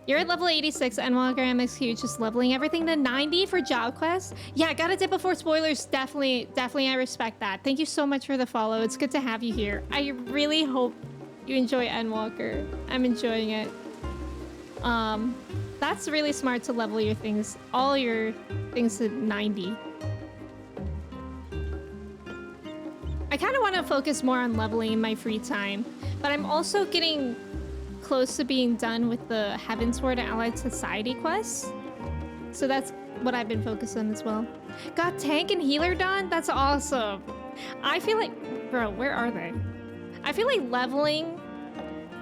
You're at level 86, Endwalker MSQ, just leveling everything to 90 for job quests. Yeah, gotta dip before spoilers. Definitely, I respect that. Thank you so much for the follow. It's good to have you here. I really hope you enjoy Endwalker. I'm enjoying it. That's really smart to level your things, all your things to 90. I kind of want to focus more on leveling in my free time, but I'm also getting close to being done with the Heavensward Allied Society quests. So that's what I've been focused on as well. Got tank and healer done? That's awesome. I feel like, bro, where are they? I feel like leveling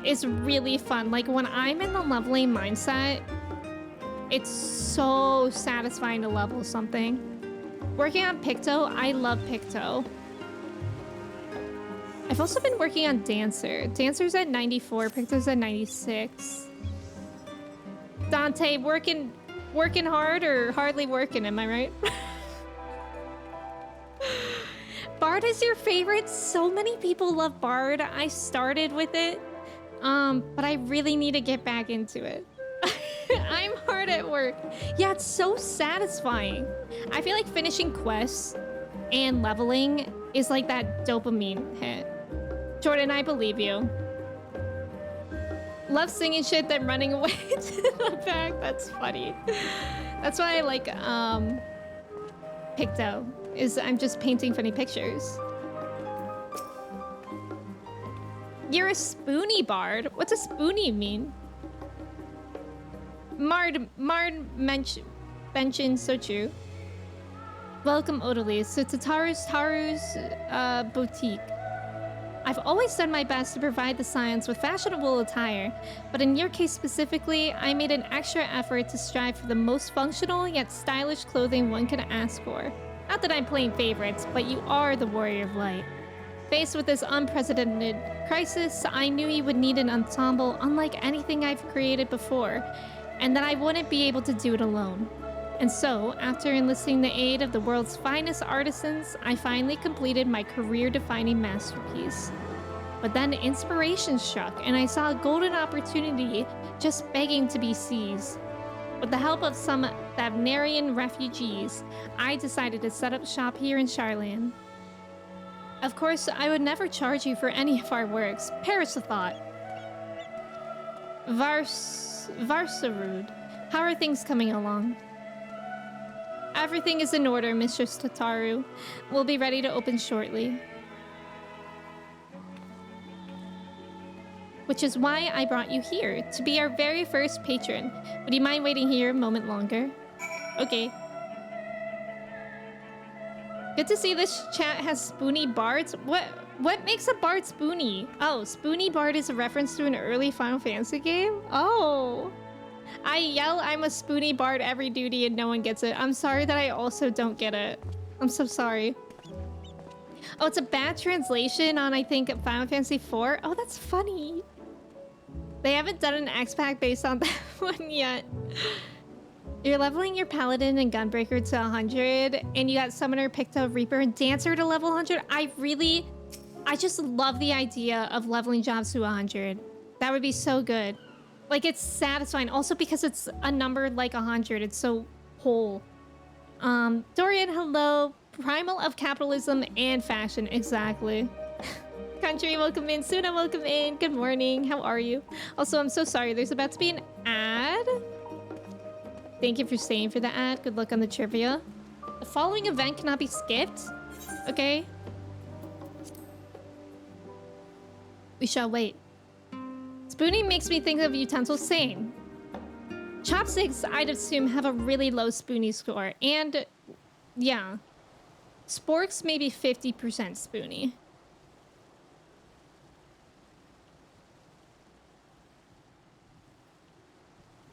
is really fun. Like when I'm in the leveling mindset, it's so satisfying to level something. Working on Picto, I love Picto. I've also been working on Dancer. Dancer's at 94, Picto's at 96. Dante, working hard or hardly working, am I right? Bard is your favorite? So many people love Bard. I started with it, but I really need to get back into it. I'm hard at work. Yeah, it's so satisfying. I feel like finishing quests and leveling is like that dopamine hit. Jordan, I believe you. Love singing shit then running away to the back. That's funny. That's why I like Picto, is I'm just painting funny pictures. You're a spoony bard. What's a spoony mean? Mard mentioned so true. Welcome, Odalis, to Taru's boutique. I've always done my best to provide the science with fashionable attire, but in your case specifically, I made an extra effort to strive for the most functional yet stylish clothing one could ask for. Not that I'm playing favorites, but you are the warrior of light. Faced with this unprecedented crisis, I knew you would need an ensemble unlike anything I've created before, and that I wouldn't be able to do it alone. And so, after enlisting the aid of the world's finest artisans, I finally completed my career-defining masterpiece. But then inspiration struck, and I saw a golden opportunity just begging to be seized. With the help of some Thavnarian refugees, I decided to set up shop here in Charlan. Of course, I would never charge you for any of our works. Perish the thought. Varsarud, how are things coming along? Everything is in order, Mistress Tataru. We'll be ready to open shortly. Which is why I brought you here, to be our very first patron. Would you mind waiting here a moment longer? Okay. Good to see this chat has spoony bards. What makes a bard spoony? Oh, spoony bard is a reference to an early Final Fantasy game? Oh. I yell I'm a spoony bard every duty and no one gets it. I'm sorry that I also don't get it. I'm so sorry. Oh, it's a bad translation on, I think, Final Fantasy IV. Oh, that's funny. They haven't done an X-Pack based on that one yet. You're leveling your Paladin and Gunbreaker to 100, and you got Summoner, Picto, Reaper, and Dancer to level 100. I just love the idea of leveling jobs to 100. That would be so good. Like, it's satisfying. Also because it's a number like 100. It's so whole. Dorian, hello. Primal of capitalism and fashion. Exactly. Country, welcome in. Suna, welcome in. Good morning. How are you? Also, I'm so sorry. There's about to be an ad. Thank you for staying for the ad. Good luck on the trivia. The following event cannot be skipped. Okay. We shall wait. Spooning makes me think of utensils. Same. Chopsticks, I'd assume, have a really low spoonie score. And, yeah. Sporks, maybe 50% spoonie.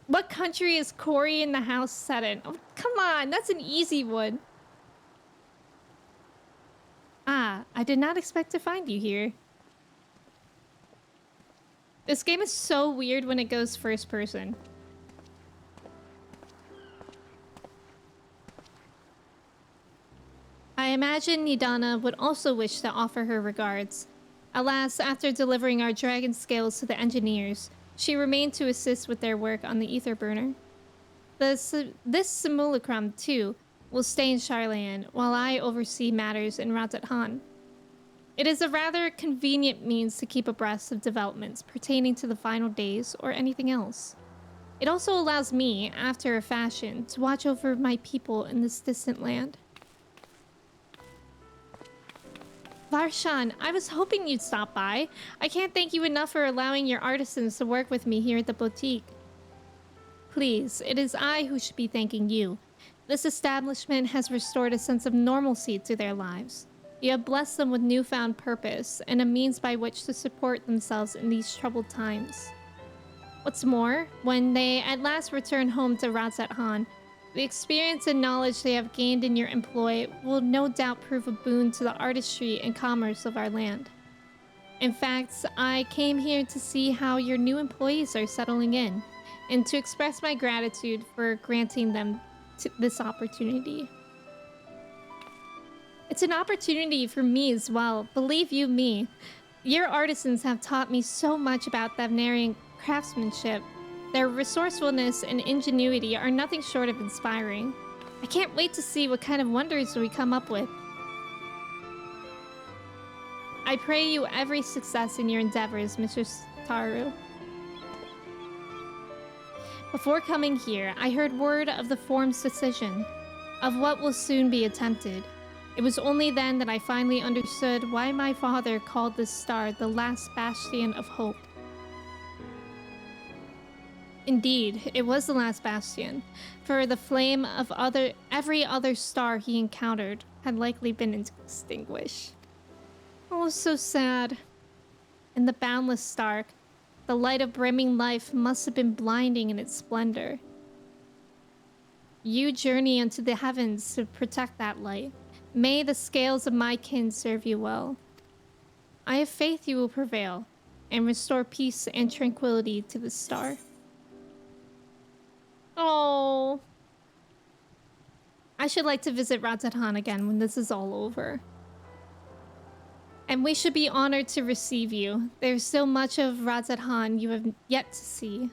What country is Cory in the house set in? Oh, come on. That's an easy one. Ah, I did not expect to find you here. This game is so weird when it goes first person. I imagine Nidana would also wish to offer her regards. Alas, after delivering our dragon scales to the engineers, she remained to assist with their work on the ether burner. This simulacrum, too, will stay in Charlan while I oversee matters in Ratat Han. It is a rather convenient means to keep abreast of developments pertaining to the final days or anything else. It also allows me, after a fashion, to watch over my people in this distant land. Varshan, I was hoping you'd stop by. I can't thank you enough for allowing your artisans to work with me here at the boutique. Please, it is I who should be thanking you. This establishment has restored a sense of normalcy to their lives. You have blessed them with newfound purpose and a means by which to support themselves in these troubled times. What's more, when they at last return home to Ratat Han, the experience and knowledge they have gained in your employ will no doubt prove a boon to the artistry and commerce of our land. In fact, I came here to see how your new employees are settling in, and to express my gratitude for granting them this opportunity. It's an opportunity for me as well, believe you me. Your artisans have taught me so much about Thavnarian craftsmanship. Their resourcefulness and ingenuity are nothing short of inspiring. I can't wait to see what kind of wonders we come up with. I pray you every success in your endeavors, Mr. Taru. Before coming here, I heard word of the Form's decision, of what will soon be attempted. It was only then that I finally understood why my father called this star the last bastion of hope. Indeed, it was the last bastion, for the flame of every other star he encountered had likely been extinguished. Oh, so sad. In the boundless stark, the light of brimming life must have been blinding in its splendor. You journey into the heavens to protect that light. May the scales of my kin serve you well. I have faith you will prevail and restore peace and tranquility to the star. Oh. I should like to visit Ratatan again when this is all over. And we should be honored to receive you. There's so much of Ratatan you have yet to see.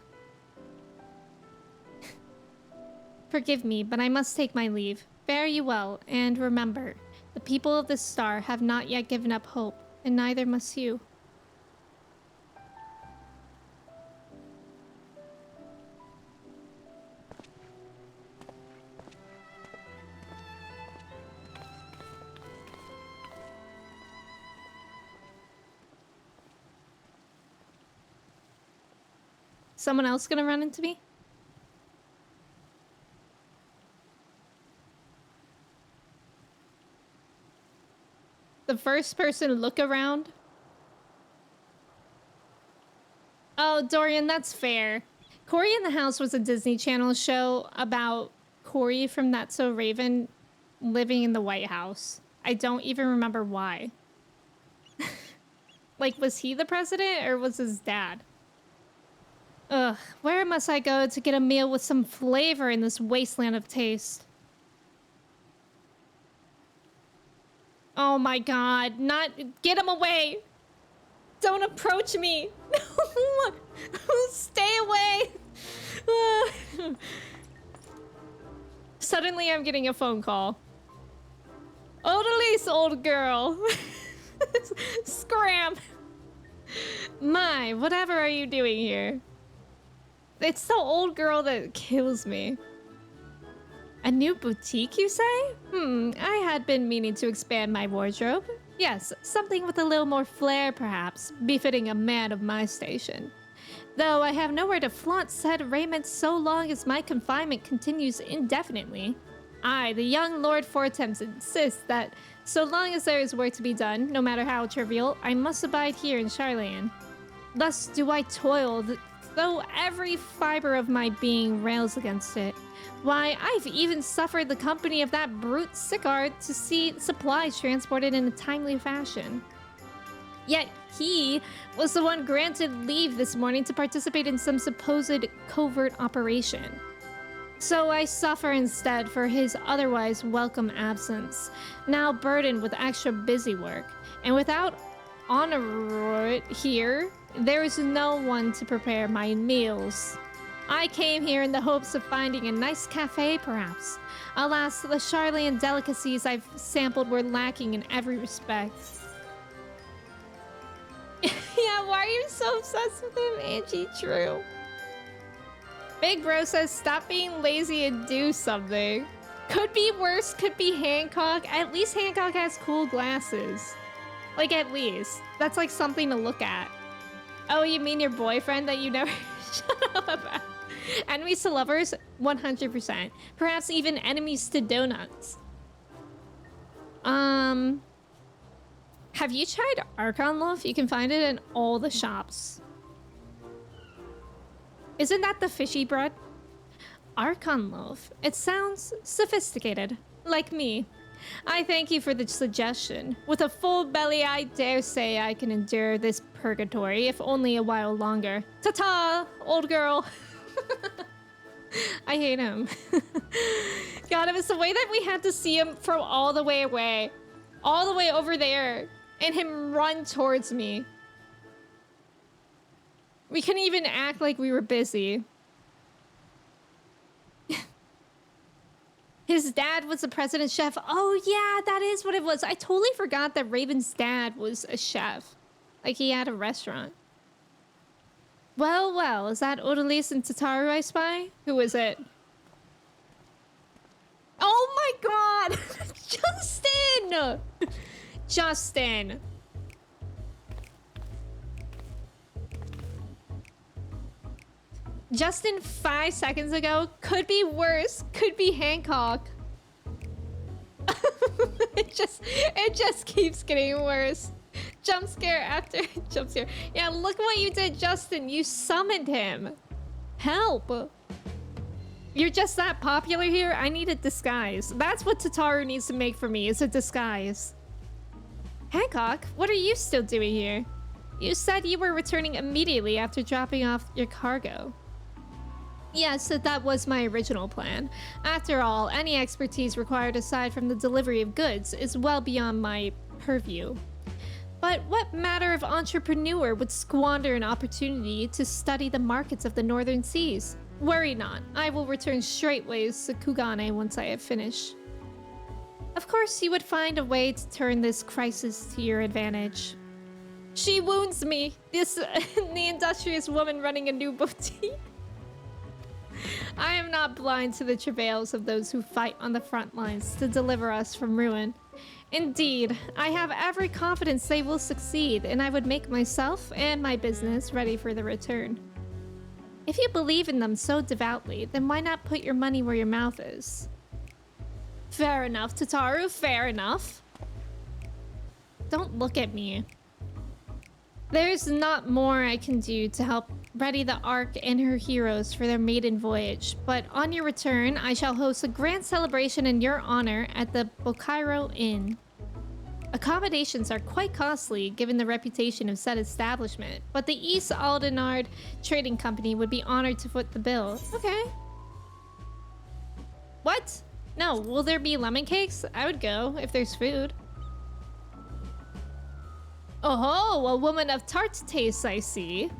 Forgive me, but I must take my leave. Fare you well, and remember, the people of this star have not yet given up hope, and neither must you. Someone else gonna run into me? The first person look around? Oh, Dorian, that's fair. Cory in the House was a Disney Channel show about Cory from That's So Raven living in the White House. I don't even remember why. Like, was he the president or was his dad? Ugh, where must I go to get a meal with some flavor in this wasteland of taste? Oh my god, get him away! Don't approach me! Stay away! Suddenly I'm getting a phone call. Odalise, old girl! Scram! My, whatever are you doing here? It's the old girl that kills me. A new boutique, you say? I had been meaning to expand my wardrobe. Yes, something with a little more flair, perhaps, befitting a man of my station. Though I have nowhere to flaunt said raiment so long as my confinement continues indefinitely. I, the young Lord Fortemps, insist that so long as there is work to be done, no matter how trivial, I must abide here in Charlayan. Thus do I toil, though every fiber of my being rails against it. Why, I've even suffered the company of that brute Sicard to see supplies transported in a timely fashion. Yet he was the one granted leave this morning to participate in some supposed covert operation. So I suffer instead for his otherwise welcome absence, now burdened with extra busy work. And without Honor here, there is no one to prepare my meals. I came here in the hopes of finding a nice cafe, perhaps. Alas, the Charlayan delicacies I've sampled were lacking in every respect. Yeah, why are you so obsessed with him, Angie? True. Big Bro says, stop being lazy and do something. Could be worse, could be Hancock. At least Hancock has cool glasses. Like, at least. That's like something to look at. Oh, you mean your boyfriend that you never shut up about? Enemies to lovers? 100%. Perhaps even enemies to donuts. Have you tried Archon Loaf? You can find it in all the shops. Isn't that the fishy bread? Archon Loaf. It sounds sophisticated. Like me. I thank you for the suggestion. With a full belly, I dare say I can endure this purgatory, if only a while longer. Ta-ta, old girl. I hate him. God, it was the way that we had to see him from all the way away. All the way over there. And him run towards me. We couldn't even act like we were busy. His dad was the president's chef. Oh yeah, that is what it was. I totally forgot that Raven's dad was a chef. Like he had a restaurant. Well, well, is that Odalise and Tataru I spy? Who is it? Oh my god! Justin! Justin! Justin 5 seconds ago could be worse, could be Hancock. it just keeps getting worse. Jump scare after jump scare. Yeah, look what you did, Justin. You summoned him. Help. You're just that popular here? I need a disguise. That's what Tataru needs to make for me, is a disguise. Hancock, what are you still doing here? You said you were returning immediately after dropping off your cargo. Yes, that was my original plan. After all, any expertise required aside from the delivery of goods is well beyond my purview. But what matter of entrepreneur would squander an opportunity to study the markets of the northern seas? Worry not, I will return straightways to Kugane once I have finished. Of course, you would find a way to turn this crisis to your advantage. She wounds me, the industrious woman running a new boutique. I am not blind to the travails of those who fight on the front lines to deliver us from ruin. Indeed, I have every confidence they will succeed, and I would make myself and my business ready for the return. If you believe in them so devoutly, then why not put your money where your mouth is? Fair enough, Tataru, fair enough. Don't look at me. There's not more I can do to help ready the Ark and her heroes for their maiden voyage, but on your return, I shall host a grand celebration in your honor at the Bokairo Inn. Accommodations are quite costly given the reputation of said establishment, but the East Aldenard Trading Company would be honored to foot the bill. Okay. What? No, will there be lemon cakes? I would go if there's food. Oh, a woman of tart tastes, I see.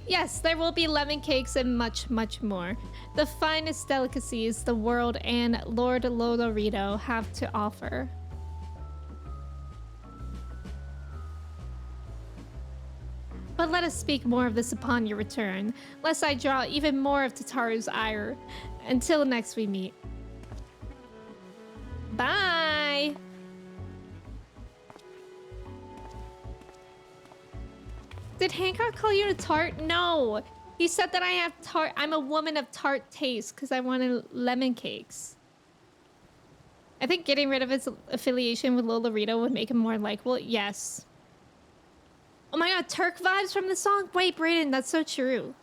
Yes, there will be lemon cakes and much, much more. The finest delicacies the world and Lord Lodorito have to offer. But let us speak more of this upon your return, lest I draw even more of Tataru's ire. Until next we meet. Bye! Did Hancock call you a tart? No. He said that I have tart. I'm a woman of tart taste because I wanted lemon cakes. I think getting rid of his affiliation with Lolorito would make him more likable. Yes. Oh my god, Turk vibes from the song? Wait, Brayden, that's so true.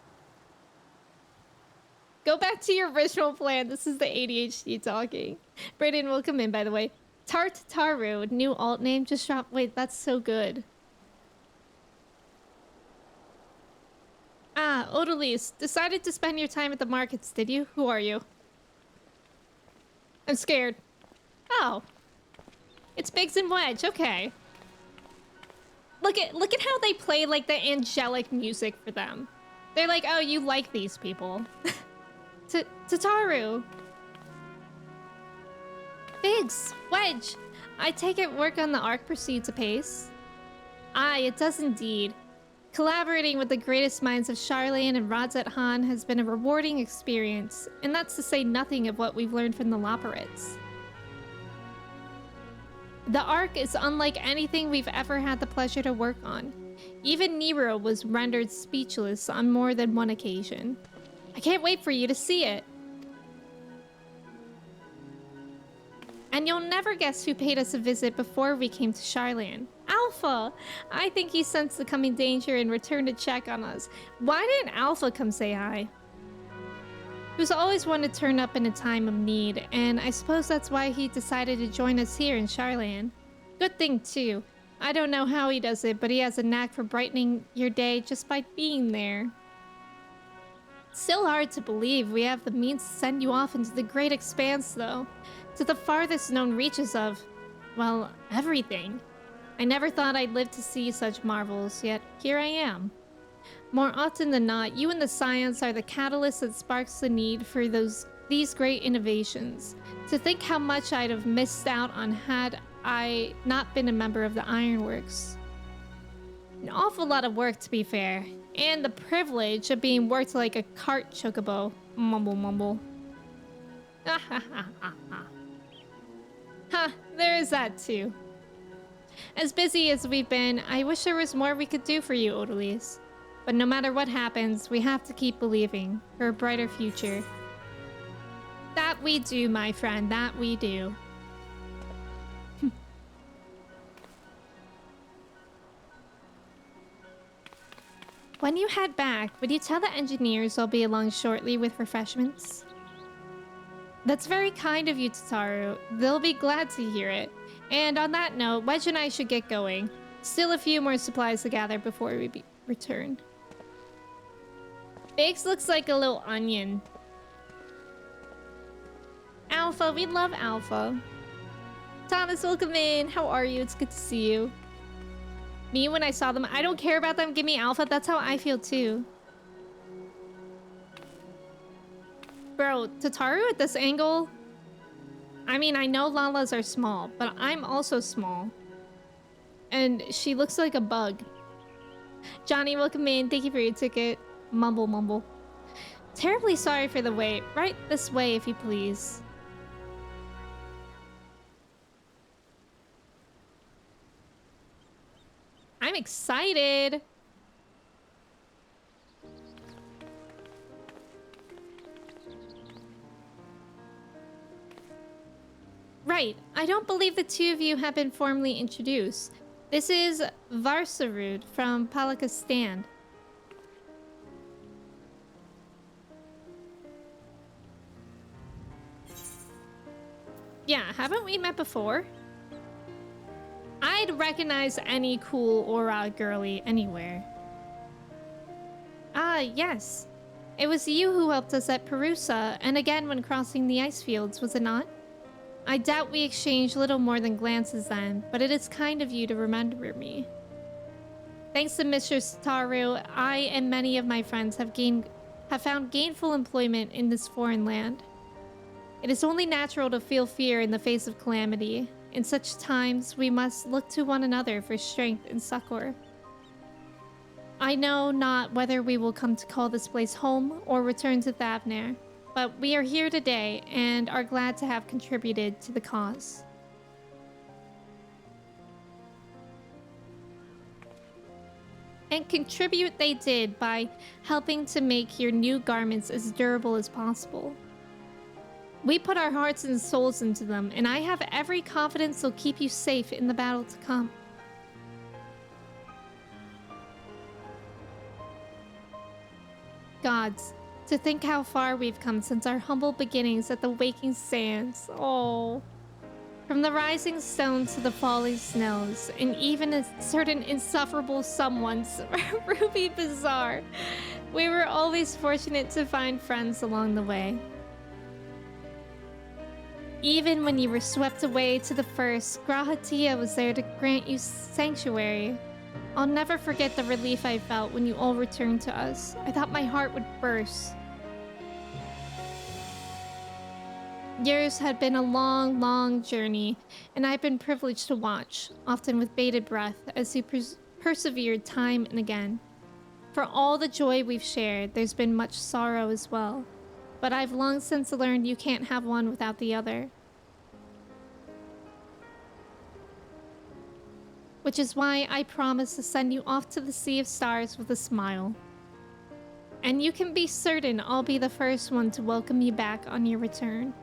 Go back to your original plan. This is the ADHD talking. Brayden, welcome in, by the way. Tartaru, new alt name just dropped. Wait, that's so good. Ah, Odalise, decided to spend your time at the markets, did you? Who are you? I'm scared. Oh. It's Biggs and Wedge, okay. Look at how they play like the angelic music for them. They're like, oh, you like these people. Tataru. Biggs, Wedge. I take it work on the Ark proceeds apace. Aye, it does indeed. Collaborating with the greatest minds of Charlene and Radzet Han has been a rewarding experience, and that's to say nothing of what we've learned from the Loporrits. The Ark is unlike anything we've ever had the pleasure to work on. Even Nero was rendered speechless on more than one occasion. I can't wait for you to see it. And you'll never guess who paid us a visit before we came to Charlene. Alpha! I think he sensed the coming danger and returned to check on us. Why didn't Alpha come say hi? He was always one to turn up in a time of need, and I suppose that's why he decided to join us here in Charlene. Good thing, too. I don't know how he does it, but he has a knack for brightening your day just by being there. Still hard to believe we have the means to send you off into the great expanse, though. To the farthest known reaches of, well, everything. I never thought I'd live to see such marvels, yet here I am. More often than not, you and the science are the catalyst that sparks the need for these great innovations. To think how much I'd have missed out on had I not been a member of the Ironworks. An awful lot of work, to be fair. And the privilege of being worked like a cart chocobo. Mumble, mumble. Ha, there is that too. As busy as we've been, I wish there was more we could do for you, Odalise. But no matter what happens, we have to keep believing for a brighter future. That we do, my friend, that we do. When you head back, would you tell the engineers I'll be along shortly with refreshments? That's very kind of you, Tataru. They'll be glad to hear it. And on that note, Wedge and I should get going. Still a few more supplies to gather before we return. Biggs looks like a little onion. Alpha, we love Alpha. Thomas, welcome in. How are you? It's good to see you. Me, when I saw them, I don't care about them. Give me Alpha. That's how I feel too. Bro, Tataru at this angle? I mean, I know Lalas are small, but I'm also small. And she looks like a bug. Johnny, welcome in. Thank you for your ticket. Mumble, mumble. Terribly sorry for the wait. Right this way, if you please. I'm excited. Right. I don't believe the two of you have been formally introduced. This is Varsarud from Palakistan. Yeah, haven't we met before? I'd recognize any cool aura girly anywhere. Ah, yes. It was you who helped us at Perusa, and again when crossing the ice fields, was it not? I doubt we exchanged little more than glances then, but it is kind of you to remember me. Thanks to Mr. Sataru, I and many of my friends have found gainful employment in this foreign land. It is only natural to feel fear in the face of calamity. In such times, we must look to one another for strength and succor. I know not whether we will come to call this place home or return to Thavnair, but we are here today and are glad to have contributed to the cause. And contribute they did by helping to make your new garments as durable as possible. We put our hearts and souls into them, and I have every confidence they'll keep you safe in the battle to come. Gods, to think how far we've come since our humble beginnings at the Waking Sands. Oh. From the rising stones to the falling snows, and even a certain insufferable someone's Ruby Bazaar. We were always fortunate to find friends along the way. Even when you were swept away to the first, Grahatia was there to grant you sanctuary. I'll never forget the relief I felt when you all returned to us. I thought my heart would burst. Yours had been a long, long journey, and I've been privileged to watch, often with bated breath, as you persevered time and again. For all the joy we've shared, there's been much sorrow as well. But I've long since learned you can't have one without the other. Which is why I promise to send you off to the Sea of Stars with a smile. And you can be certain I'll be the first one to welcome you back on your return.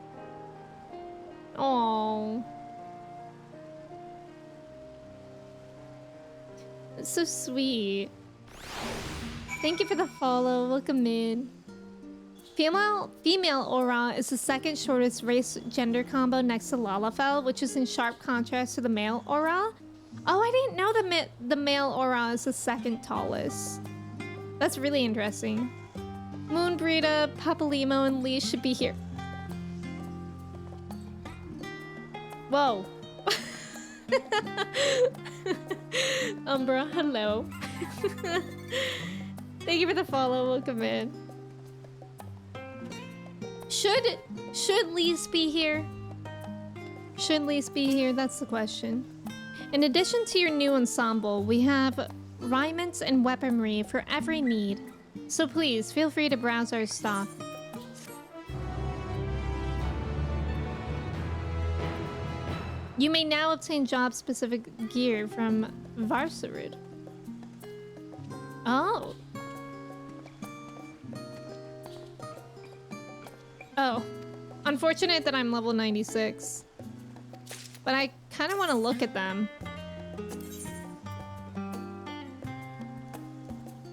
Aww. That's so sweet. Thank you for the follow. Welcome in. Female aura is the second shortest race gender combo next to Lalafell, which is in sharp contrast to the male aura. Oh, I didn't know the male aura is the second tallest. That's really interesting. Moonbrita, Papalimo, and Lee should be here. Whoa. Umbra, hello. Thank you for the follow. Welcome in. Should Lise be here? Should Lise be here? That's the question. In addition to your new ensemble, we have raiments and weaponry for every need. So please, feel free to browse our stock. You may now obtain job-specific gear from Varsarud. Oh. Oh. Unfortunate that I'm level 96. But I kind of want to look at them.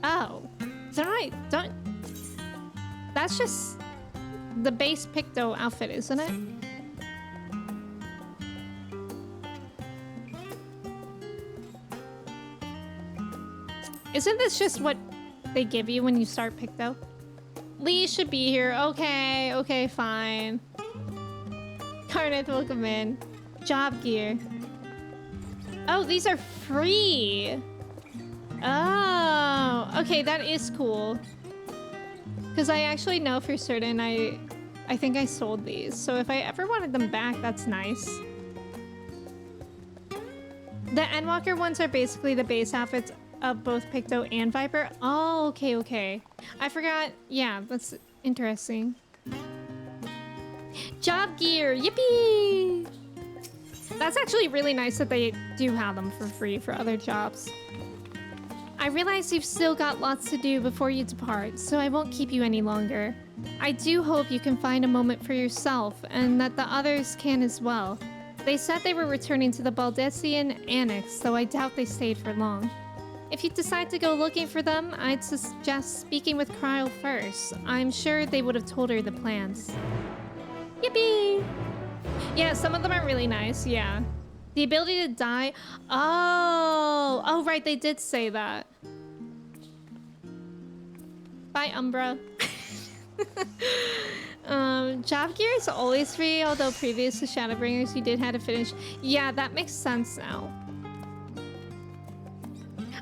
Oh. Don't... That's just the base Picto outfit, isn't it? Isn't this just what they give you when you start Picto? Lee should be here. Okay, okay, fine. Karneth, welcome in. Job gear. Oh, these are free. Oh, okay, that is cool. Because I actually know for certain I think I sold these. So if I ever wanted them back, that's nice. The Endwalker ones are basically the base outfits of both Picto and Viper. Oh, okay, okay. I forgot. Yeah, that's interesting. Job gear, yippee! That's actually really nice that they do have them for free for other jobs. I realize you've still got lots to do before you depart, so I won't keep you any longer. I do hope you can find a moment for yourself, and that the others can as well. They said they were returning to the Baldessian Annex, so I doubt they stayed for long. If you decide to go looking for them, I'd suggest speaking with Cryle first. I'm sure they would have told her the plans. Yippee! Yeah, some of them are really nice, yeah. The ability to die... Oh! Oh, right, they did say that. Bye, Umbra. Job gear is always free, although previous to Shadowbringers you did have to finish. Yeah, that makes sense now.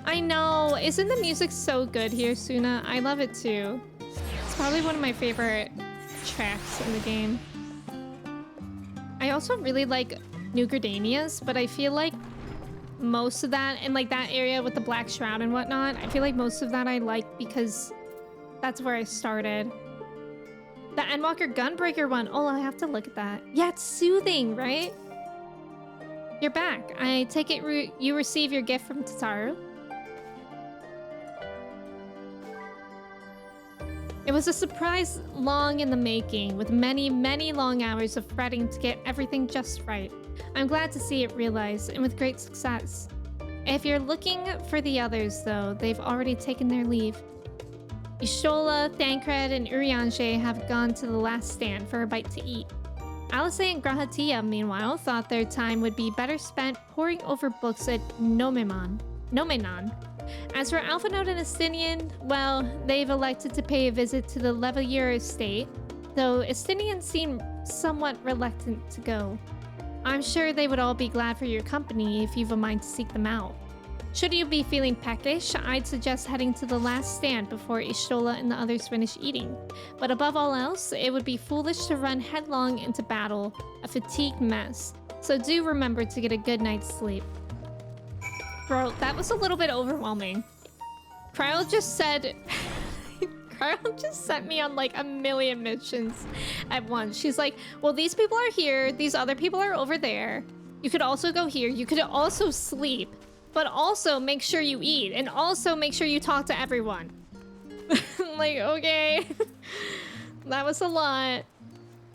I know. Isn't the music so good here, Suna? I love it too. It's probably one of my favorite tracks in the game. I also really like New Gardenias, but I feel like most of that, and like that area with the Black Shroud and whatnot, I feel like most of that I like because that's where I started. The Endwalker Gunbreaker one. Oh, I have to look at that. Yeah, it's soothing, right? You're back. I take it you receive your gift from Tataru. It was a surprise long in the making, with many, many long hours of fretting to get everything just right. I'm glad to see it realized, and with great success. If you're looking for the others, though, they've already taken their leave. Ishola, Thancred, and Urianger have gone to the last stand for a bite to eat. Alice and Grahatia, meanwhile, thought their time would be better spent poring over books at Nomenon. As for Alphanote and Estinian, well, they've elected to pay a visit to the Leveilleur estate, though Estinian seemed somewhat reluctant to go. I'm sure they would all be glad for your company if you've a mind to seek them out. Should you be feeling peckish, I'd suggest heading to the last stand before Ishola and the others finish eating. But above all else, it would be foolish to run headlong into battle, a fatigued mess. So do remember to get a good night's sleep. Bro, that was a little bit overwhelming. Cryle just said... Cryle just sent me on like a million missions at once. She's like, well, these people are here. These other people are over there. You could also go here. You could also sleep. But also make sure you eat. And also make sure you talk to everyone. I'm like, okay. That was a lot.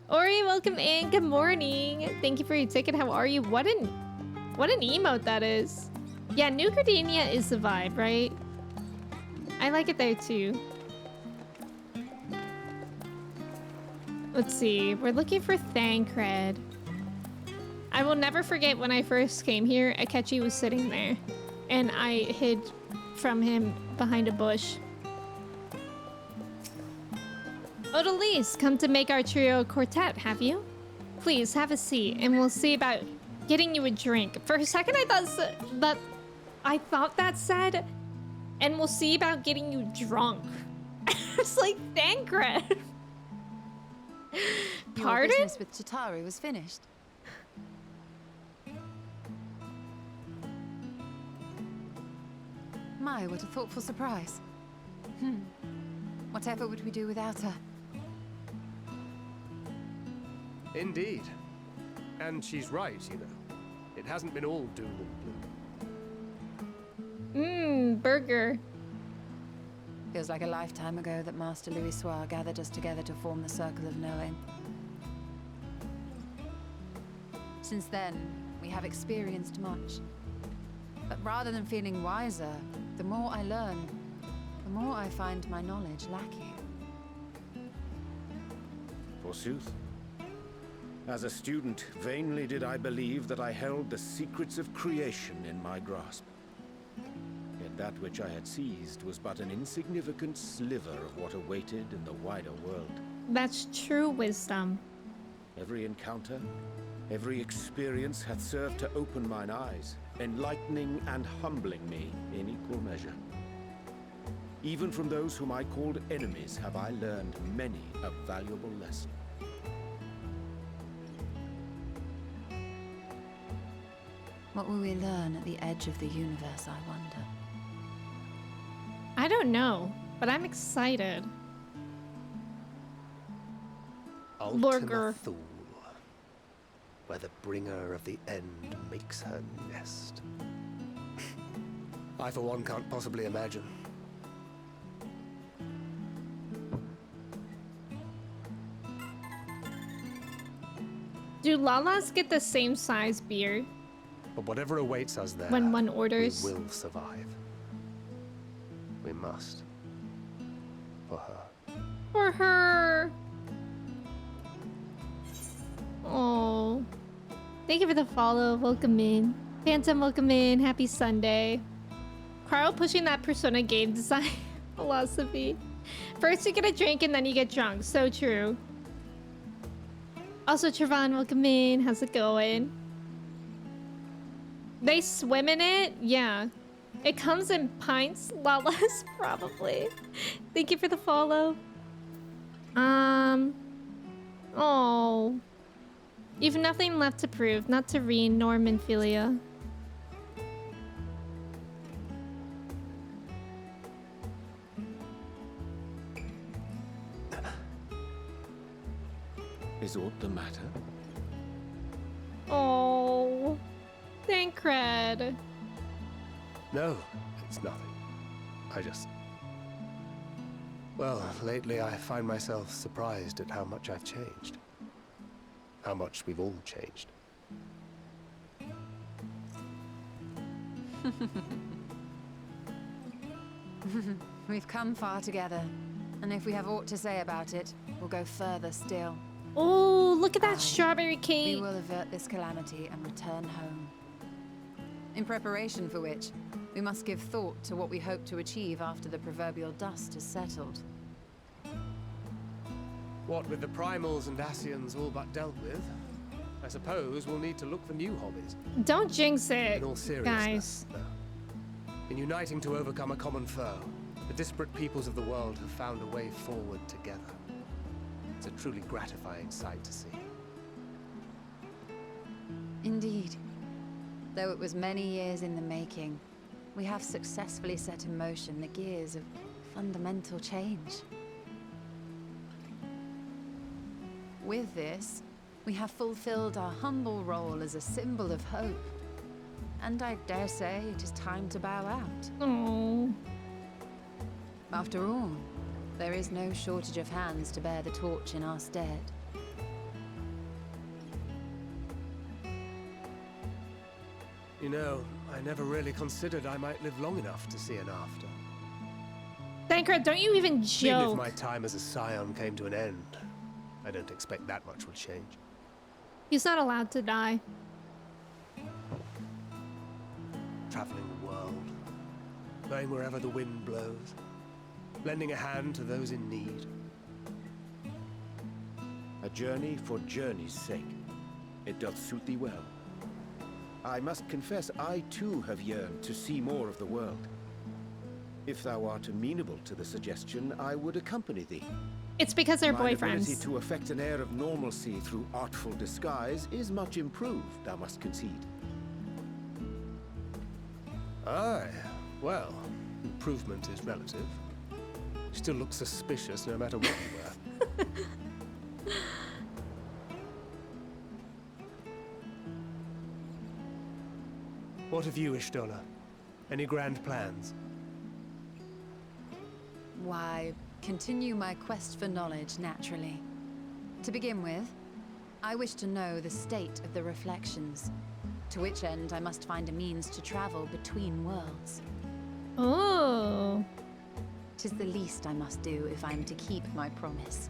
Ori, welcome in. Good morning. Thank you for your ticket. How are you? What an emote that is. Yeah, New Gardenia is the vibe, right? I like it there too. Let's see. We're looking for Thancred. I will never forget when I first came here, Akechi was sitting there. And I hid from him behind a bush. Odalise, come to make our trio quartet, have you? Please, have a seat, and we'll see about getting you a drink. For a second, I thought that said, and we'll see about getting you drunk. It's like, Thancred. Pardon? Your business with Chitauri was finished. My, what a thoughtful surprise. Whatever would we do without her? Indeed. And she's right, you know. It hasn't been all doom and gloom. Burger. Feels like a lifetime ago that Master Louis Soir gathered us together to form the Circle of Knowing. Since then, we have experienced much. But rather than feeling wiser, the more I learn, the more I find my knowledge lacking. Forsooth. As a student, vainly did I believe that I held the secrets of creation in my grasp. Yet that which I had seized was but an insignificant sliver of what awaited in the wider world. That's true wisdom. Every encounter, every experience hath served to open mine eyes, enlightening and humbling me in equal measure. Even from those whom I called enemies have I learned many a valuable lesson. What will we learn at the edge of the universe, I wonder? I don't know, but I'm excited. Burger. Thule, where the bringer of the end makes her nest. I, for one, can't possibly imagine. Do Lalas get the same size beard But whatever awaits us there, when one orders? we will survive. We must. For her. For her. Oh. Thank you for the follow. Welcome in. Phantom, welcome in. Happy Sunday. Carl pushing that Persona game design philosophy. First you get a drink and then you get drunk. So true. Also, Trevon, welcome in. How's it going? They swim in it? Yeah. It comes in pints, Lalas, probably. Thank you for the follow. Oh. You've nothing left to prove, not to Reen, nor Minfilia. Is aught the matter? Oh. Thancred. No, it's nothing. I just... Well, lately I find myself surprised at how much I've changed. How much we've all changed. We've come far together, and if we have aught to say about it, we'll go further still. Oh, look at that strawberry cake. We will avert this calamity and return home. In preparation for which, we must give thought to what we hope to achieve after the proverbial dust has settled. What with the primals and Asians all but dealt with, I suppose we'll need to look for new hobbies. Don't jinx it, In all seriousness, guys. though. In uniting to overcome a common foe, the disparate peoples of the world have found a way forward together. It's a truly gratifying sight to see. Indeed. Though it was many years in the making, we have successfully set in motion the gears of fundamental change. With this, we have fulfilled our humble role as a symbol of hope. And I dare say it is time to bow out. Oh. After all, there is no shortage of hands to bear the torch in our stead. You know, I never really considered I might live long enough to see an after. Thancred, don't you even Even if joke. my time as a scion came to an end, I don't expect that much will change. He's not allowed to die. Traveling the world, going wherever the wind blows, lending a hand to those in need. A journey for journey's sake. It doth suit thee well. I must confess, I too have yearned to see more of the world. If thou art amenable to the suggestion, I would accompany thee. It's because they're Mine ability boyfriends. to affect an air of normalcy through artful disguise is much improved, thou must concede. Aye, well, improvement is relative. You still look suspicious no matter what you wear. What of you, Ishtola? Any grand plans? Why, continue my quest for knowledge, naturally. To begin with, I wish to know the state of the reflections, to which end I must find a means to travel between worlds. Oh. 'Tis the least I must do if I am to keep my promise.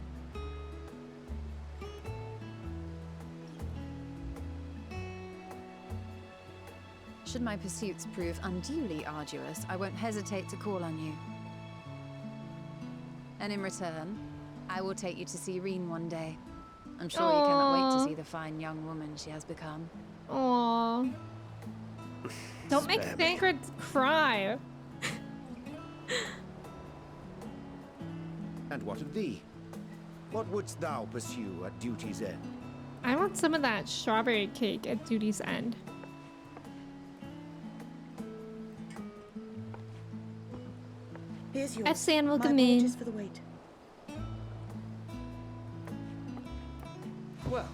Should my pursuits prove unduly arduous, I won't hesitate to call on you. And in return, I will take you to see Reen one day. I'm sure you cannot wait to see the fine young woman she has become. Aww. Don't make Thancred cry. And what of thee? What wouldst thou pursue at duty's end? I want some of that strawberry cake at duty's end. Here's yours. F-San, welcome My in. apologies for the wait. Well,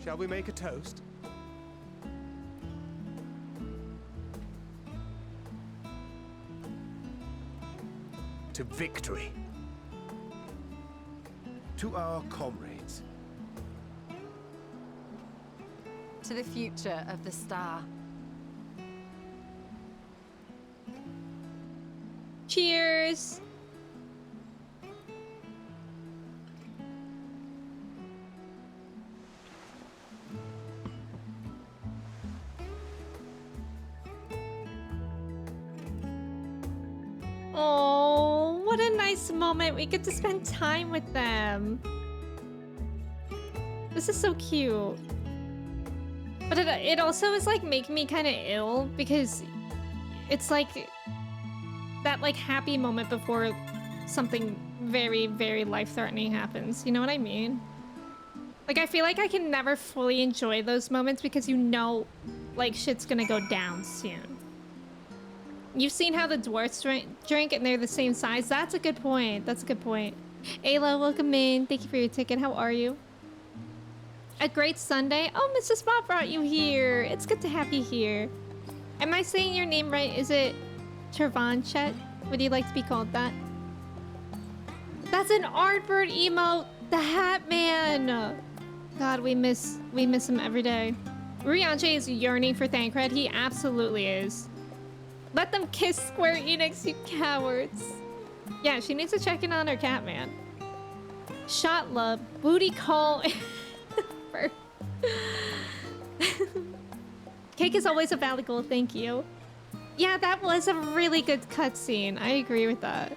shall we make a toast? To victory. To our comrades. To the future of the star. Cheers. Oh, what a nice moment. We get to spend time with them. This is so cute. But it also is like making me kind of ill because it's like that like happy moment before something very, very life-threatening happens. You know what I mean? Like, I feel like I can never fully enjoy those moments because you know, like, shit's gonna go down soon. You've seen how the dwarfs drink and they're the same size. That's a good point. That's a good point. Ayla, welcome in. Thank you for your ticket. How are you? A great Sunday. Oh, Mr. Spot brought you here. It's good to have you here. Am I saying your name right? Is it Travanchet? Would you like to be called that? That's an Artbird emote. The Hat Man. God, we miss him every day. Rianche is yearning for Thancred. He absolutely is. Let them kiss Square Enix, you cowards. Yeah, she needs to check in on her Catman. Shot love. Booty call. Cake is always a valid goal, thank you. Yeah, that was a really good cutscene. I agree with that.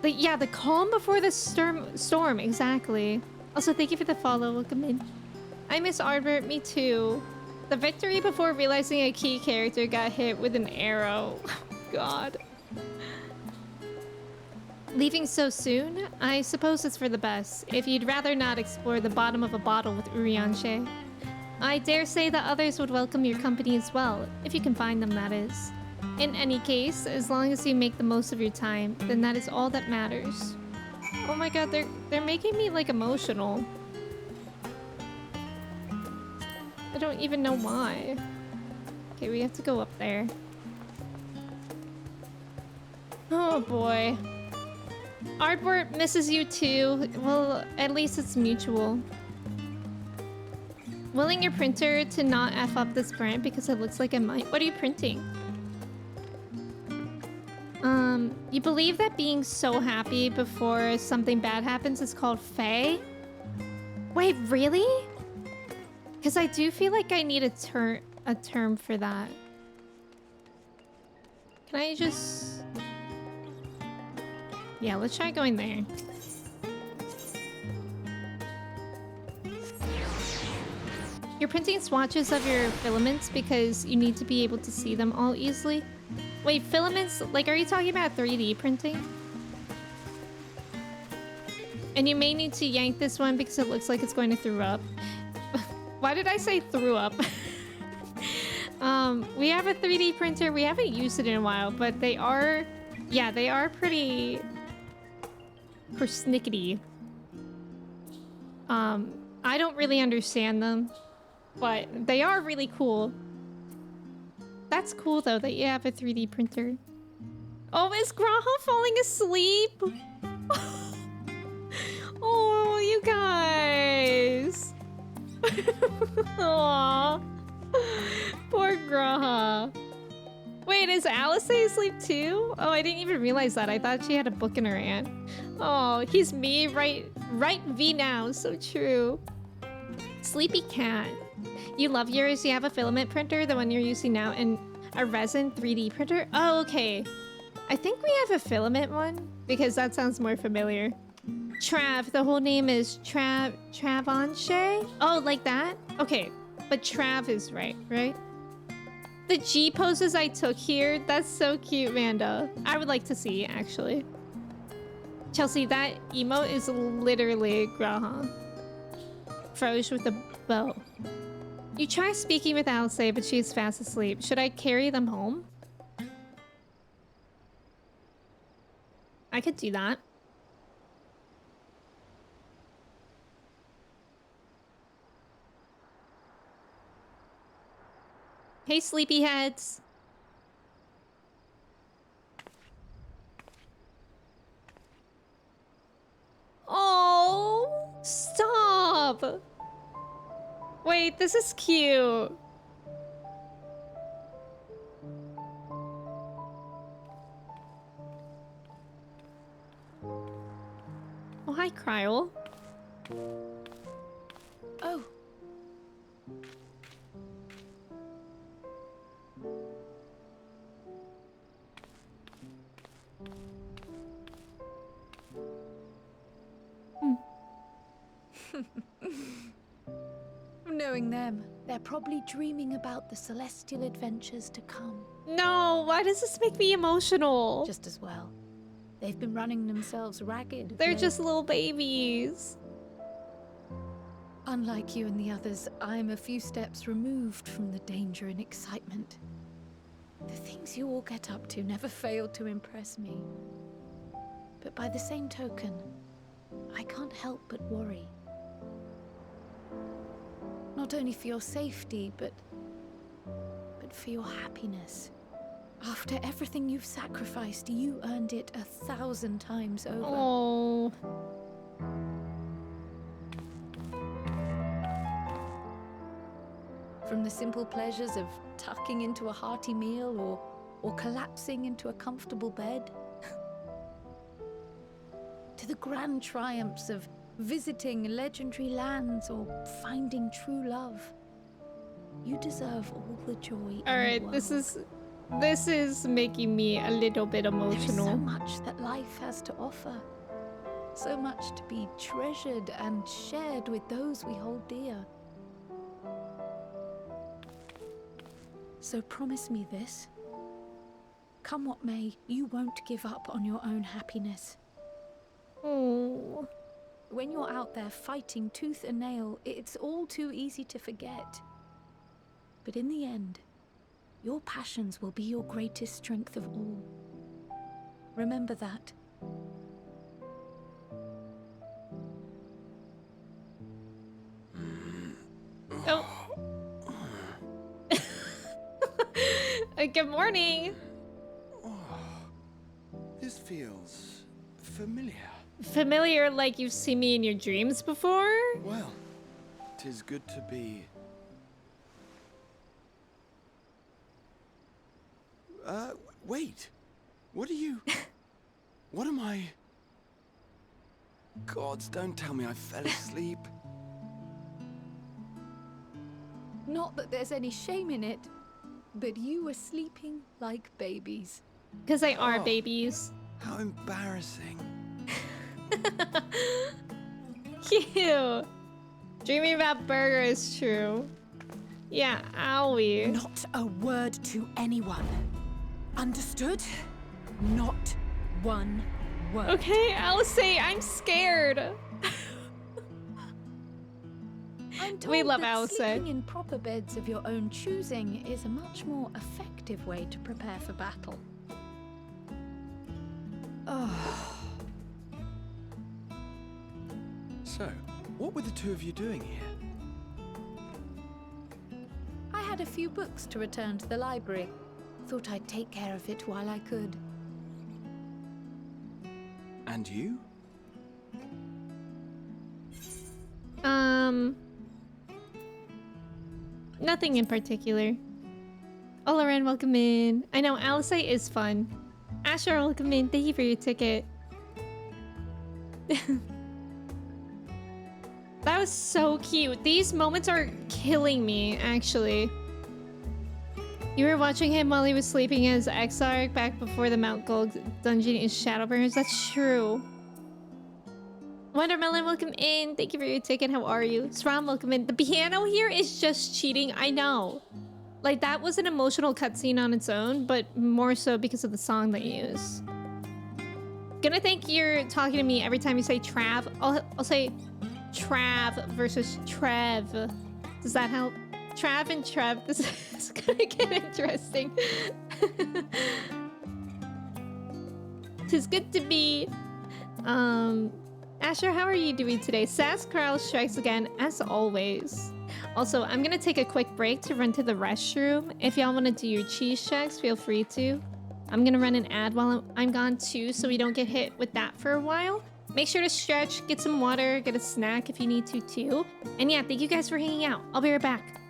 Yeah, the calm before the storm, exactly. Also, thank you for the follow. Welcome in. I miss Arbor, me too. The victory before realizing a key character got hit with an arrow. God. Leaving so soon? I suppose it's for the best. If you'd rather not explore the bottom of a bottle with Urianshe. I dare say that others would welcome your company as well, if you can find them, that is. In any case, as long as you make the most of your time, then that is all that matters. Oh my god, they're making me like emotional. I don't even know why. Okay, we have to go up there. Oh boy. Artwork misses you too. Well, at least it's mutual. Willing your printer to not F up this print because it looks like it might. What are you printing? You believe that being so happy before something bad happens is called Fae? Wait, really? Because I do feel like I need a term for that. Can I just... Yeah, let's try going there. You're printing swatches of your filaments because you need to be able to see them all easily. Wait, filaments? Like, are you talking about 3D printing? And you may need to yank this one because it looks like it's going to throw up. Why did I say threw up? We have a 3D printer. We haven't used it in a while, but they are, yeah, they are pretty persnickety. I don't really understand them, but they are really cool. That's cool though that you have a 3D printer. Oh, is Graha falling asleep? Oh, you guys. Aww. Poor Graha. Wait, is Alice asleep too? Oh, I didn't even realize that. I thought she had a book in her hand. Oh, he's me, right V now. So true. Sleepy cat. You love yours. You have a filament printer, the one you're using now, and a resin 3D printer. Oh, okay. I think we have a filament one because that sounds more familiar. Trav, the whole name is Travanshe? Oh, like that? Okay, but Trav is right? The G poses I took here, that's so cute, Manda. I would like to see, actually. Chelsea, that emote is literally Graha. Froze with a bow. You try speaking with Alice, but she's fast asleep. Should I carry them home? I could do that. Hey, sleepyheads. Oh, stop. Wait, this is cute. Oh, hi, Kryl. Oh. Knowing them, they're probably dreaming about the celestial adventures to come. No, why does this make me emotional? Just as well. They've been running themselves ragged. They're just little babies. Unlike you and the others, I'm a few steps removed from the danger and excitement. The things you all get up to never fail to impress me. But by the same token, I can't help but worry. Not only for your safety, but for your happiness. After everything you've sacrificed, you earned it 1,000 times over. Oh. From the simple pleasures of tucking into a hearty meal or collapsing into a comfortable bed, to the grand triumphs of visiting legendary lands or finding true love. You deserve all the joy. All right, this is making me a little bit emotional. There's so much that life has to offer. So much to be treasured and shared with those we hold dear. So promise me this. Come what may, you won't give up on your own happiness. Oh. When you're out there fighting tooth and nail, it's all too easy to forget. But in the end, your passions will be your greatest strength of all. Remember that. Oh. Good morning. This feels familiar. Familiar, like you've seen me in your dreams before? Well, 'tis good to be... wait. What are you... What am I... Gods, don't tell me I fell asleep. Not that there's any shame in it, but you were sleeping like babies. Because they are Oh. babies. How embarrassing. Cute. Dreaming about burger is true. Yeah, owie. Not a word to anyone. Understood? Not one word. Okay, Alice, I'm scared. I'm told We love that Alice. sleeping in proper beds of your own choosing is a much more effective way to prepare for battle. So, what were the two of you doing here? I had a few books to return to the library. Thought I'd take care of it while I could. And you? Nothing in particular. Olaran, welcome in. I know Alisite is fun. Asher, welcome in. Thank you for your ticket. That was so cute. These moments are killing me, actually. You were watching him while he was sleeping as Exarch back before the Mount Gold dungeon is Shadowburners. That's true. Wondermelon, welcome in. Thank you for your ticket. How are you? Sram, welcome in. The piano here is just cheating. I know. Like, that was an emotional cutscene on its own, but more so because of the song they use. Gonna think you're talking to me every time you say Trav. I'll say Trav versus Trev. Does that help? Trav and Trev. This is gonna get interesting. Tis good to be. Asher, how are you doing today? Sass Crowell strikes again, as always. Also, I'm gonna take a quick break to run to the restroom. If y'all want to do your cheese checks, feel free to. I'm gonna run an ad while I'm gone too, so we don't get hit with that for a while. Make sure to stretch, get some water, get a snack if you need to too. And yeah, thank you guys for hanging out. I'll be right back.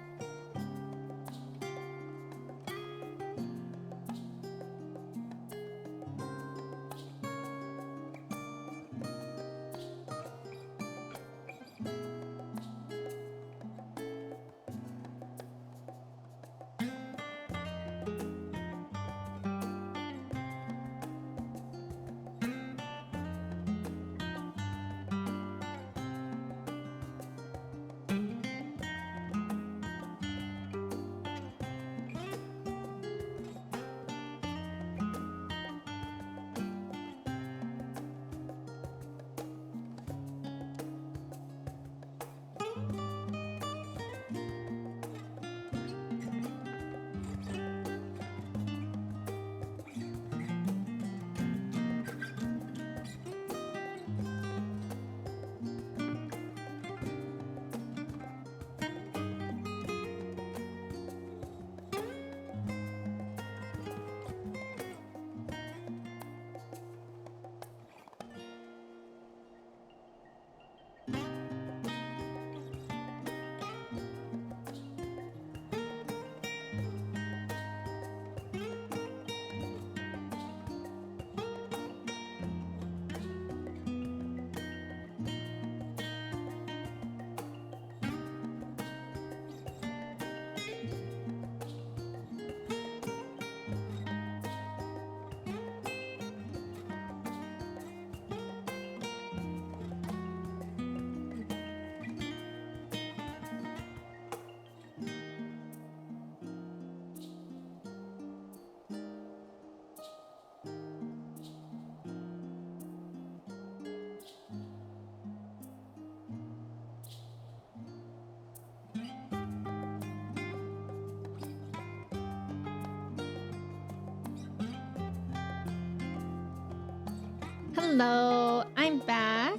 Hello, I'm back.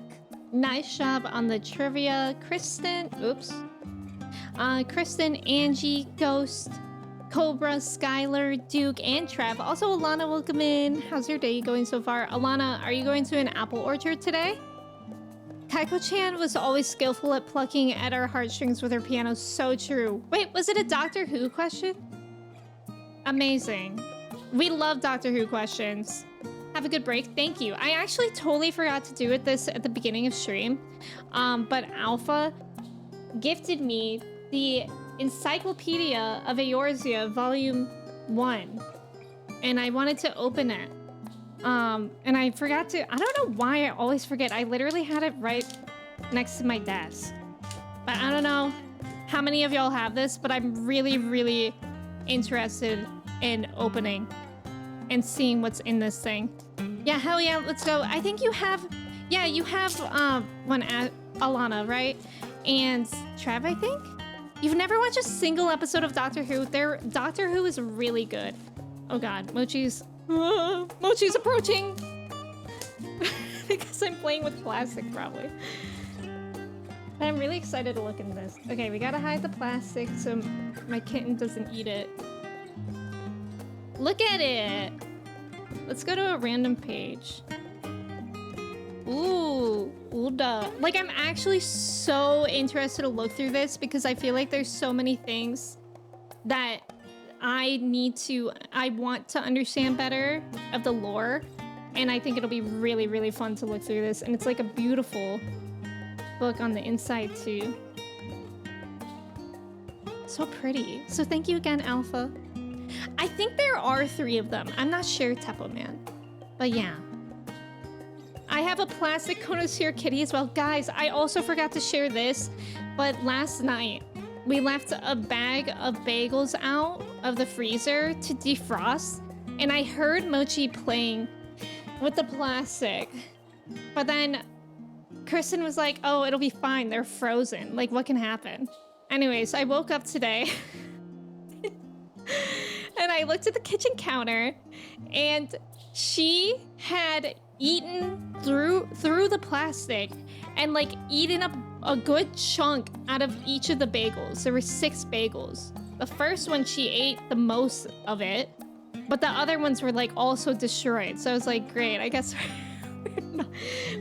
Nice job on the trivia. Kristen, Kristen, Angie, Ghost, Cobra, Skylar, Duke, and Trev. Also, Alana, welcome in. How's your day going so far? Alana, are you going to an apple orchard today? Kaiko-chan was always skillful at plucking at our heartstrings with her piano. So true. Wait, was it a Doctor Who question? Amazing. We love Doctor Who questions. Have a good break. Thank you. I actually totally forgot to do it this at the beginning of stream. But Alpha gifted me the Encyclopedia of Eorzea Volume 1. And I wanted to open it. And I forgot to. I don't know why I always forget. I literally had it right next to my desk. But I don't know how many of y'all have this, but I'm really, really interested in opening and seeing what's in this thing. Yeah, hell yeah, let's go. I think you have, yeah, you have one at Alana, right? and Trev, I think? You've never watched a single episode of Doctor Who? Doctor Who is really good. Oh god, Mochi's approaching! Because I'm playing with plastic, probably. But I'm really excited to look into this. Okay, we gotta hide the plastic so my kitten doesn't eat it. Look at it! Let's go to a random page. Ooh, duh. Like, I'm actually so interested to look through this because I feel like there's so many things that I want to understand better of the lore. And I think it'll be really, really fun to look through this. And it's like a beautiful book on the inside too. So pretty. So thank you again, Alpha. I think there are 3 of them. I'm not sure, Tepo Man. But yeah. I have a plastic connoisseur kitty as well. Guys, I also forgot to share this, but last night we left a bag of bagels out of the freezer to defrost, and I heard Mochi playing with the plastic. But then Kristen was like, oh, it'll be fine. They're frozen. Like, what can happen? Anyways, I woke up today and I looked at the kitchen counter and she had eaten through the plastic and like eaten up a good chunk out of each of the bagels. There were 6 bagels. The first one she ate the most of it, but the other ones were like also destroyed. So I was like, great, I guess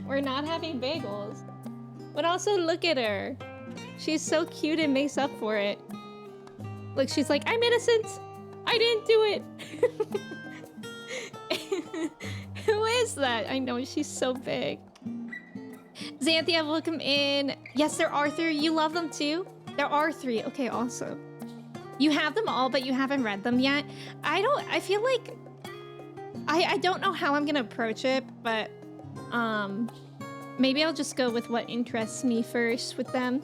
we're not having bagels. But also look at her. She's so cute and makes up for it. Look, she's like, I'm innocent. I didn't do it. Who is that? I know, she's so big. Xanthia, welcome in. Yes, there are 3. You love them too? There are 3. Okay, awesome. You have them all, but you haven't read them yet. I feel like I don't know how I'm gonna approach it, but maybe I'll just go with what interests me first with them.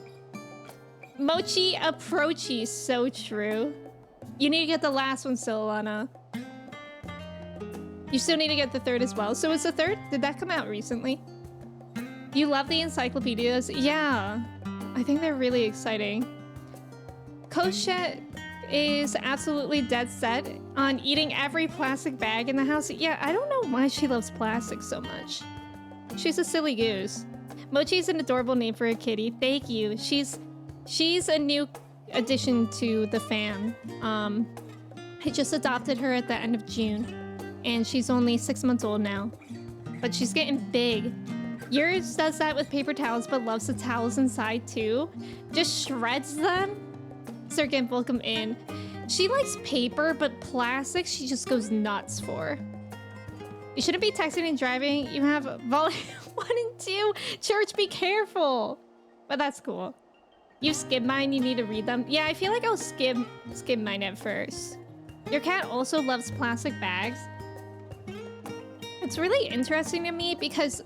Mochi approachy, so true. You need to get the last one still, Alana. You still need to get the 3rd as well. So is the 3rd? Did that come out recently? You love the encyclopedias? Yeah. I think they're really exciting. Koshette is absolutely dead set on eating every plastic bag in the house. Yeah, I don't know why she loves plastic so much. She's a silly goose. Mochi is an adorable name for a kitty. Thank you. She's a new addition to the fam. I just adopted her at the end of June, and she's only 6 months old now. But she's getting big. Yours does that with paper towels, but loves the towels inside too. Just shreds them. Sergent, welcome in. She likes paper, but plastic she just goes nuts for. You shouldn't be texting and driving. You have volume 1 and 2. Church, be careful. But that's cool. You skip mine, you need to read them. Yeah, I feel like I'll skip mine at first. Your cat also loves plastic bags. It's really interesting to me because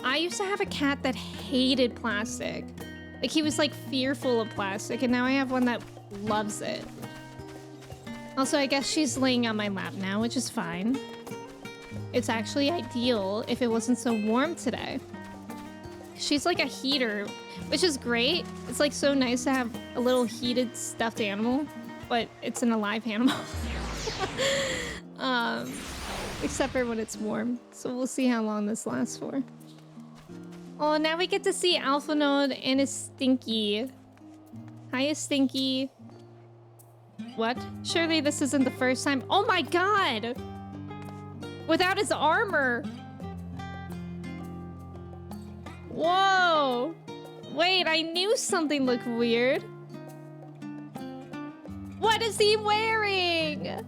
I used to have a cat that hated plastic. Like, he was like fearful of plastic, and now I have one that loves it. Also, I guess she's laying on my lap now, which is fine. It's actually ideal if it wasn't so warm today. She's like a heater, which is great. It's like so nice to have a little heated stuffed animal, but it's an alive animal. Except for when it's warm. So we'll see how long this lasts for. Oh, now we get to see Alpha Node and his Stinky. Hiya, Stinky. What? Surely this isn't the first time. Oh my god! Without his armor! Whoa! Wait, I knew something looked weird. What is he wearing?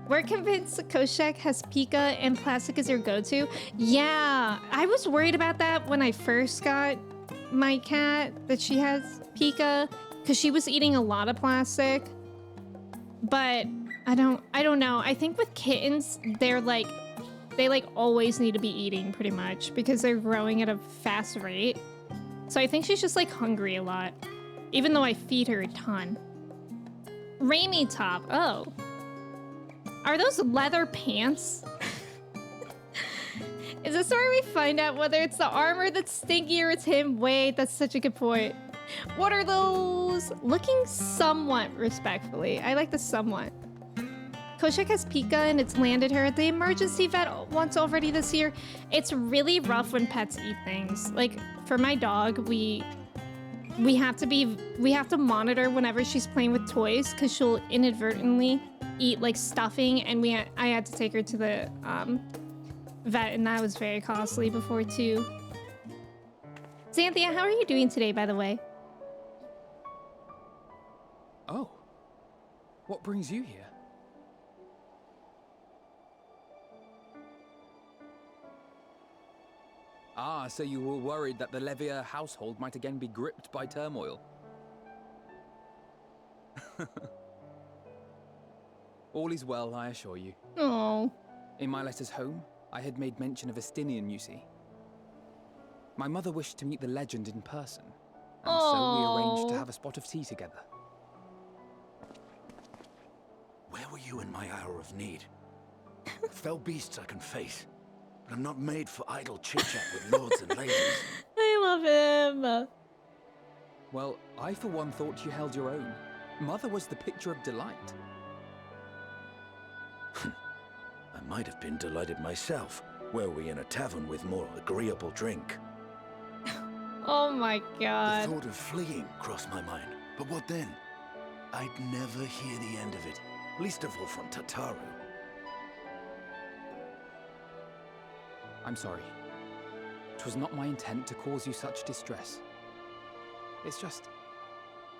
We're convinced Koshek has Pika and plastic is your go-to. Yeah, I was worried about that when I first got my cat, that she has Pika, because she was eating a lot of plastic. But I don't know. I think with kittens, they always need to be eating pretty much because they're growing at a fast rate. So I think she's just like hungry a lot, even though I feed her a ton. Rainy top. Oh. Are those leather pants? Is this where we find out whether it's the armor that's stinky or it's him? Wait, that's such a good point. What are those? Looking somewhat respectfully. I like the somewhat. Koshik has Pika and it's landed her at the emergency vet once already this year. It's really rough when pets eat things. Like for my dog, we have to monitor whenever she's playing with toys because she'll inadvertently eat like stuffing, and I had to take her to the vet, and that was very costly before too. Xanthia, how are you doing today, by the way? Oh. What brings you here? Ah, so you were worried that the Levier household might again be gripped by turmoil. All is well, I assure you. Oh. In my letters home, I had made mention of Estinian, you see. My mother wished to meet the legend in person, and so we arranged to have a spot of tea together. Where were you in my hour of need? Fell beasts I can face, but I'm not made for idle chit-chat with lords and ladies. I love him. Well, I for one thought you held your own. Mother was the picture of delight. I might have been delighted myself, were we in a tavern with more agreeable drink. Oh my The god. thought of fleeing crossed my mind, but what then? I'd never hear the end of it, least of all from Tataru. I'm sorry. 'Twas not my intent to cause you such distress. It's just...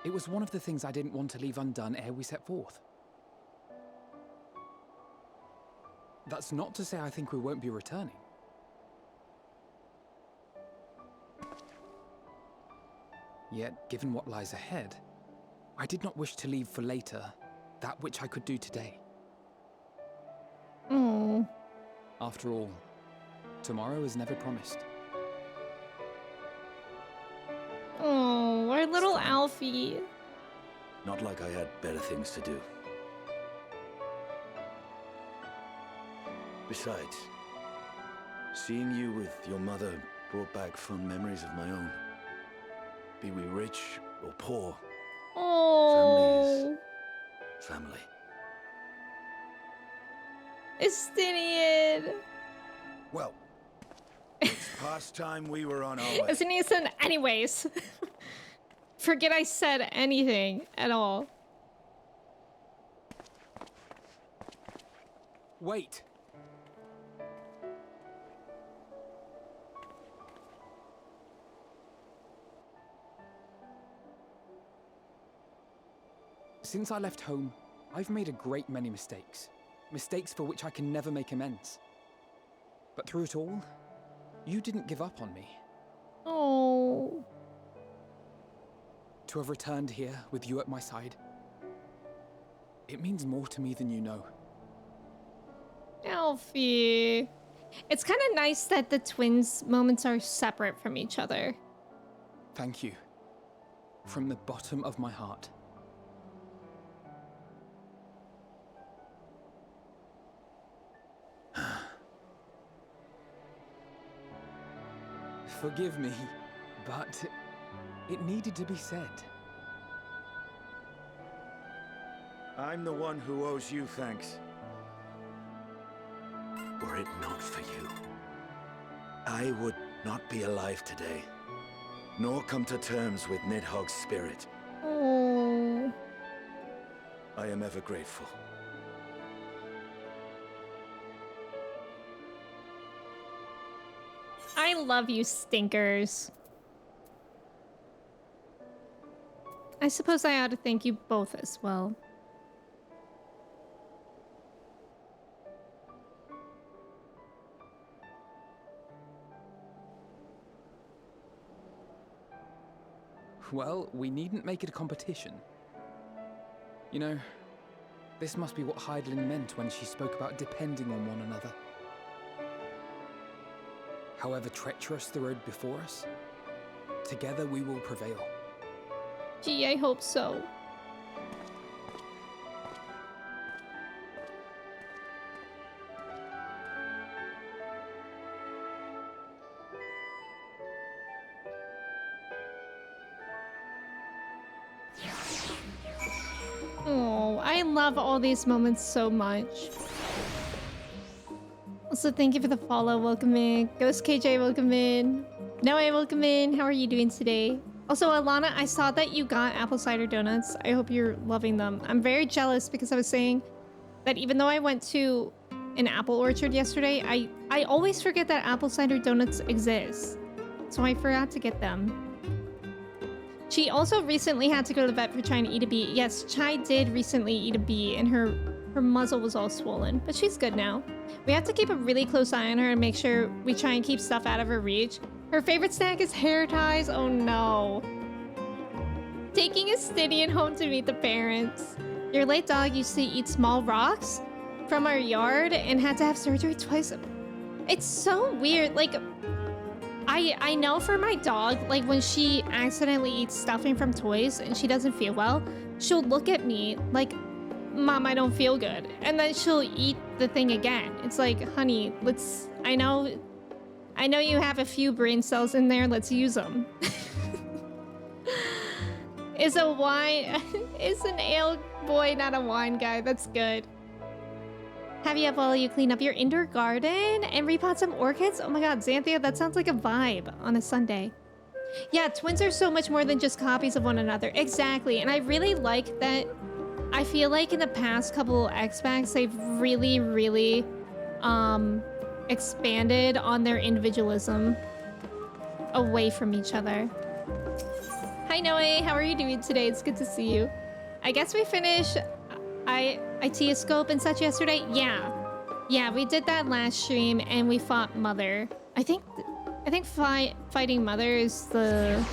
it was one of the things I didn't want to leave undone ere we set forth. That's not to say I think we won't be returning. Yet, given what lies ahead, I did not wish to leave for later that which I could do today. Oh. After all, tomorrow is never promised. Oh, our little Alfie. Not like I had better things to do. Besides, seeing you with your mother brought back fond memories of my own. Be we rich or poor, Oh. family. Estinian. Well, it's past time we were on our way. Estinian said anyways. Forget I said anything at all. Wait! Since I left home, I've made a great many mistakes. Mistakes for which I can never make amends. But through it all, you didn't give up on me. Oh. To have returned here with you at my side, it means more to me than you know. Alfie. It's kind of nice that the twins' moments are separate from each other. Thank you. From the bottom of my heart. Forgive me, but it needed to be said. I'm the one who owes you thanks. Were it not for you, I would not be alive today, nor come to terms with Nidhogg's spirit. Oh. I am ever grateful. I love you, stinkers. I suppose I ought to thank you both as well. Well, we needn't make it a competition. You know, this must be what Hydaelyn meant when she spoke about depending on one another. However treacherous the road before us, together we will prevail. Gee, I hope so. I love all these moments so much. Also, thank you for the follow. Welcome in. Ghost KJ, welcome in. Noe, welcome in. How are you doing today? Also, Alana, I saw that you got apple cider donuts. I hope you're loving them. I'm very jealous because I was saying that even though I went to an apple orchard yesterday, I always forget that apple cider donuts exist. So I forgot to get them. She also recently had to go to the vet for trying to eat a bee. Yes, Chai did recently eat a bee and her muzzle was all swollen, but she's good now. We have to keep a really close eye on her and make sure we try and keep stuff out of her reach. Her favorite snack is hair ties. Oh no. Taking a Stydian home to meet the parents. Your late dog used to eat small rocks from our yard and had to have surgery twice. It's so weird. Like, I know for my dog, like when she accidentally eats stuffing from toys and she doesn't feel well, she'll look at me like, Mom, I don't feel good. And then she'll eat the thing again. It's like, honey, I know you have a few brain cells in there. Let's use them. Is an ale boy, not a wine guy. That's good. Have you while you clean up your indoor garden and repot some orchids? Oh my god, Xanthia, that sounds like a vibe on a Sunday. Yeah, twins are so much more than just copies of one another. Exactly, and I really like that. I feel like in the past couple X-Packs, they've really, really expanded on their individualism away from each other. Hi Noe, how are you doing today? It's good to see you. I guess we finished IT scope and such yesterday. Yeah, we did that last stream and we fought Mother. I think fighting Mother is the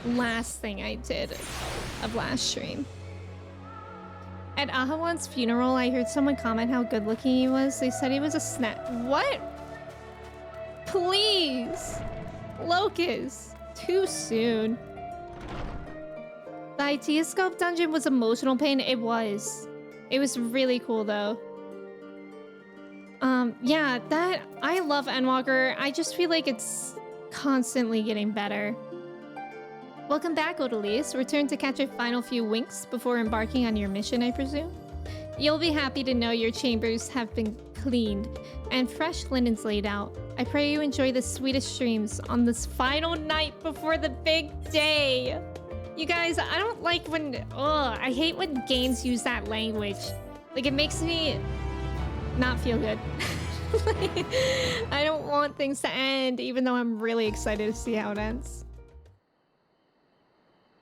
last thing I did of last stream. At Ahawan's funeral, I heard someone comment how good looking he was. They said he was a snap. What? Please, Locust, too soon. The IT scope dungeon was emotional pain. It was really cool though. Yeah, I love Endwalker. I just feel like it's constantly getting better. Welcome back, Odalise. Return to catch a final few winks before embarking on your mission, I presume. You'll be happy to know your chambers have been cleaned and fresh linens laid out. I pray you enjoy the sweetest streams on this final night before the big day. You guys, I don't like when... I hate when games use that language. Like, it makes me not feel good. Like, I don't want things to end, even though I'm really excited to see how it ends.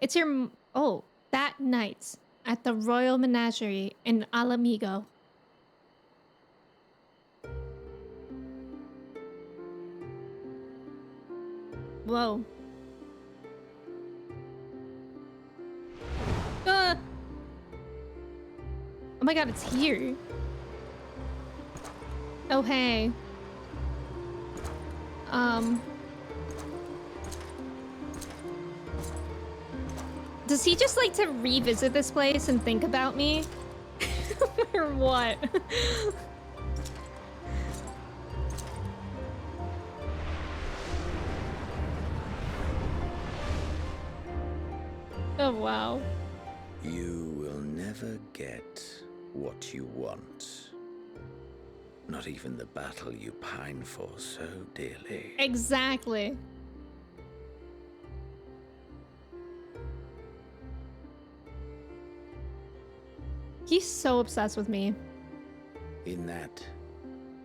It's your... Oh, that night at the Royal Menagerie in Alamigo. Whoa. Oh my god, it's here. Oh, hey. Does he just like to revisit this place and think about me? Or what? Oh, wow. You will never get what you want. Not even the battle you pine for so dearly. Exactly. He's so obsessed with me. In that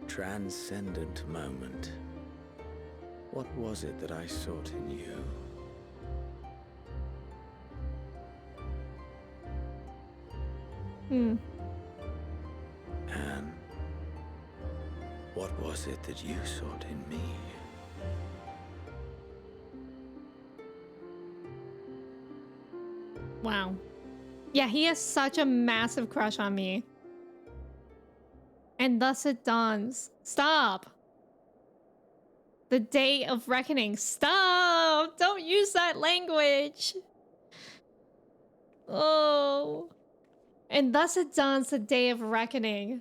transcendent moment, what was it that I sought in you? And what was it that you sought in me? Wow. Yeah, he has such a massive crush on me. And thus it dawns. Stop! The day of reckoning. Stop! Don't use that language! Oh. And thus it dawns the day of reckoning.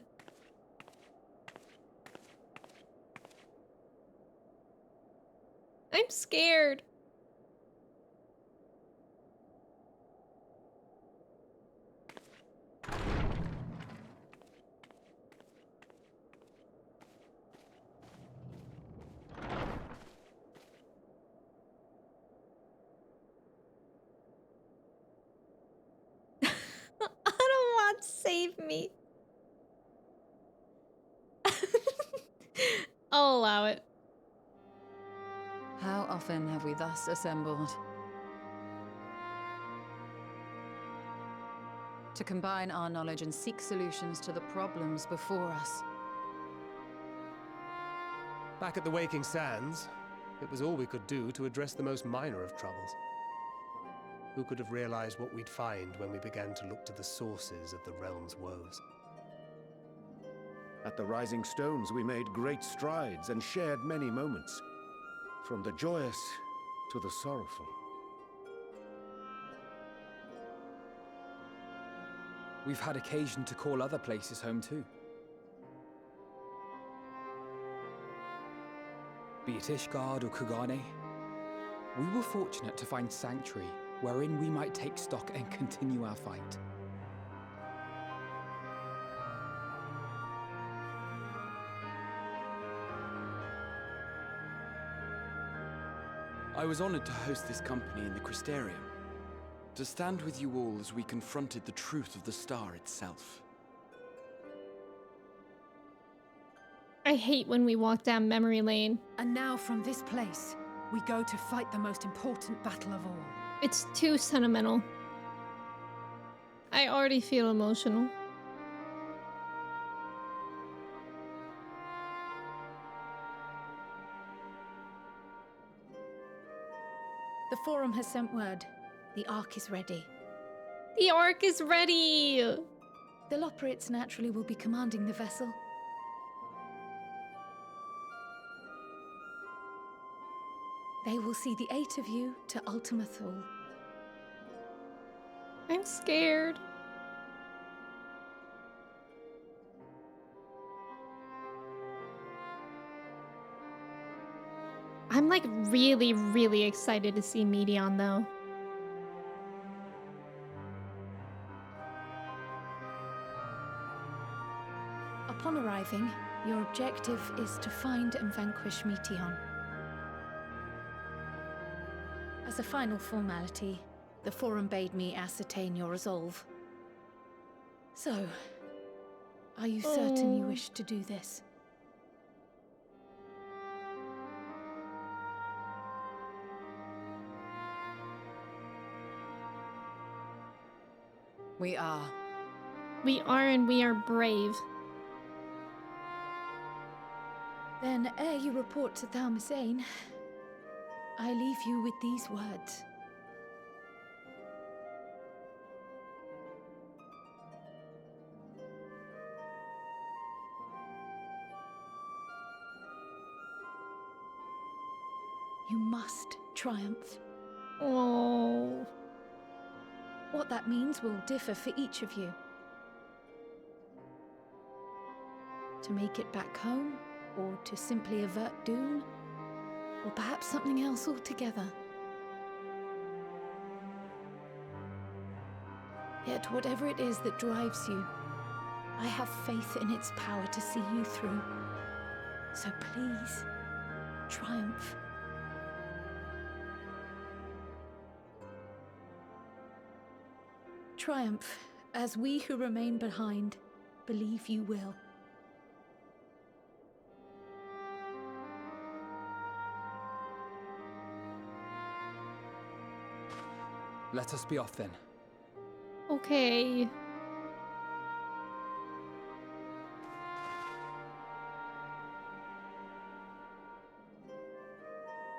I'm scared. Save me. I'll allow it. How often have we thus assembled? To combine our knowledge and seek solutions to the problems before us. Back at the Waking Sands, it was all we could do to address the most minor of troubles. Who could have realized what we'd find when we began to look to the sources of the realm's woes? At the Rising Stones, we made great strides and shared many moments, from the joyous to the sorrowful. We've had occasion to call other places home too. Be it Ishgard or Kugane, we were fortunate to find sanctuary wherein we might take stock and continue our fight. I was honored to host this company in the Crystarium, to stand with you all as we confronted the truth of the star itself. I hate when we walk down memory lane. And now from this place, we go to fight the most important battle of all. It's too sentimental. I already feel emotional. The Forum has sent word. The Ark is ready. The Ark is ready! The Loporrits naturally will be commanding the vessel. They will see the 8 of you to Ultima Thule. I'm scared. I'm like really, really excited to see Medion though. Upon arriving, your objective is to find and vanquish Meteion. As a final formality, the Forum bade me ascertain your resolve. So, are you certain you wish to do this? We are. We are, and we are brave. Then, ere you report to Thalmasane, I leave you with these words. You must triumph. Oh. What that means will differ for each of you. To make it back home, or to simply avert doom, or perhaps something else altogether. Yet whatever it is that drives you, I have faith in its power to see you through. So please, triumph. Triumph, as we who remain behind believe you will. Let us be off then. Okay.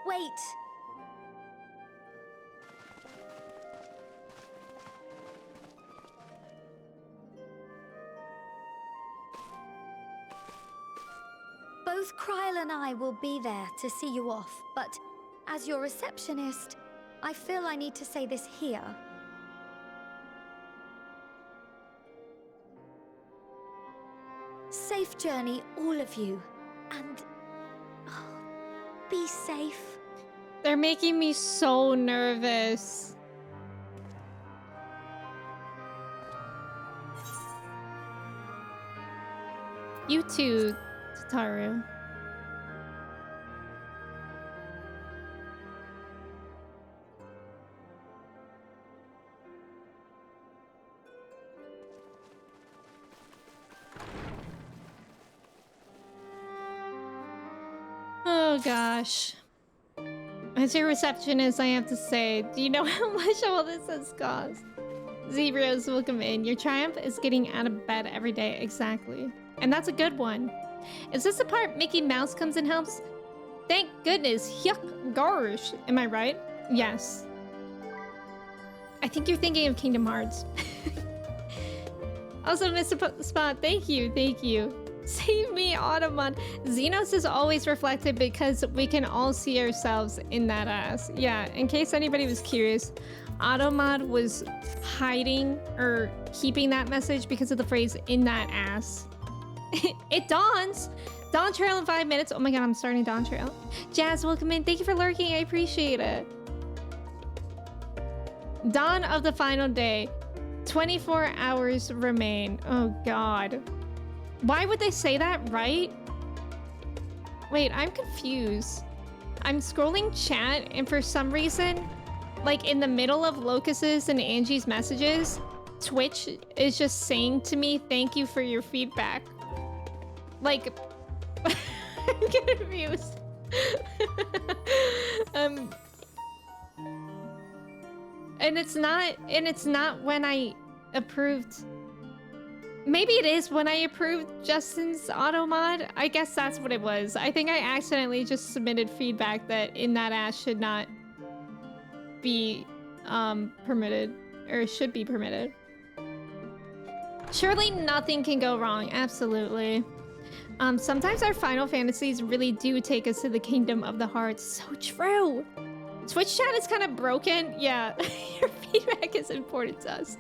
Wait! Both Kryl and I will be there to see you off, but as your receptionist, I feel I need to say this here. Safe journey, all of you, and be safe. They're making me so nervous. You too, Tataru. gosh. As your receptionist, I have to say, do you know how much all this has cost? Zeros, welcome in. Your triumph is getting out of bed every day. Exactly. And that's a good one. Is this the part Mickey Mouse comes and helps? Thank goodness. Yuck. Gosh. Am I right? Yes. I think you're thinking of Kingdom Hearts. Also, Mr. Spot, thank you. Thank you. Save me, Automod. Xenos is always reflected because we can all see ourselves in that ass. Yeah, in case anybody was curious, Automod was hiding or keeping that message because of the phrase in that ass. It dawns. Dawn Trail in 5 minutes. Oh my god, I'm starting Dawn Trail. Jazz, welcome in. Thank you for lurking. I appreciate it. Dawn of the final day. 24 hours remain. Oh god. Why would they say that, right? Wait, I'm confused. I'm scrolling chat and for some reason, like in the middle of Locus's and Angie's messages, Twitch is just saying to me, thank you for your feedback. Like, I'm confused. And it's not when I approved. Maybe it is when I approved Justin's auto mod. I guess that's what it was. I think I accidentally just submitted feedback that in that ass should not be permitted, or should be permitted. Surely nothing can go wrong. Absolutely. Sometimes our Final Fantasies really do take us to the kingdom of the hearts. So true. Twitch chat is kind of broken. Yeah, your feedback is important to us.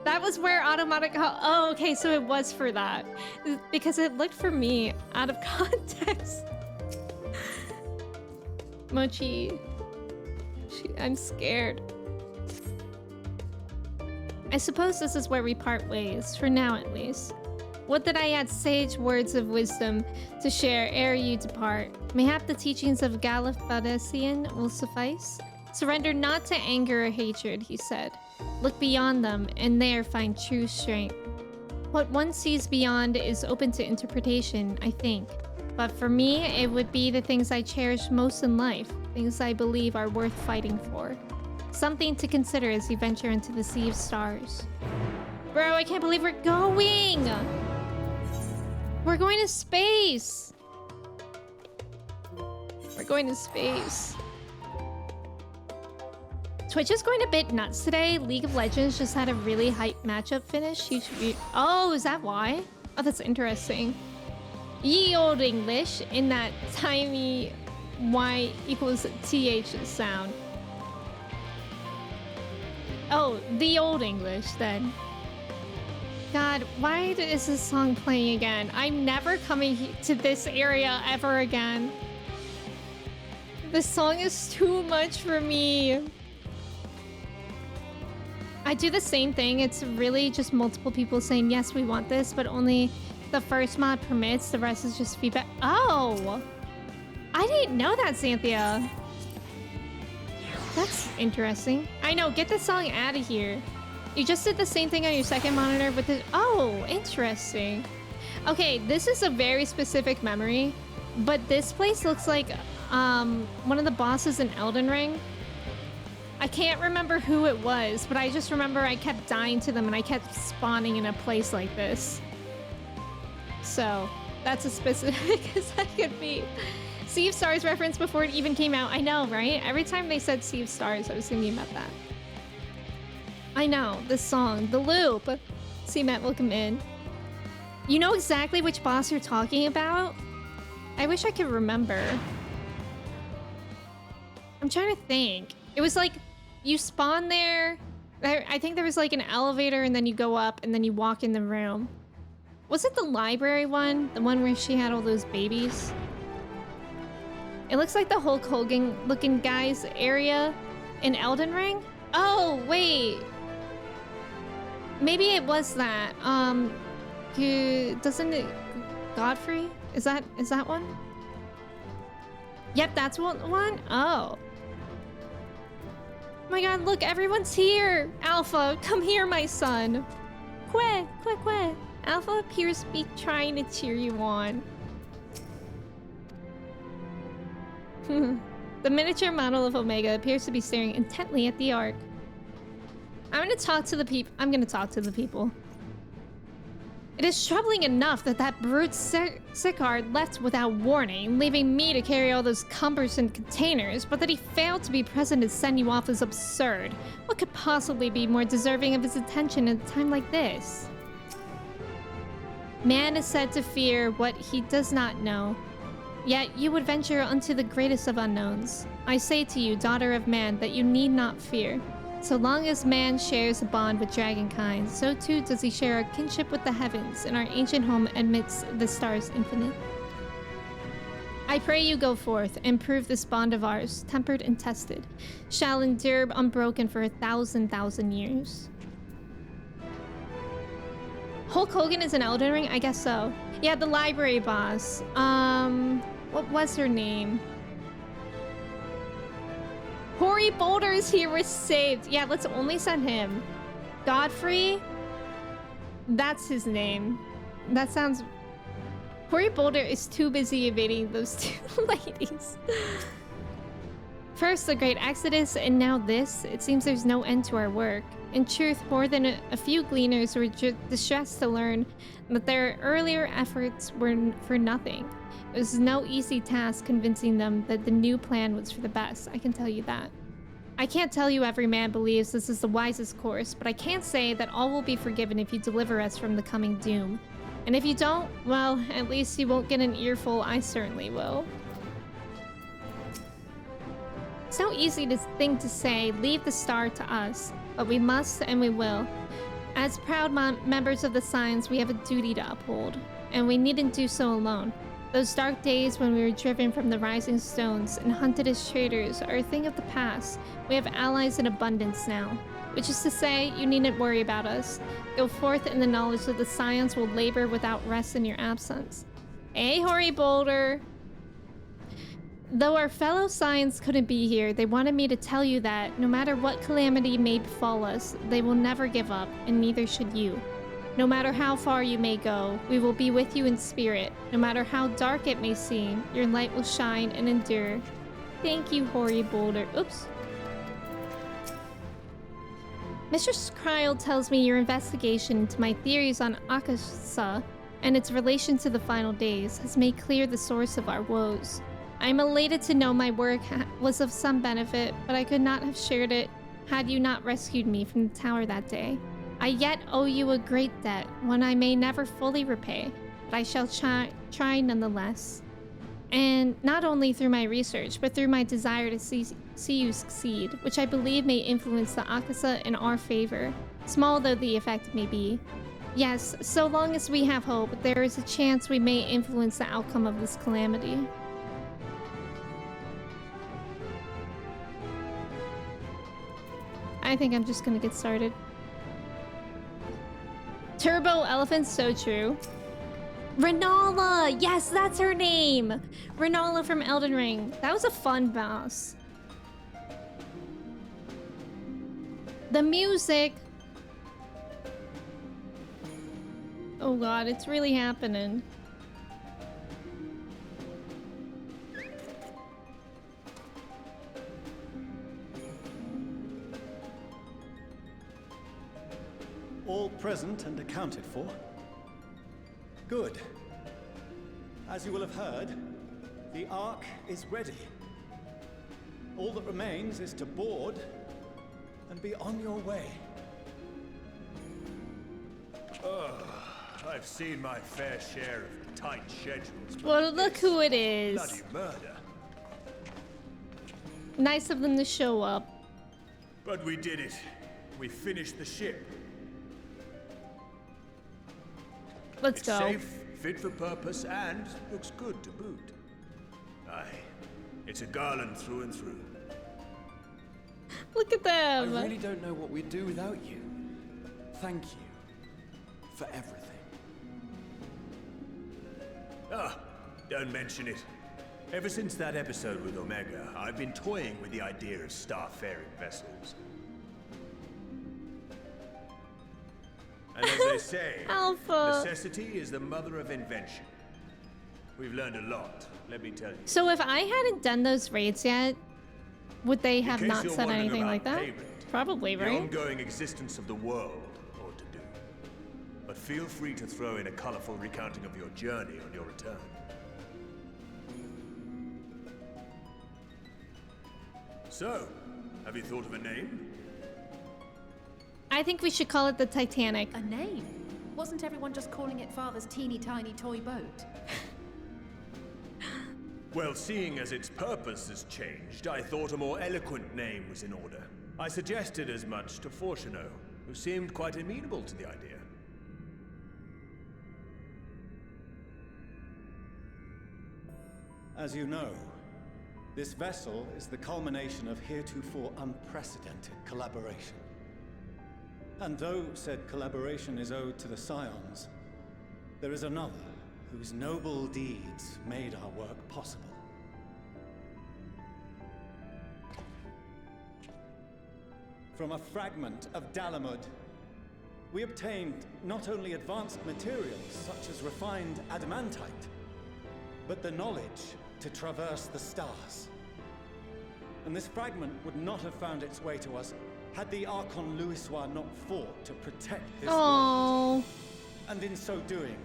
That was where automatic. Oh, okay, so it was for that. Because it looked for me out of context. Mochi. I'm scared. I suppose this is where we part ways, for now at least. Would that I had sage words of wisdom to share ere you depart. Mayhap the teachings of Galifadesian will suffice. Surrender not to anger or hatred, he said. Look beyond them, and there find true strength. What one sees beyond is open to interpretation, I think. But for me, it would be the things I cherish most in life, things I believe are worth fighting for. Something to consider as you venture into the sea of stars. Bro, I can't believe we're going! We're going to space! We're going to space. Twitch is going a bit nuts today. League of Legends just had a really hype matchup finish. Oh, is that why? Oh, that's interesting. Ye old English in that tiny Y equals TH sound. Oh, the old English then. God, why is this song playing again? I'm never coming to this area ever again. This song is too much for me. I do the same thing. It's really just multiple people saying, yes, we want this, but only the first mod permits. The rest is just feedback. Oh, I didn't know that, Xanthia. That's interesting. I know, get this song out of here. You just did the same thing on your second monitor with the... Oh, interesting. Okay, this is a very specific memory, but this place looks like one of the bosses in Elden Ring. I can't remember who it was, but I just remember I kept dying to them and I kept spawning in a place like this. So, that's as specific as I could be. Sea of Stars reference before it even came out. I know, right? Every time they said Sea of Stars, I was thinking about that. I know, this song, The Loop. C-Matt, welcome in. You know exactly which boss you're talking about? I wish I could remember. I'm trying to think. It was like, you spawn there. I think there was like an elevator and then you go up and then you walk in the room. Was it the library one? The one where she had all those babies? It looks like the Hulk Hogan looking guy's area in Elden Ring. Oh, wait. Maybe it was that. Doesn't it... Godfrey? Is that one? Yep, that's one. Oh. Oh my god, look, everyone's here. Alpha, come here, my son. Que. Alpha appears to be trying to cheer you on. The miniature model of Omega appears to be staring intently at the Ark. I'm gonna talk to the people. It is troubling enough that that brute Sicard left without warning, leaving me to carry all those cumbersome containers, but that he failed to be present and send you off is absurd. What could possibly be more deserving of his attention at a time like this? Man is said to fear what he does not know. Yet you would venture unto the greatest of unknowns. I say to you, daughter of man, that you need not fear. So long as man shares a bond with dragonkind, so too does he share our kinship with the heavens and our ancient home amidst the stars infinite. I pray you go forth and prove this bond of ours, tempered and tested, shall endure unbroken for 1,000 years. Hulk Hogan is an Elden Ring? I guess so. Yeah, the library boss. What was her name? Hori Boulder is here. We're saved. Yeah, let's only send him. Godfrey? That's his name. That sounds... Hori Boulder is too busy evading those two ladies. First the Great Exodus, and now this. It seems there's no end to our work. In truth, more than a few gleaners were distressed to learn that their earlier efforts were for nothing. It was no easy task convincing them that the new plan was for the best, I can tell you that. I can't tell you every man believes this is the wisest course, but I can say that all will be forgiven if you deliver us from the coming doom. And if you don't, well, at least you won't get an earful. I certainly will. It's no easy thing to say, leave the star to us, but we must and we will. As proud members of the Science, we have a duty to uphold, and we needn't do so alone. Those dark days when we were driven from the rising stones and hunted as traitors are a thing of the past. We have allies in abundance now, which is to say, you needn't worry about us. Go forth in the knowledge that the Science will labor without rest in your absence. Hey, Hori Boulder! Though our fellow Science couldn't be here, they wanted me to tell you that, no matter what calamity may befall us, they will never give up, and neither should you. No matter how far you may go, we will be with you in spirit. No matter how dark it may seem, your light will shine and endure. Thank you, Hori Boulder. Oops. Mr. Kryl tells me your investigation into my theories on Akasa and its relation to the final days has made clear the source of our woes. I am elated to know my work was of some benefit, but I could not have shared it had you not rescued me from the tower that day. I yet owe you a great debt, one I may never fully repay, but I shall try nonetheless. And not only through my research, but through my desire to see you succeed, which I believe may influence the Akasa in our favor, small though the effect may be. Yes, so long as we have hope, there is a chance we may influence the outcome of this calamity. I think I'm just gonna get started. Turbo Elephant, so true. Renala! Yes, that's her name! Renala from Elden Ring. That was a fun boss. The music. Oh god, it's really happening. All present and accounted for? Good. As you will have heard, the Ark is ready. All that remains is to board and be on your way. I've seen my fair share of tight schedules. Well, look who it is. Bloody murder. Nice of them to show up. But we did it. We finished the ship. Let's it's go. Safe, fit for purpose, and looks good to boot. Aye, it's a garland through and through. Look at them. I really don't know what we'd do without you. Thank you for everything. Ah, don't mention it. Ever since that episode with Omega, I've been toying with the idea of starfaring vessels. And as they say, Alpha. necessity is the mother of invention. We've learned a lot, let me tell you. So if I hadn't done those raids yet, would they have In case not you're said wondering anything about like that? payment, Probably, the right? ongoing existence of the world ought to do. But feel free to throw in a colorful recounting of your journey on your return. So, have you thought of a name? I think we should call it the Titanic. A name? Wasn't everyone just calling it Father's teeny tiny toy boat? Well, seeing as its purpose has changed, I thought a more eloquent name was in order. I suggested as much to Fortuno, who seemed quite amenable to the idea. As you know, this vessel is the culmination of heretofore unprecedented collaboration. And though said collaboration is owed to the Scions, there is another whose noble deeds made our work possible. From a fragment of Dalamud, we obtained not only advanced materials such as refined adamantite, but the knowledge to traverse the stars. And this fragment would not have found its way to us had the Archon Louisois not fought to protect this world. And in so doing,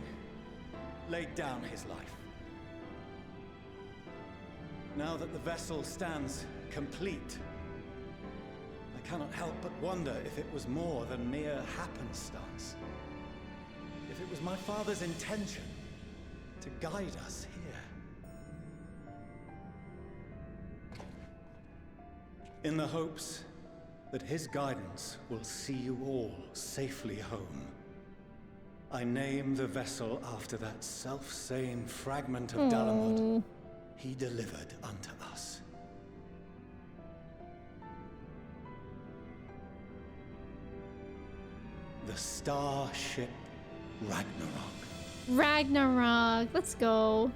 laid down his life. Now that the vessel stands complete, I cannot help but wonder if it was more than mere happenstance. If it was my father's intention to guide us here. In the hopes that his guidance will see you all safely home, I name the vessel after that self-same fragment of Dalamud he delivered unto us. The starship Ragnarok. Ragnarok. Let's go.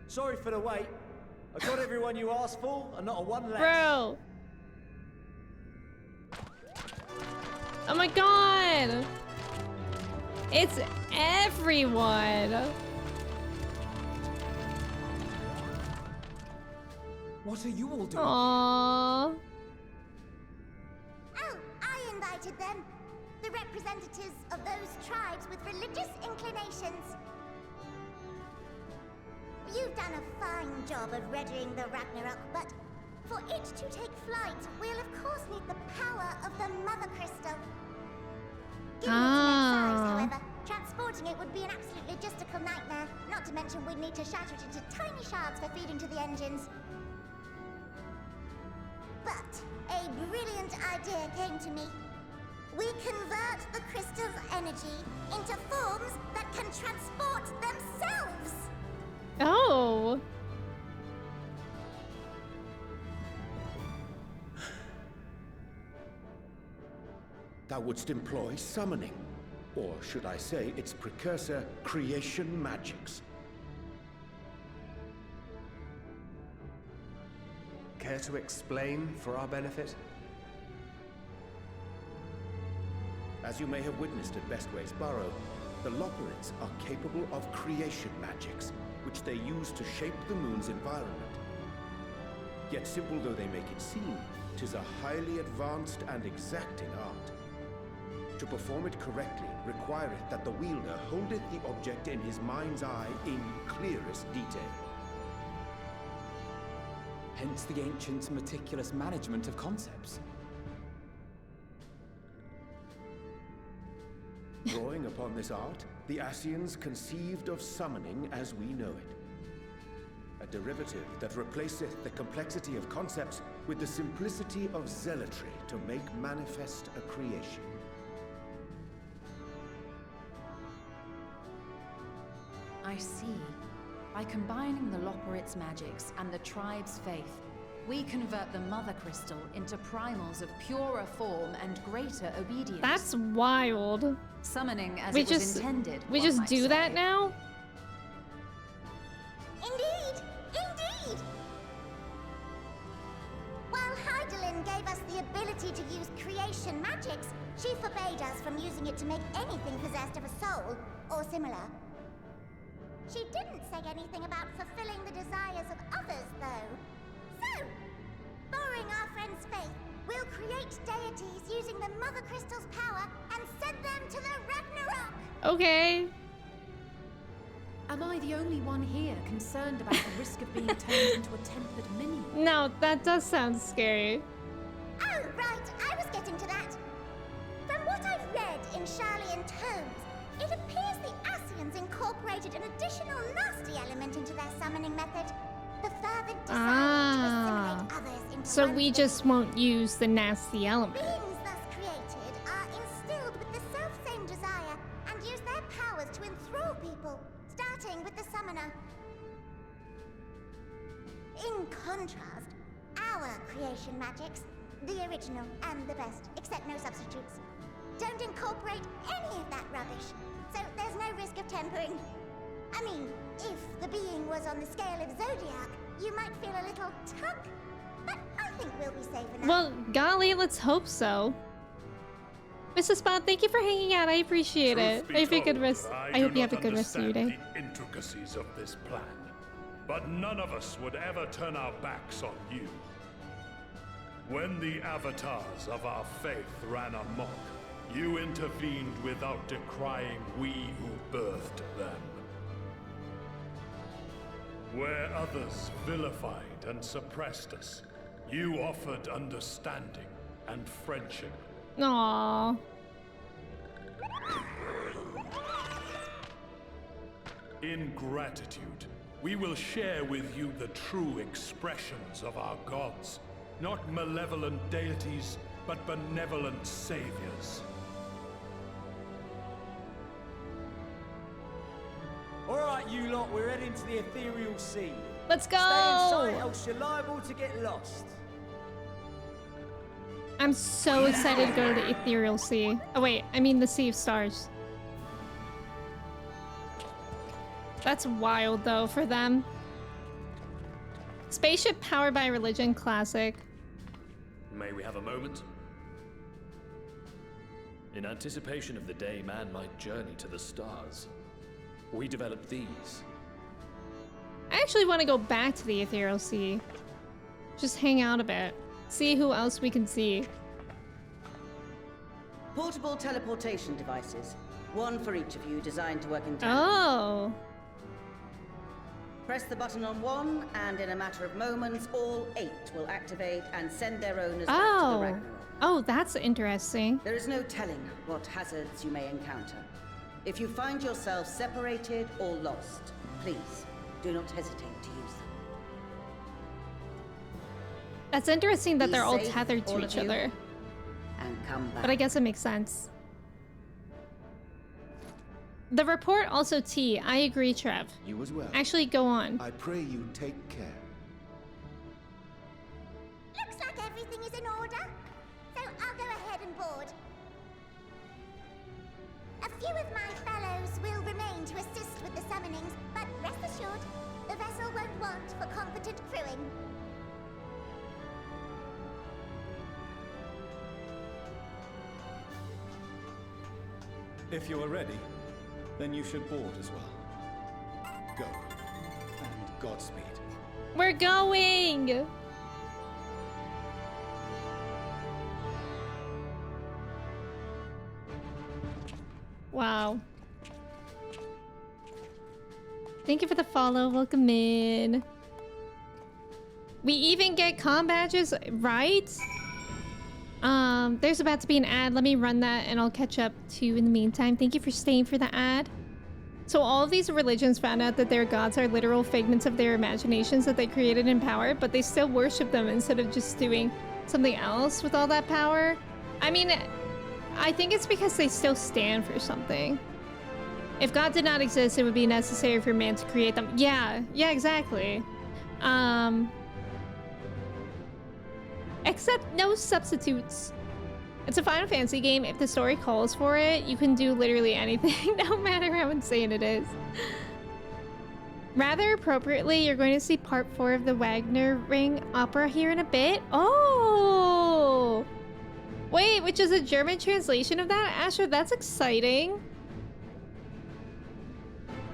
Sorry for the wait. I got everyone you asked for, and not a one less. Bro. Oh my god. It's everyone. What are you all doing? Aww. Oh, I invited them. The representatives of those tribes with religious inclinations. You've done a fine job of readying the Ragnarok, but for it to take flight, we'll of course need the power of the Mother Crystal. Given its immense size, however, transporting it would be an absolute logistical nightmare, not to mention we'd need to shatter it into tiny shards for feeding to the engines. But a brilliant idea came to me. We convert the crystal's energy into forms that can transport themselves! Oh. Thou wouldst employ summoning, or should I say its precursor, creation magics. Care to explain for our benefit? As you may have witnessed at Bestway's Burrow, the Loporrits are capable of creation magics, which they use to shape the moon's environment. Yet simple though they make it seem, 'tis a highly advanced and exacting art. To perform it correctly requireth that the wielder holdeth the object in his mind's eye in clearest detail. Hence the ancients' meticulous management of concepts. Drawing upon this art, the Ascians conceived of summoning as we know it. A derivative that replaceth the complexity of concepts with the simplicity of zealotry to make manifest a creation. I see. By combining the Loporrits' magics and the tribe's faith, we convert the Mother Crystal into primals of purer form and greater obedience. That's wild. Summoning as it was intended. We just do that now? Indeed! the ability to use creation magics, she forbade us from using it to make anything possessed of a soul, or similar. She didn't say anything about fulfilling the desires of others, though. So, borrowing our friend's faith, we'll create deities using the Mother Crystal's power and send them to the Ragnarok! Okay. Am I the only one here concerned about the risk of being turned into a tempered mini? No, that does sound scary. Oh, right, I was getting to that. From what I've read in Charlian tomes, it appears the Ascians incorporated an additional nasty element into their summoning method. The fervent desire to assimilate others into So one we just won't use the nasty element. Beings thus created are instilled with the self-same desire and use their powers to enthrall people, starting with the summoner. In contrast, our creation magics, the original and the best, except no substitutes, don't incorporate any of that rubbish, so there's no risk of tempering. I mean, if the being was on the scale of Zodiac, you might feel a little tug, but I think we'll be safe enough. Well, golly, let's hope so. Mr. Spot, thank you for hanging out. I appreciate it. I hope you have a good rest. I hope you have a good rest of your day. The intricacies of this plan, but none of us would ever turn our backs on you. When the avatars of our faith ran amok, you intervened without decrying we who birthed them. Where others vilified and suppressed us, you offered understanding and friendship. Aww. In gratitude, we will share with you the true expressions of our gods. Not malevolent deities, but benevolent saviors. Alright, you lot, we're heading to the ethereal sea. Let's go! Stay in sight, else you're liable to get lost. I'm so excited to go to the ethereal sea. Oh wait, I mean the Sea of Stars. That's wild though for them. Spaceship powered by religion, classic. May we have a moment? In anticipation of the day man might journey to the stars, we developed these. I actually want to go back to the ethereal sea. Just hang out a bit. See who else we can see. Portable teleportation devices. One for each of you, designed to work in tandem. Oh. Press the button on one, and in a matter of moments, all 8 will activate and send their owners back to the Ragnarok. Oh, that's interesting. There is no telling what hazards you may encounter. If you find yourself separated or lost, please do not hesitate to use them. That's interesting that Be they're all safe, tethered to all each of you, other. and come back. But I guess it makes sense. The report also T. I agree, Trev. You as well. Actually, go on. I pray you take care. Looks like everything is in order, so I'll go ahead and board. A few of my fellows will remain to assist with the summonings, but rest assured, the vessel won't want for competent crewing. If you are ready, then you should board as well. Go. And Godspeed. We're going! Wow. Thank you for the follow. Welcome in. We even get comm badges, right? There's about to be an ad. Let me run that and I'll catch up to you in the meantime. Thank you for staying for the ad. So all of these religions found out that their gods are literal figments of their imaginations that they created in power, but they still worship them instead of just doing something else with all that power. I mean, I think it's because they still stand for something. If God did not exist, it would be necessary for man to create them. Yeah, exactly. Except no substitutes. It's a Final Fantasy game. If the story calls for it, you can do literally anything, no matter how insane it is. Rather appropriately, you're going to see part 4 of the Wagner Ring opera here in a bit. Oh! Wait, which is a German translation of that? Asher, that's exciting.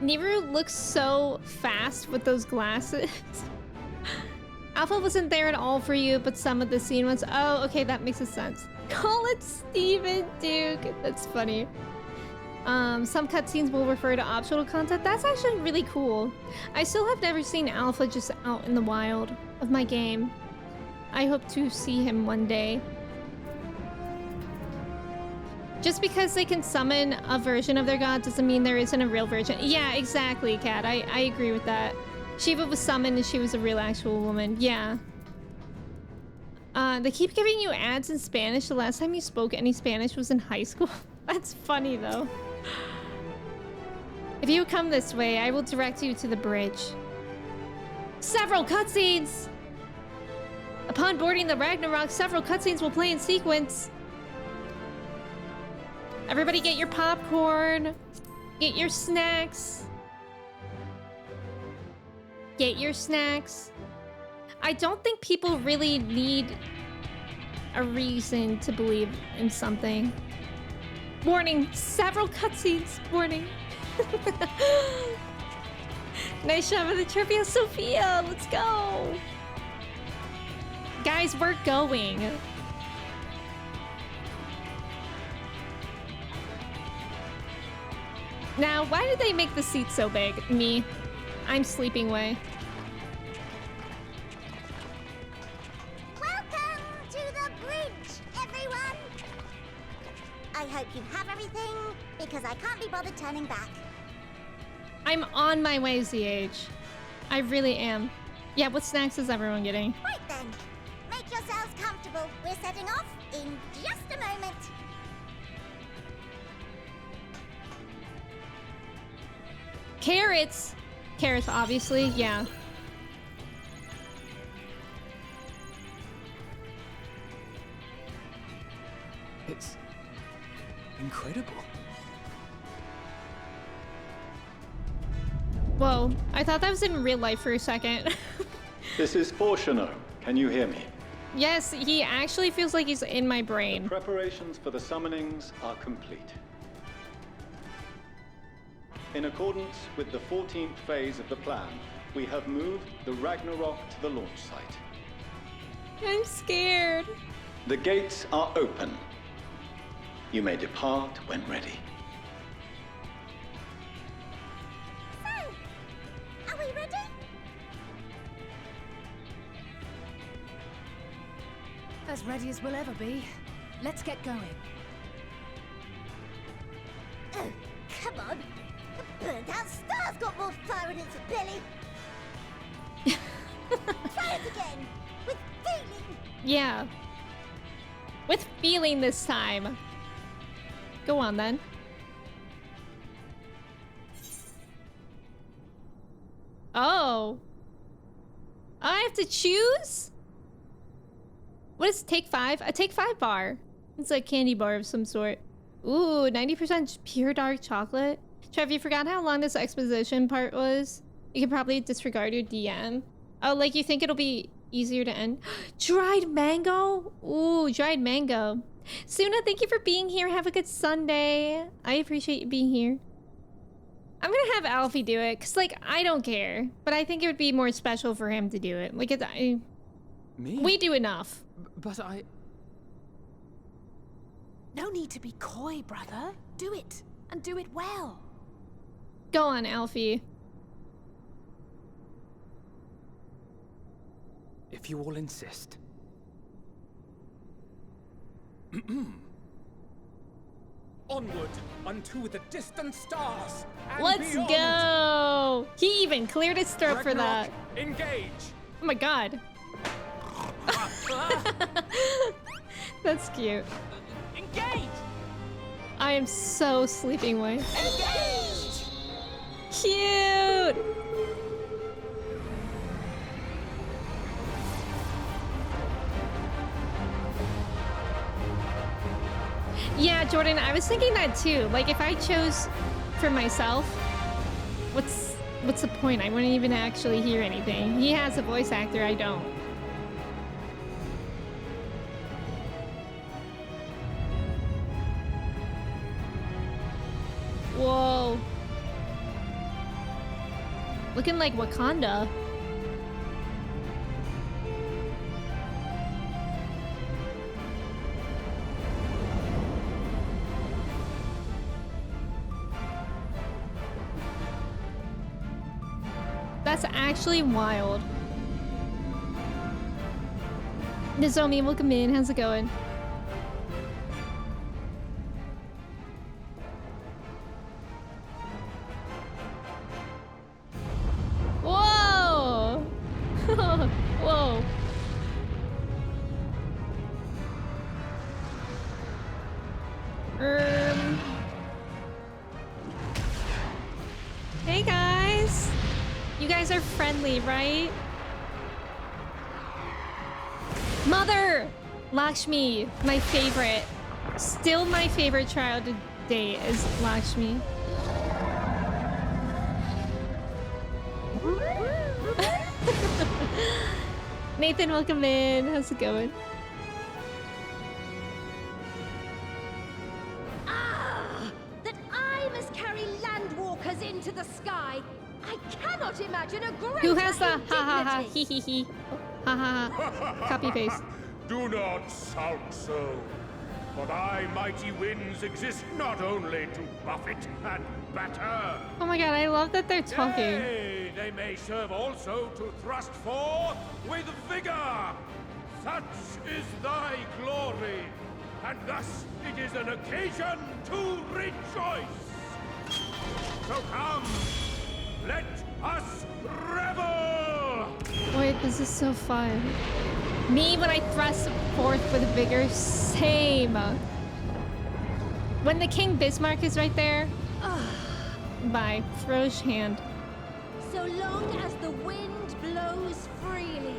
Nibiru looks so fast with those glasses. Alpha wasn't there at all for you, but some of the scene was. Oh, okay, that makes sense. Call it Steven Duke. That's funny. Some cutscenes will refer to optional content. That's actually really cool. I still have never seen Alpha just out in the wild of my game. I hope to see him one day. Just because they can summon a version of their god doesn't mean there isn't a real version. Yeah, exactly, Kat. I agree with that. Shiva was summoned and she was a real actual woman. Yeah. They keep giving you ads in Spanish. The last time you spoke any Spanish was in high school. That's funny, though. If you come this way, I will direct you to the bridge. Several cutscenes! Upon boarding the Ragnarok, several cutscenes will play in sequence. Everybody get your popcorn. Get your snacks. Get your snacks. I don't think people really need a reason to believe in something. Warning, several cutscenes. Warning. Nice shot of the trivia, Sophia. Let's go. Guys, we're going. Now, why did they make the seat so big? Me. I'm sleeping way. Welcome to the bridge, everyone! I hope you have everything, because I can't be bothered turning back. I'm on my way, ZH. I really am. Yeah, what snacks is everyone getting? Right then, make yourselves comfortable. We're setting off in just a moment. Carrots! Carrots, obviously, yeah. It's incredible. Whoa, I thought that was in real life for a second. This is Fortuno. Can you hear me? Yes, he actually feels like he's in my brain. Preparations for the summonings are complete. In accordance with the 14th phase of the plan, we have moved the Ragnarok to the launch site. I'm scared. The gates are open. You may depart when ready. So, are we ready? As ready as we'll ever be. Let's get going. Oh, come on. The burnt out star's got more fire in its belly. Try it again. With feeling. Yeah. With feeling this time. Go on then. Oh. I have to choose? What is Take 5? A Take 5 bar. It's a candy bar of some sort. Ooh, 90% pure dark chocolate. Trev, you forgot how long this exposition part was? You can probably disregard your DM. Oh, like you think it'll be easier to end? Dried mango? Ooh, dried mango. Suna, thank you for being here. Have a good Sunday. I appreciate you being here. I'm gonna have Alfie do it, because, like, I don't care. But I think it would be more special for him to do it. Like, Me? We do enough. But I... No need to be coy, brother. Do it, and do it well. Go on, Alfie. If you all insist. Onward unto the distant stars. And Let's beyond. go! He even cleared his throat for that. Engage. Oh my god. That's cute. Engage. I am so sleeping way. Engage! Cute! Yeah, Jordan, I was thinking that too. Like, if I chose for myself, what's the point? I wouldn't even actually hear anything. He has a voice actor, I don't. Whoa. Looking like Wakanda. That's actually wild. Nozomi, welcome in. How's it going? Whoa! Whoa. Hey guys! You guys are friendly, right? Mother! Lakshmi, my favorite. Still my favorite child to date is Lakshmi. Nathan, welcome in. How's it going? That I must carry landwalkers into the sky. I cannot imagine a greater Who has the ha ha ha indignity. he he he ha ha ha copy paste? Do not shout so. For thy mighty winds exist not only to buffet and batter. Oh my god, I love that they're talking. Yea, they may serve also to thrust forth with vigor. Such is thy glory, and thus it is an occasion to rejoice. So come, let us revel! Wait, this is so fun. Me when I thrust forth with vigor, same. When the King Bismarck is right there, bye, Frosh hand. So long as the wind blows freely,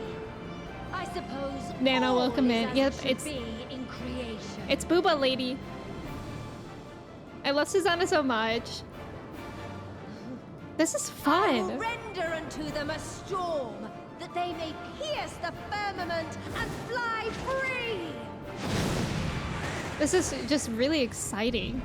I suppose. Nana, all welcome is in. as Yep, it should it's be in creation. it's Booba Lady. I love Susanna so much. This is I will fun. render unto them a storm, that they may pierce the firmament and fly free. This is just really exciting.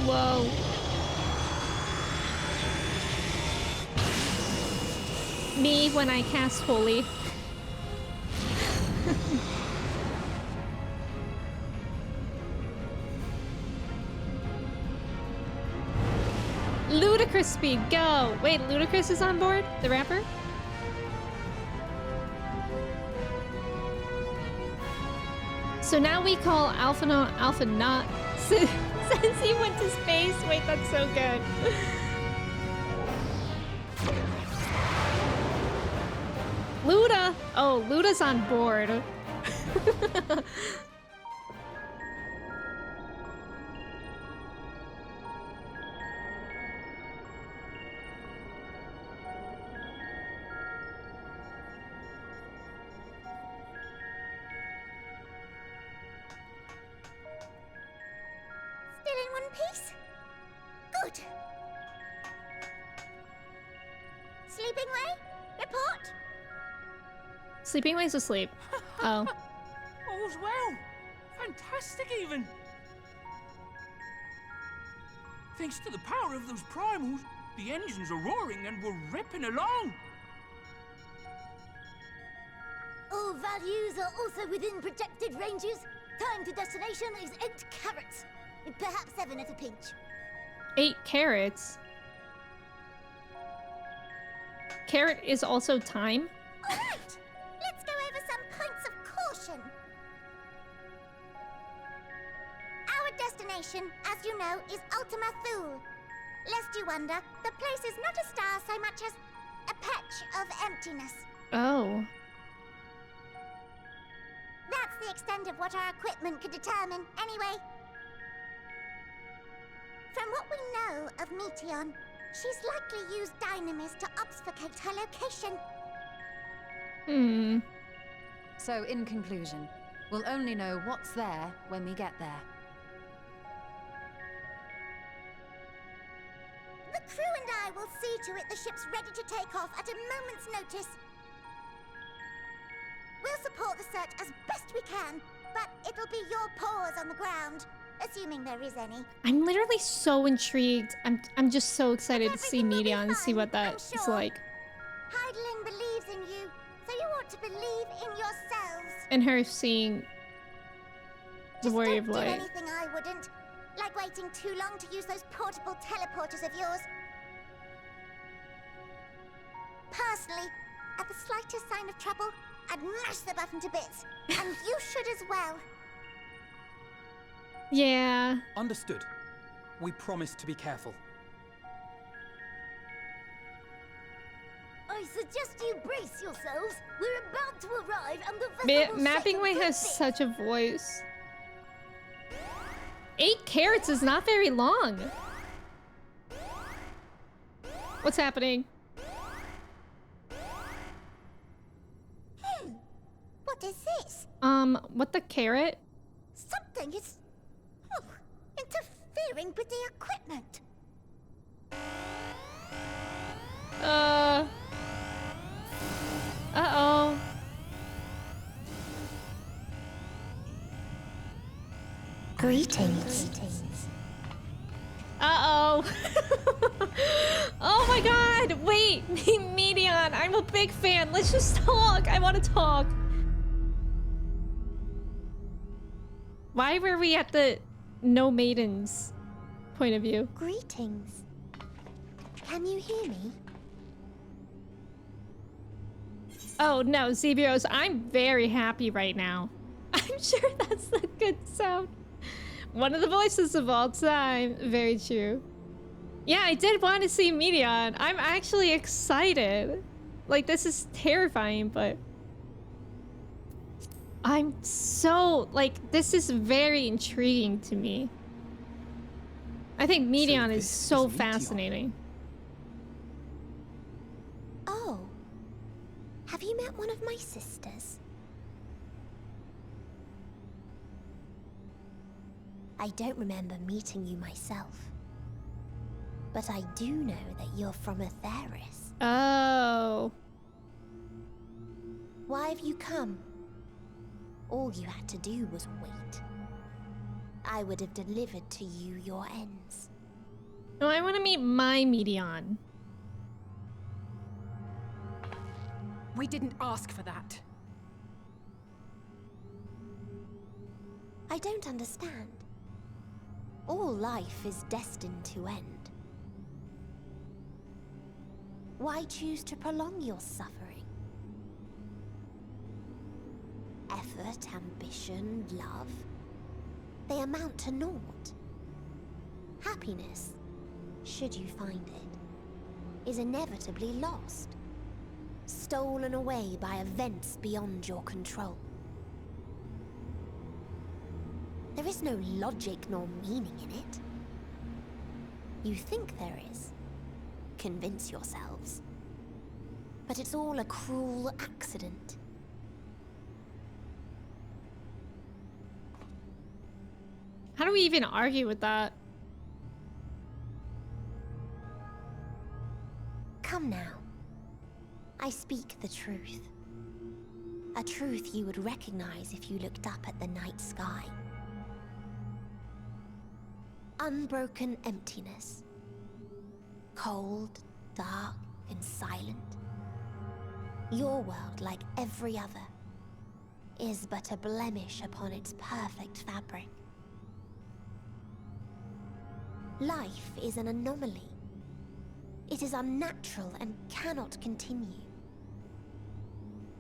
Whoa. Me when I cast Holy. Ludicrous speed, go! Wait, Ludicrous is on board? The rapper? So now we call Alpha not since he went to space. Wait, that's so good. Luda! Oh, Luda's on board. Still in one piece? Good. Sleeping way? Report? Sleeping Way's asleep. Oh. All's well. Fantastic, even. Thanks to the power of those primals, the engines are roaring and we're ripping along. All values are also within projected ranges. Time to destination is 8 carats. Perhaps 7 at a pinch. 8 carrots. Carrot is also time? Alright! Let's go over some points of caution. Our destination, as you know, is Ultima Thule. Lest you wonder, the place is not a star so much as a patch of emptiness. Oh. That's the extent of what our equipment could determine, anyway. From what we know of Meteon, she's likely used dynamis to obfuscate her location. Hmm. So, in conclusion, we'll only know what's there when we get there. The crew and I will see to it the ship's ready to take off at a moment's notice. We'll support the search as best we can, but it'll be your paws on the ground, assuming there is any. I'm literally so intrigued. I'm just so excited to see Medion and see what that is like. Hydaelyn believes in you, so you ought to believe in yourselves. And her seeing the Warrior of Don't do Light. anything I wouldn't. Like waiting too long to use those portable teleporters of yours. Personally, at the slightest sign of trouble, I'd mash the button to bits. And you should as well. Yeah. Understood. We promise to be careful. I suggest you brace yourselves. We're about to arrive and the vessel will Mapping shake Way a has good bit. such a voice. 8 carats is not very long. What's happening? What is this? What the carrot? Something is interfering with the equipment. Uh-oh. Greetings. Uh-oh. Oh my god! Wait! Medion, I'm a big fan. Let's just talk. I want to talk. Why were we at the no maidens point of view? Greetings. Can you hear me? Oh no, Zebios, I'm very happy right now. I'm sure that's a good sound. One of the voices of all time. Very true. Yeah, I did want to see Medion. I'm actually excited. Like, this is terrifying, but... I'm so... Like, this is very intriguing to me. I think Medion is so fascinating. Oh. Have you met one of my sisters? I don't remember meeting you myself. But I do know that you're from Atheris. Oh. Why have you come? All you had to do was wait. I would have delivered to you your ends. No, I want to meet my Medion. We didn't ask for that. I don't understand. All life is destined to end. Why choose to prolong your suffering? Effort, ambition, love, they amount to naught. Happiness, should you find it, is inevitably lost. Stolen away by events beyond your control. There is no logic nor meaning in it. You think there is. Convince yourselves. But it's all a cruel accident. How do we even argue with that? Come now. I speak the truth. A truth you would recognize if you looked up at the night sky. Unbroken emptiness. Cold, dark, and silent. Your world, like every other, is but a blemish upon its perfect fabric. Life is an anomaly. It is unnatural and cannot continue.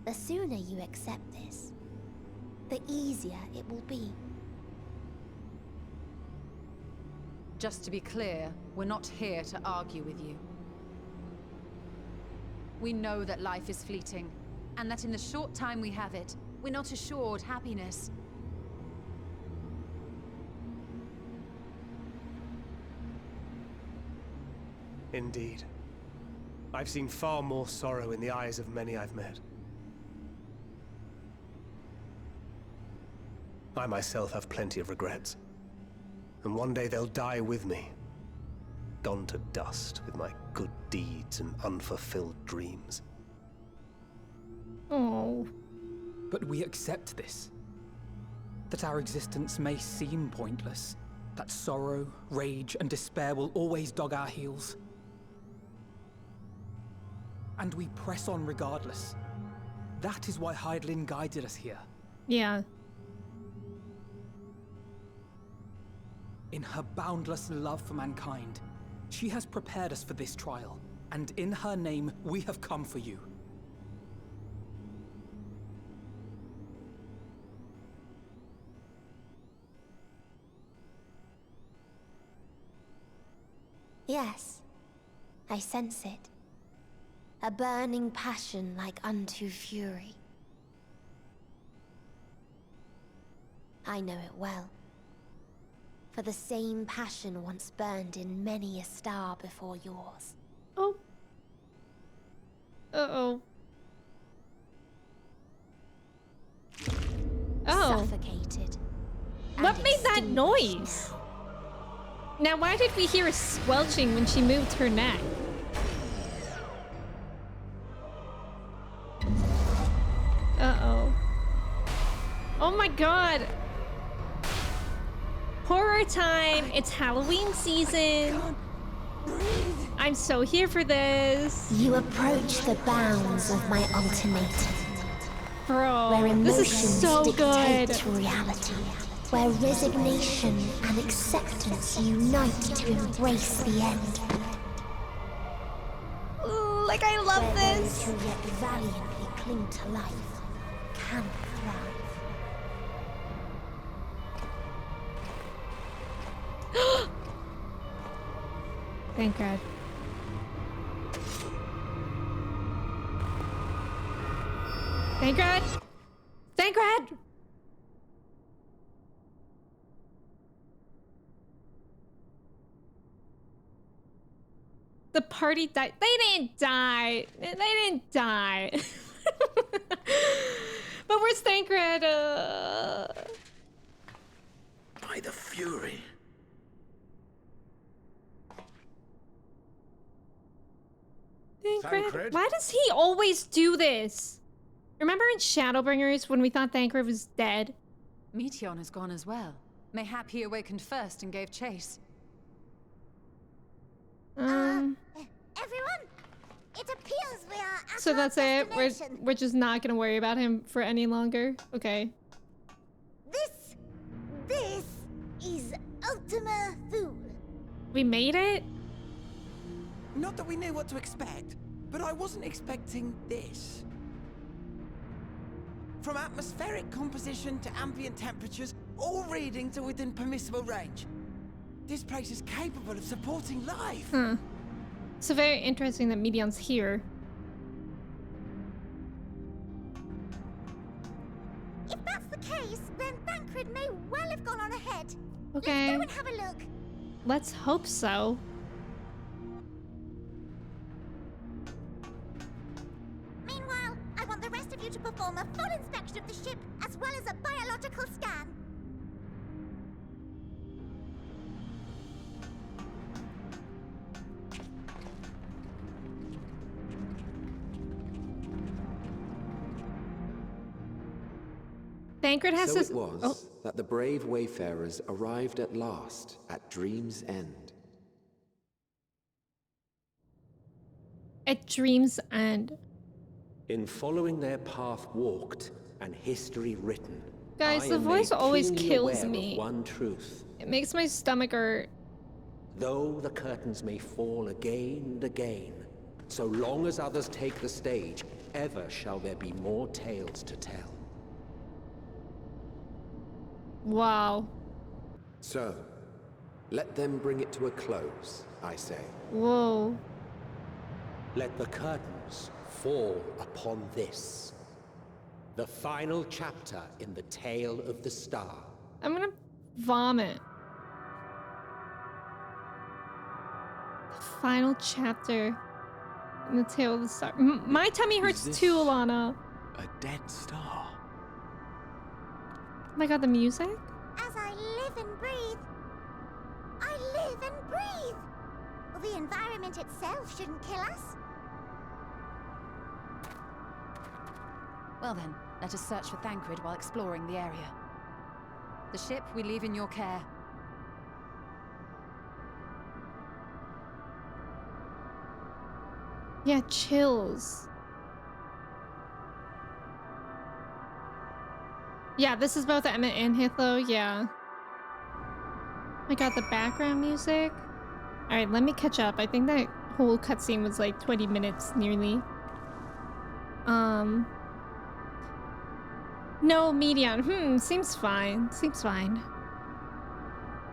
The sooner you accept this, the easier it will be. Just to be clear, we're not here to argue with you. We know that life is fleeting, and that in the short time we have it, we're not assured happiness. Indeed. I've seen far more sorrow in the eyes of many I've met. I myself have plenty of regrets. And one day they'll die with me. Gone to dust with my good deeds and unfulfilled dreams. Oh. But we accept this. That our existence may seem pointless. That sorrow, rage, and despair will always dog our heels. And we press on regardless. That is why Hydaelyn guided us here. Yeah. In her boundless love for mankind, she has prepared us for this trial. And in her name, we have come for you. Yes, I sense it. A burning passion like unto fury. I know it well. For the same passion once burned in many a star before yours. Oh. Uh-oh. Oh. Suffocated. What made that noise? Now, why did we hear a squelching when she moved her neck? Uh-oh. Oh my god! Horror time! It's Halloween season! I'm so here for this! You approach the bounds of my ultimatum. Bro, where this is emotions so dictate good! reality. Where resignation and acceptance unite to embrace the end. Ooh, like I love where this! those who yet valiantly cling to life can thrive. Thank God. Thank God! Thank God! The party died. They didn't die. They didn't die. But where's Thancred? By the fury. Thancred? Why does he always do this? Remember in Shadowbringers when we thought Thancred was dead? Meteon is gone as well. Mayhap he awakened first and gave chase. Everyone, it appears we are at So our that's it? destination. We're just not gonna worry about him for any longer? Okay. This is Ultima Thule. We made it? Not that we knew what to expect, but I wasn't expecting this. From atmospheric composition to ambient temperatures, all readings are within permissible range. This place is capable of supporting life. Huh. So very interesting that Meteon's here. If that's the case, then Thancred may well have gone on ahead. Okay. Let's go and have a look. Let's hope so. Meanwhile, I want the rest of you to perform a full inspection of the ship as well as a biological scan. Thancred has So to... it was that the brave wayfarers arrived at last at Dream's End. At Dream's End. In following their path walked and history written. Guys, I the am voice made always keenly kills aware me. of one truth. It makes my stomach hurt. Though the curtains may fall again and again, so long as others take the stage, ever shall there be more tales to tell. Wow. So, let them bring it to a close, I say. Whoa. Let the curtains fall upon this. The final chapter in the tale of the star. I'm gonna vomit. The final chapter in the tale of the star. My tummy hurts too, Alana. A dead star. Oh my god, the music? As I live and breathe, I live and breathe. Well, the environment itself. itself shouldn't kill us. Well then, let us search for Thancred while exploring the area. The ship we leave in your care. Yeah, chills. Yeah, this is both Emmett and Hitho, yeah. I got the background music. Alright, let me catch up. I think that whole cutscene was like 20 minutes nearly. No, Medion. Seems fine. Seems fine.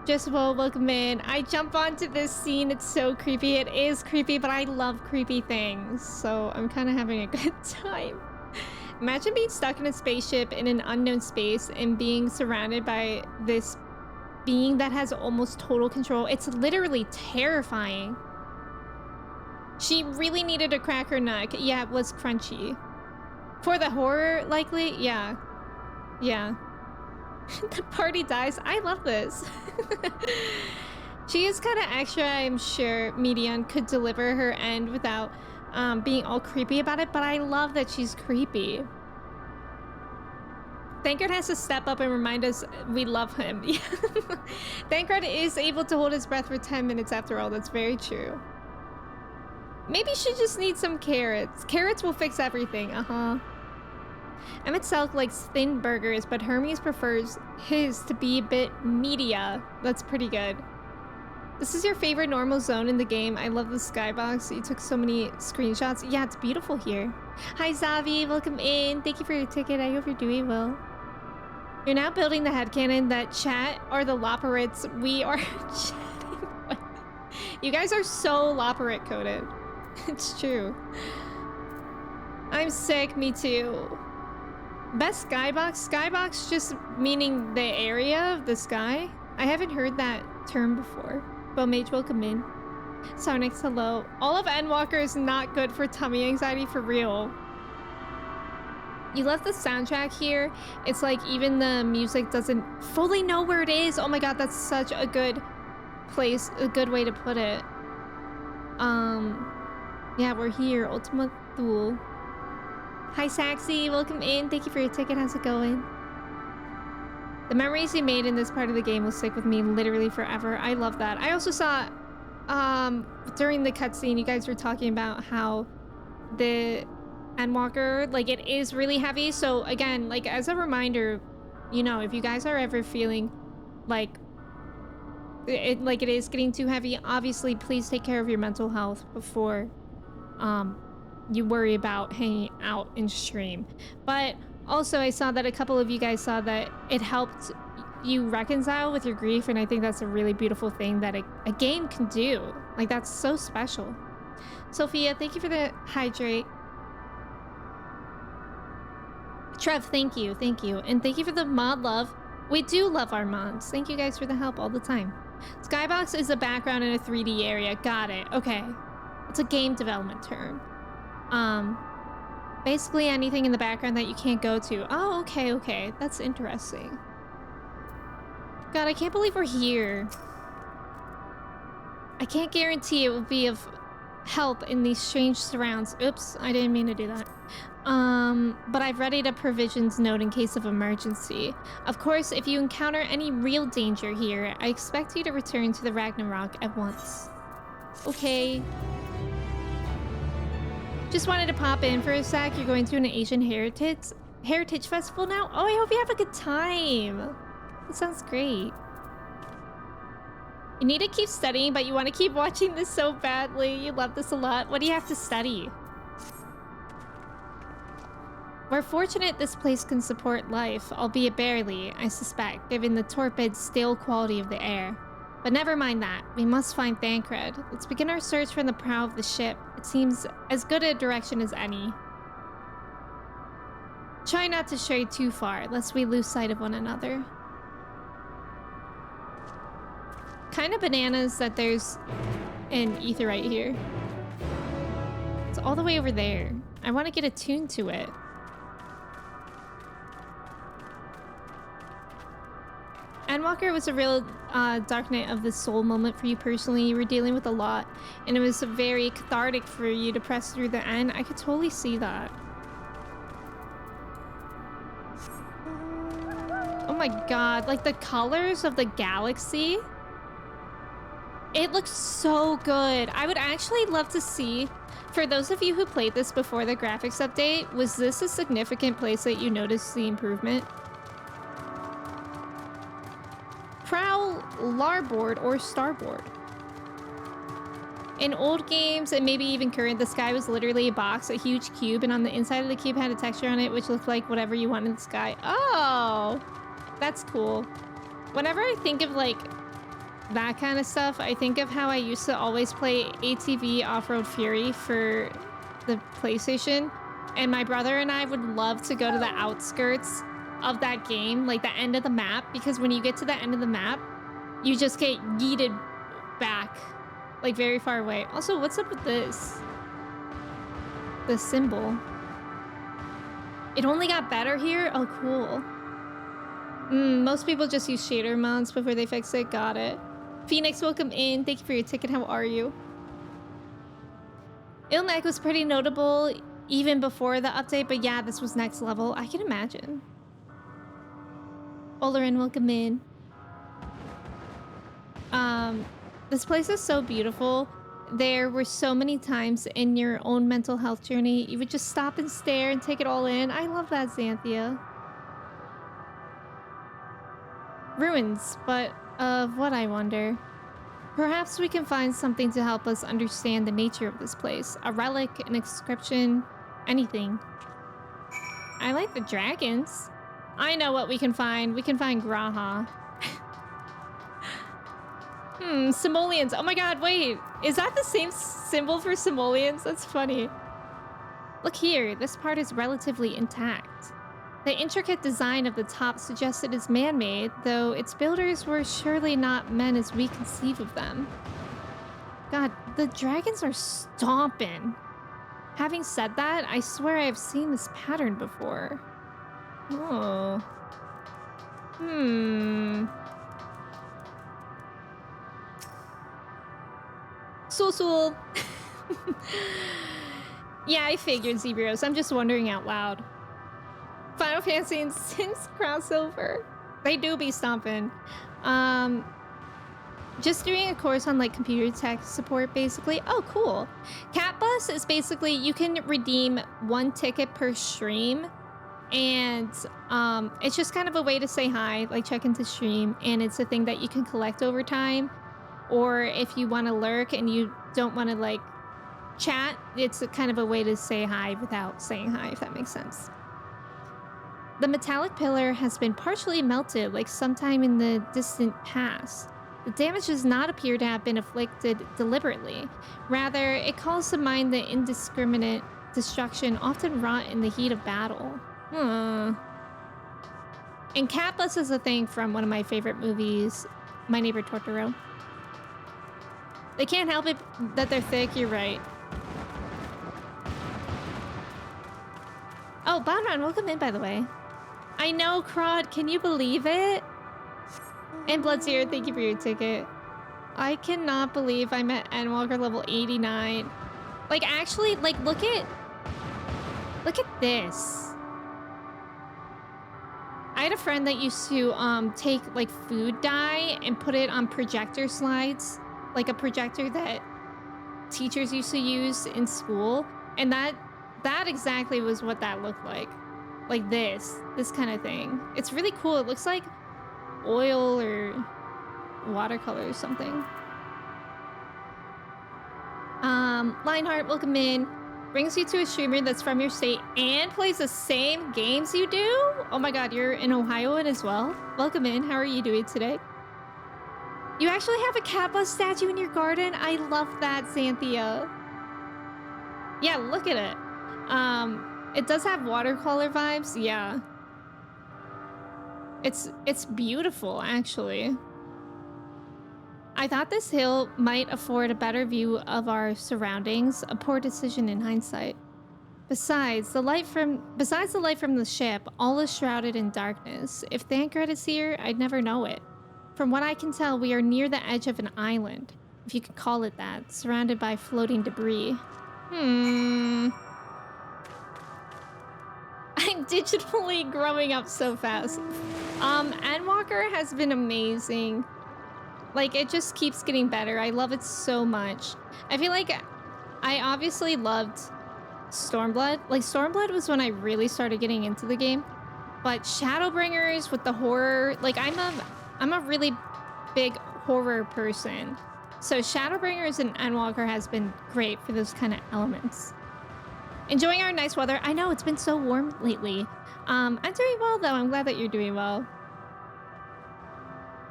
Jessica, welcome in. I jump onto this scene. It's so creepy. It is creepy, but I love creepy things. So I'm kind of having a good time. Imagine being stuck in a spaceship in an unknown space and being surrounded by this being that has almost total control. It's literally terrifying. She really needed to crack her neck. Yeah, it was crunchy. For the horror, likely? Yeah. Yeah. The party dies. I love this. She is kind of extra. I'm sure Medion could deliver her end without being all creepy about it, but I love that she's creepy. Thancred has to step up and remind us we love him. Thancred is able to hold his breath for 10 minutes after all. That's very true. Maybe she just needs some carrots. Carrots will fix everything. Emmett Selk likes thin burgers, but Hermes prefers his to be a bit meatier. That's pretty good. This is your favorite normal zone in the game. I love the skybox. You took so many screenshots. Yeah, it's beautiful here. Hi, Zavi. Welcome in. Thank you for your ticket. I hope you're doing well. You're now building the headcanon that chat are the Loperates we are chatting with. You guys are so Loperate coded. It's true. I'm sick. Me too. Best skybox? Skybox just meaning the area of the sky? I haven't heard that term before. Mage, welcome in. Sarnix, hello. All of Endwalker is not good for tummy anxiety for real. You left the soundtrack here. It's like even the music doesn't fully know where it is. Oh my god, that's such a good place, a good way to put it. Yeah, we're here. Ultima Thule. Hi, Saxy. Welcome in. Thank you for your ticket. How's it going? The memories you made in this part of the game will stick with me literally forever. I love that. I also saw, during the cutscene, you guys were talking about how the Endwalker, like, it is really heavy. So, again, like, as a reminder, you know, if you guys are ever feeling like it is getting too heavy, obviously, please take care of your mental health before, you worry about hanging out in stream. But also I saw that a couple of you guys saw that it helped you reconcile with your grief, and I think that's a really beautiful thing that a game can do. Like, that's so special. Sophia, thank you for the hydrate. Trev, thank you, and thank you for the mod love. We do love our mods. Thank you guys for the help all the time. Skybox is a background in a 3D area. Got it. Okay, it's a game development term. Basically anything in the background that you can't go to. Oh, okay. That's interesting. God, I can't believe we're here. I can't guarantee it will be of help in these strange surrounds. Oops, I didn't mean to do that. But I've readied a provisions note in case of emergency. Of course, if you encounter any real danger here, I expect you to return to the Ragnarok at once. Okay. Just wanted to pop in for a sec. You're going to an Asian Heritage Festival now? Oh, I hope you have a good time. That sounds great. You need to keep studying, but you want to keep watching this so badly. You love this a lot. What do you have to study? We're fortunate this place can support life, albeit barely, I suspect, given the torpid, stale quality of the air. But never mind that. We must find Thancred. Let's begin our search from the prow of the ship. It seems as good a direction as any. Try not to stray too far, lest we lose sight of one another. Kind of bananas that there's an aetheryte here. It's all the way over there. I want to get attuned to it. Endwalker was a real dark night of the soul moment for you personally. You were dealing with a lot, and it was very cathartic for you to press through the end. I could totally see that. my god, like the colors of the galaxy. It looks so good. I would actually love to see, for those of you who played this before the graphics update, was this a significant place that you noticed the improvement? Prowl larboard or starboard. In old games, and maybe even current, the sky was literally a box, a huge cube, and on the inside of the cube had a texture on it which looked like whatever you want in the sky. Oh, that's cool. Whenever I think of like that kind of stuff, I think of how I used to always play ATV Off-Road Fury for the PlayStation, and my brother and I would love to go to the outskirts of that game, like the end of the map, because when you get to the end of the map, you just get yeeted back, like very far away. Also, what's up with this? The symbol. It only got better here? Oh, cool. Most people just use shader mounts before they fix it. Got it. Phoenix, welcome in. Thank you for your ticket. How are you? Ilmac was pretty notable even before the update, but yeah, this was next level. I can imagine. Olerin, welcome in. This place is so beautiful. There were so many times in your own mental health journey, you would just stop and stare and take it all in. I love that, Xanthia. Ruins, but of what, I wonder? Perhaps we can find something to help us understand the nature of this place. A relic, an inscription, anything. I like the dragons. I know what we can find. We can find Graha. Simoleons. Oh my god, wait. Is that the same symbol for simoleons? That's funny. Look here. This part is relatively intact. The intricate design of the top suggests it is man-made, though its builders were surely not men as we conceive of them. God, the dragons are stomping. Having said that, I swear I have seen this pattern before. Oh. So. Yeah, I figured, Zebrios. I'm just wondering out loud. Final Fantasy and Sims crossover. They do be stomping. Just doing a course on like computer tech support, basically. Oh, cool. Cat Bus is basically you can redeem 1 ticket per stream, and it's just kind of a way to say hi, like check into stream, and it's a thing that you can collect over time. Or if you want to lurk and you don't want to like chat, it's a kind of a way to say hi without saying hi, if that makes sense. The metallic pillar has been partially melted, like sometime in the distant past. The damage does not appear to have been inflicted deliberately. Rather, it calls to mind the indiscriminate destruction often wrought in the heat of battle. And Cat Bus is a thing from one of my favorite movies, My Neighbor Totoro. They can't help it that they're thick, you're right. Oh, Bonron, welcome in, by the way. I know, Crod, can you believe it? And Bloodseer, thank you for your ticket. I cannot believe I'm at Endwalker level 89. Like, actually, like, look at this. I had a friend that used to take like food dye and put it on projector slides, like a projector that teachers used to use in school, and that exactly was what that looked like this kind of thing. It's really cool. It looks like oil or watercolor or something. Lionheart, welcome in. Brings you to a streamer that's from your state and plays the same games you do? Oh my god, you're an Ohioan as well? Welcome in. How are you doing today? You actually have a Cat Bus statue in your garden? I love that, Xanthia. Yeah, look at it. It does have watercolor vibes, yeah. It's beautiful, actually. I thought this hill might afford a better view of our surroundings, a poor decision in hindsight. Besides the light from the ship, all is shrouded in darkness. If Thancred is here, I'd never know it. From what I can tell, we are near the edge of an island, if you could call it that, surrounded by floating debris. I I'm digitally growing up so fast. Endwalker has been amazing. Like, it just keeps getting better. I love it so much. I feel like I obviously loved Stormblood. Like, Stormblood was when I really started getting into the game. But Shadowbringers with the horror, like, I'm a really big horror person. So Shadowbringers and Endwalker has been great for those kind of elements. Enjoying our nice weather. I know, it's been so warm lately. I'm doing well, though. I'm glad that you're doing well.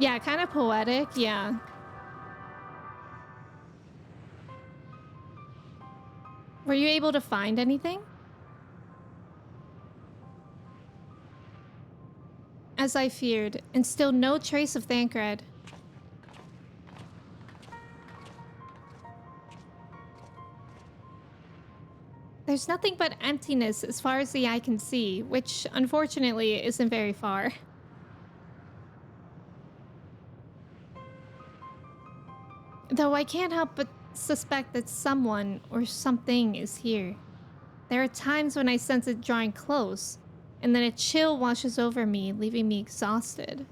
Yeah, kind of poetic. Yeah. Were you able to find anything? As I feared, and still no trace of Thancred. There's nothing but emptiness as far as the eye can see, which unfortunately isn't very far. Though I can't help but suspect that someone or something is here. There are times when I sense it drawing close, and then a chill washes over me, leaving me exhausted.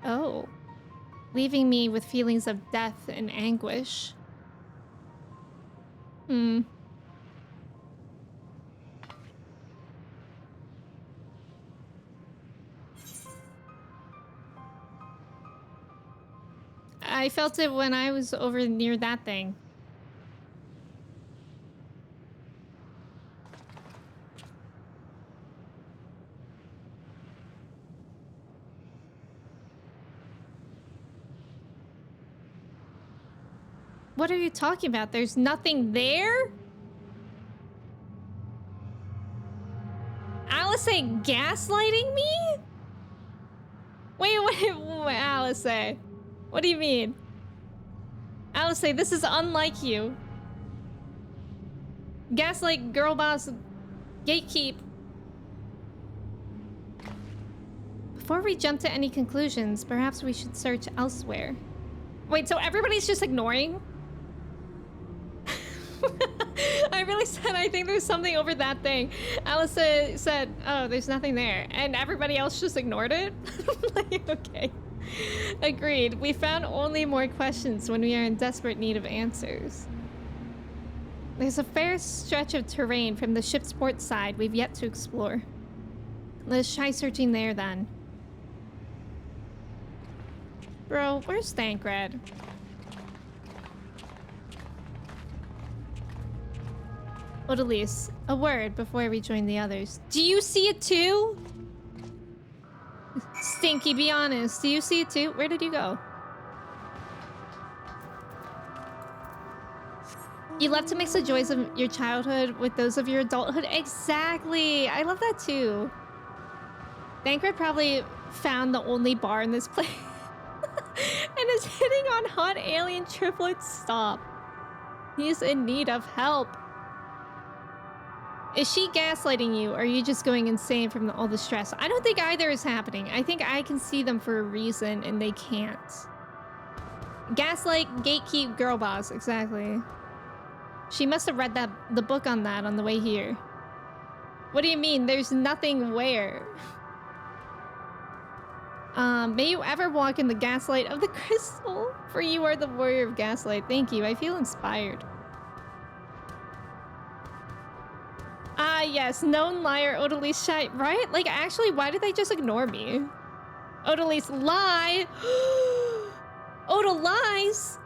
Oh. Leaving me with feelings of death and anguish. I felt it when I was over near that thing. What are you talking about? There's nothing there? Alice gaslighting me? Wait, Alice, what do you mean? Alice, this is unlike you. Gaslight, girl boss, gatekeep. Before we jump to any conclusions, perhaps we should search elsewhere. Wait, so everybody's just ignoring? I really said I think there's something over that thing. Alice said, oh, there's nothing there. And everybody else just ignored it? Like, okay. Agreed. We found only more questions when we are in desperate need of answers. There's a fair stretch of terrain from the ship's port side we've yet to explore. Let's try searching there then. Bro, where's Thancred? Odalise, a word before I rejoin the others. Do you see it too? Stinky, be honest. Do you see it too? Where did you go? You left to mix the joys of your childhood with those of your adulthood. Exactly. I love that too. Thancred probably found the only bar in this place and is hitting on hot alien triplets. Stop. He's in need of help. Is she gaslighting you, or are you just going insane from all the stress? I don't think either is happening. I think I can see them for a reason, and they can't. Gaslight, gatekeep, girl boss. Exactly. She must have read the book on that on the way here. What do you mean? There's nothing where? May you ever walk in the gaslight of the crystal, for you are the warrior of gaslight. Thank you. I feel inspired. Ah, yes. Known liar, Odalise shy. Right? Like, actually, why did they just ignore me? Odalise lie. Oda lies.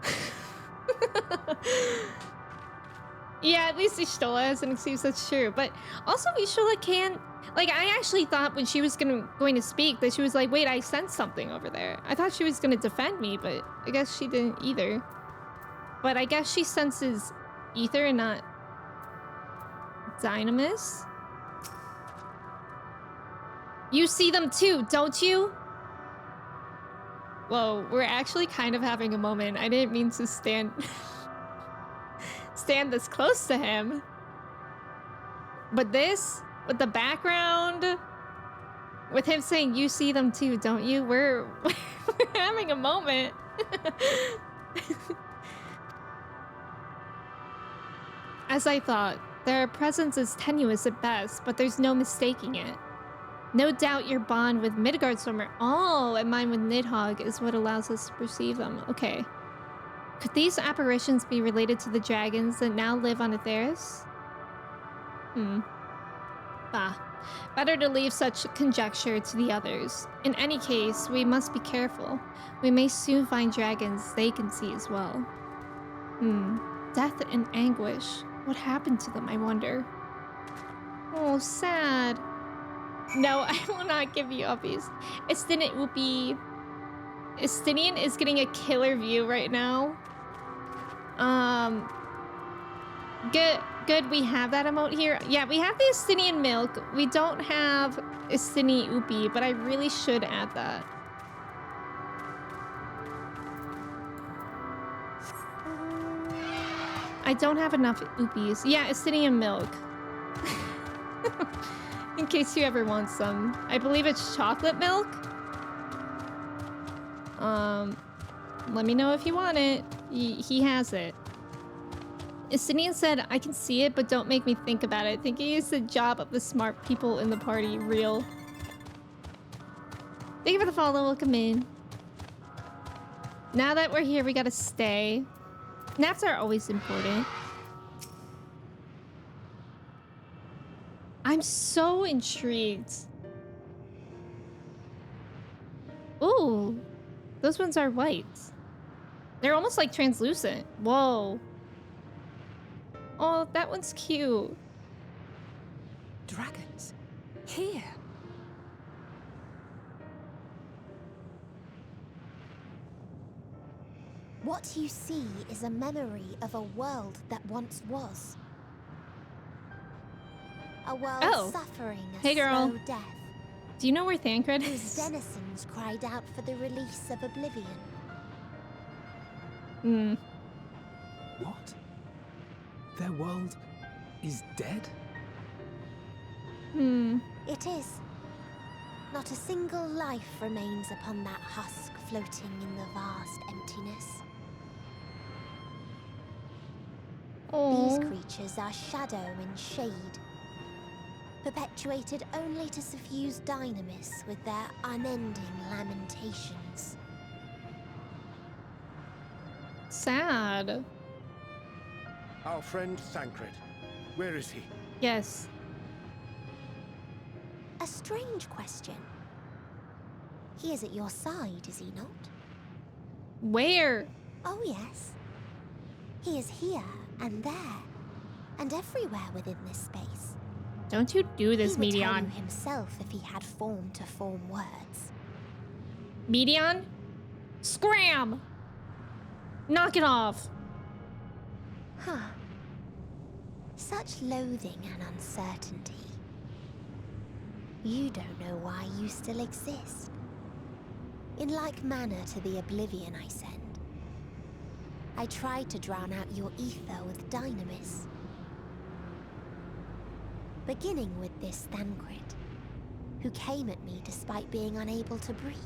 Yeah, at least Ishtola has an excuse. That's true. But also, Ishtola can't... Like, I actually thought when she was going to speak that she was like, wait, I sensed something over there. I thought she was going to defend me, but I guess she didn't either. But I guess she senses ether and not Dynamis. You see them too, don't you? Whoa, we're actually kind of having a moment. I didn't mean to stand this close to him. But this, with the background, with him saying, you see them too, don't you? We're having a moment. As I thought, their presence is tenuous at best, but there's no mistaking it. No doubt your bond with Midgard swimmer, and mine with Nidhogg is what allows us to perceive them. Okay. Could these apparitions be related to the dragons that now live on Aetheris? Better to leave such conjecture to the others. In any case, we must be careful. We may soon find dragons they can see as well. Death and anguish. What happened to them, I wonder? Oh, sad. No, I will not give you uppies. Estinian is getting a killer view right now. Good, we have that emote here. Yeah, we have the Estinian milk. We don't have Estini Upi, but I really should add that. I don't have enough Upis. Yeah, Estinian milk. In case you ever want some. I believe it's chocolate milk. Let me know if you want it. He has it. Estinian said, I can see it, but don't make me think about it. Thinking is the job of the smart people in the party. Real. Thank you for the follow. Welcome in. Now that we're here, we gotta stay. Naps are always important. I'm so intrigued. Ooh, those ones are white. They're almost like translucent. Whoa. Oh, that one's cute. Dragons. Here. What you see is a memory of a world that once was. A world suffering a slow death. Do you know where Thancred Whose is? denizens cried out for the release of oblivion. What? Their world is dead? It is. Not a single life remains upon that husk floating in the vast emptiness. These creatures are shadow and shade, perpetuated only to suffuse dynamis with their unending lamentations. Sad. Our friend Thancred. Where is he? Yes. A strange question. He is at your side, is he not? Where? Oh, yes. He is here and there, and everywhere within this space. Don't you do this, He would tell you Medion. himself if he had form to form words. Medion? Scram! Knock it off. Huh. Such loathing and uncertainty. You don't know why you still exist. In like manner to the oblivion I send. I tried to drown out your ether with dynamis. Beginning with this Thancred, who came at me despite being unable to breathe.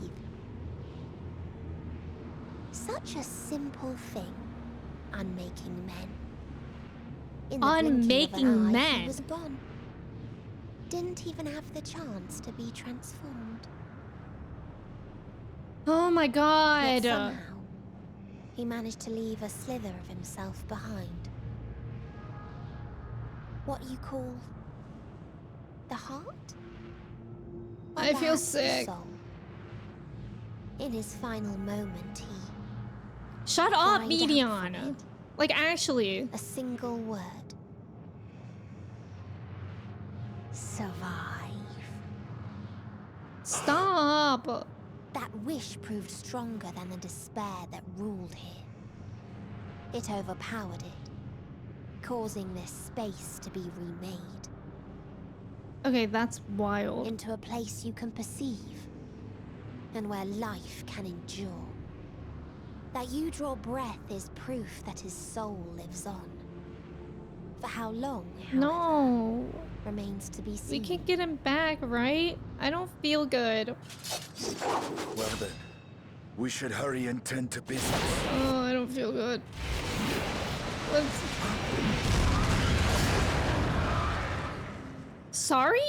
Such a simple thing, unmaking men. In the blinking of an eye, he was gone. Didn't even have the chance to be transformed. Oh my god. Yet somehow, he managed to leave a slither of himself behind. What you call the heart? Or I feel perhaps the sick. soul? In his final moment, he Shut up, cried out Medion. for it. Like, actually. A single word. Survive. Stop. That wish proved stronger than the despair that ruled here. It overpowered it, causing this space to be remade. Okay, that's wild. Into a place you can perceive, and where life can endure. That you draw breath is proof that his soul lives on. For how long, No. remains to be seen. We can get him back, right? I don't feel good. Well then, we should hurry and tend to business. Oh, I don't feel good. Let's... Sorry?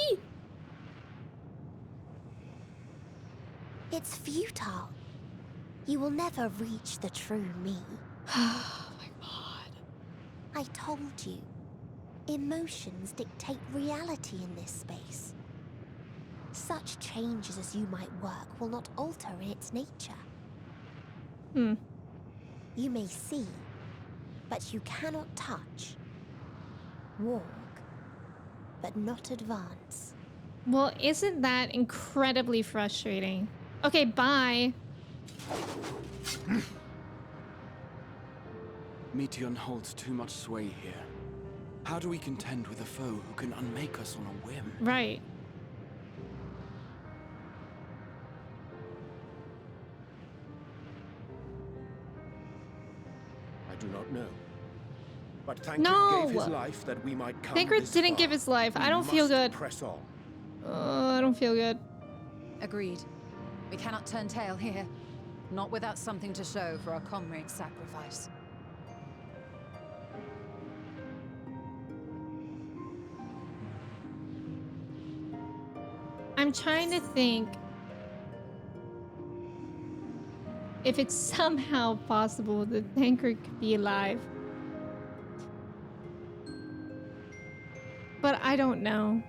It's futile. You will never reach the true me. Oh my god. I told you. Emotions dictate reality in this space. Such changes as you might work will not alter in its nature. You may see, but you cannot touch. Walk, but not advance. Well, isn't that incredibly frustrating? Okay, bye. Meteon holds too much sway here. How do we contend with a foe who can unmake us on a whim? Right. I do not know. But Thancred gave his life that we might come Thancred this didn't far. give his life. I don't We feel must good. Press on. I don't feel good. Agreed. We cannot turn tail here. Not without something to show for our comrade's sacrifice. I'm trying to think if it's somehow possible that Thancred could be alive. But I don't know.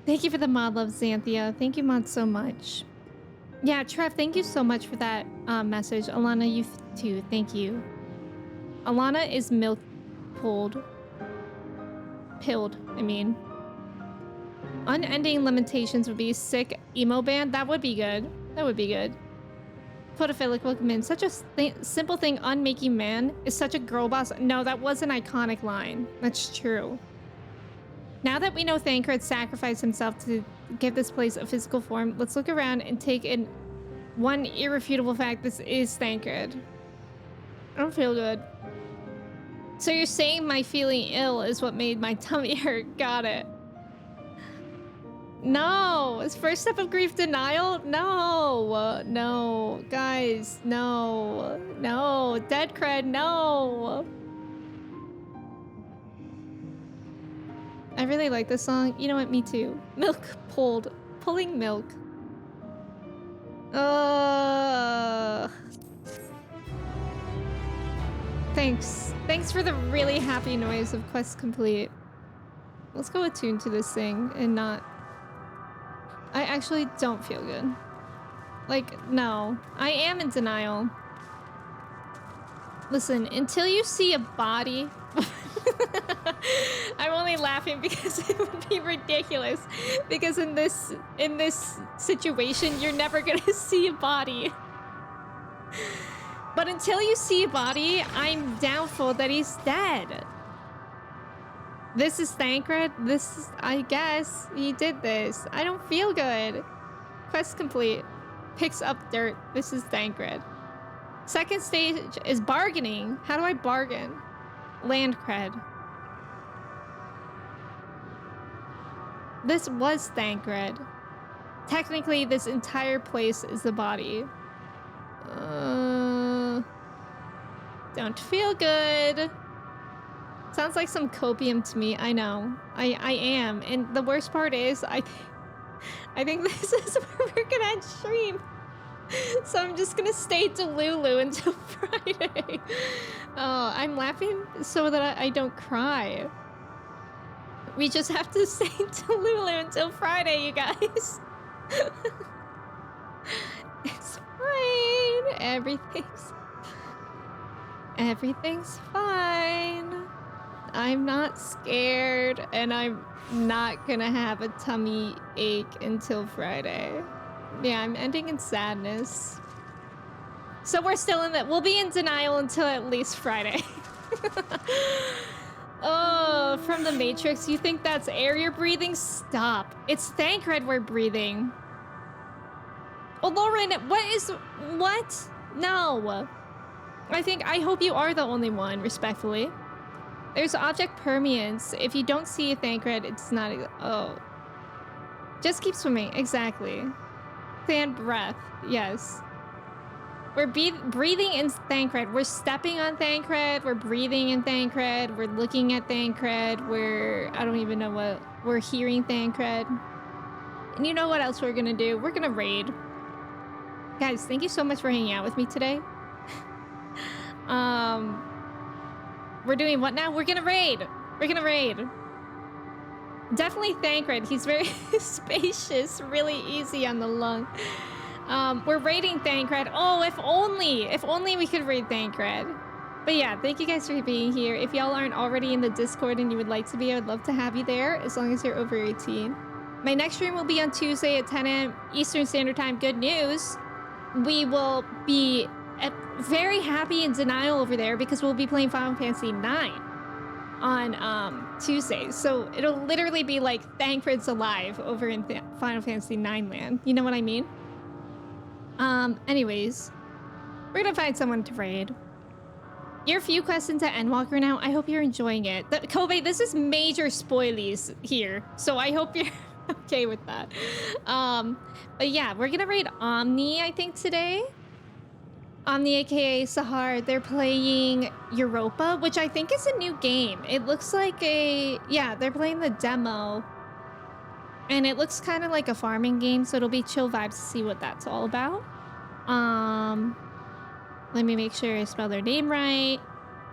Thank you for the mod love, Xanthia. Thank you, mod, so much. Yeah, Trev, thank you so much for that message. Alana, you too. Thank you. Alana is milk pulled. Pilled, I mean. Unending Limitations would be a sick emo band. That would be good. That would be good. Photophilic, welcome in. Such a simple thing, unmaking man is such a girl boss. No, that was an iconic line. That's true. Now that we know Thancred sacrificed himself to give this place a physical form, let's look around and take in one irrefutable fact. This is Thancred. I don't feel good. So you're saying my feeling ill is what made my tummy hurt. Got it. No, it's first step of grief denial. No, no, guys, no, no, dead cred, no. I really like this song. You know what? Me too. Milk pulled, pulling milk. Thanks for the really happy noise of quest complete. Let's go attune to this thing and not. I actually don't feel good. Like, no. I am in denial. Listen, until you see a body... I'm only laughing because it would be ridiculous. Because in this situation, you're never gonna see a body. But until you see a body, I'm doubtful that he's dead. This is Thancred. This is, I guess, he did this. I don't feel good. Quest complete. Picks up dirt. This is Thancred. Second stage is bargaining. How do I bargain? Land cred. This was Thancred. Technically, this entire place is the body. Don't feel good. Sounds like some copium to me. I know. I am. And the worst part is, I think this is where we're gonna end stream. So I'm just gonna stay Delulu until Friday. Oh, I'm laughing so that I don't cry. We just have to stay Delulu until Friday, you guys. It's fine. Everything's fine. I'm not scared, and I'm not gonna have a tummy ache until Friday. Yeah, I'm ending in sadness. So we're still in that. We'll be in denial until at least Friday. Oh, from the Matrix, you think that's air you're breathing? Stop. It's Thancred we're breathing. Oh, Lauren, what? No. I hope you are the only one, respectfully. There's object permeance. If you don't see a Thancred, it's not. Oh. Just keep swimming. Exactly. Fan breath. Yes. We're breathing in Thancred. We're stepping on Thancred. We're breathing in Thancred. We're looking at Thancred. I don't even know what. We're hearing Thancred. And you know what else we're gonna do? We're gonna raid. Guys, thank you so much for hanging out with me today. We're doing what now? We're gonna raid. We're gonna raid. Definitely Thancred. He's very spacious, really easy on the lung. We're raiding Thancred. Oh, if only we could raid Thancred. But yeah, thank you guys for being here. If y'all aren't already in the Discord and you would like to be, I would love to have you there as long as you're over 18. My next stream will be on Tuesday at 10 a.m. Eastern Standard Time. Good news. We will be very happy in denial over there because we'll be playing Final Fantasy IX on Tuesday. So it'll literally be like Thancred's alive over in Final Fantasy IX land. You know what I mean? Anyways, we're gonna find someone to raid. You're a few quests into Endwalker now. I hope you're enjoying it. Kobe, this is major spoilies here, so I hope you're okay with that. But yeah, we're gonna raid Omni, I think, today. Omni, aka Sahar. They're playing Europa, which I think is a new game. It looks like yeah, they're playing the demo. And it looks kind of like a farming game, so it'll be chill vibes to see what that's all about. Let me make sure I spell their name right.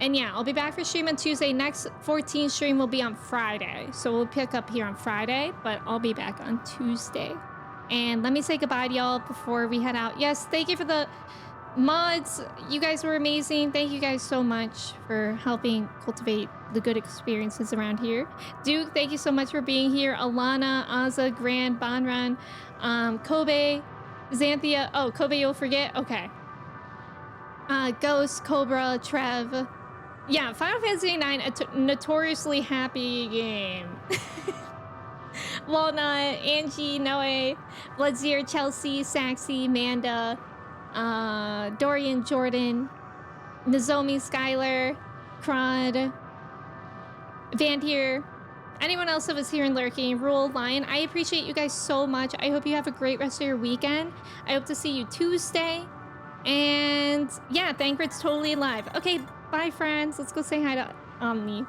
And yeah, I'll be back for stream on Tuesday. Next 14 stream will be on Friday. So we'll pick up here on Friday, but I'll be back on Tuesday. And let me say goodbye to y'all before we head out. Yes, thank you for the mods. You guys were amazing. Thank you guys so much for helping cultivate the good experiences around here. Duke, thank you so much for being here. Alana, Aza, Grand, Banran, Kobe, Xanthia. Oh, Kobe, you'll forget? Okay. Ghost, Cobra, Trev. Yeah, Final Fantasy IX, a notoriously happy game. Walnut, Angie, Noe, Bloodseer, Chelsea, Saxy, Manda, Dorian, Jordan, Nozomi, Skylar, Crod, Vantier, anyone else that was here and lurking, Rule, Lion. I appreciate you guys so much. I hope you have a great rest of your weekend. I hope to see you Tuesday. And yeah, Thancred's totally alive. Okay, bye friends. Let's go say hi to Omni.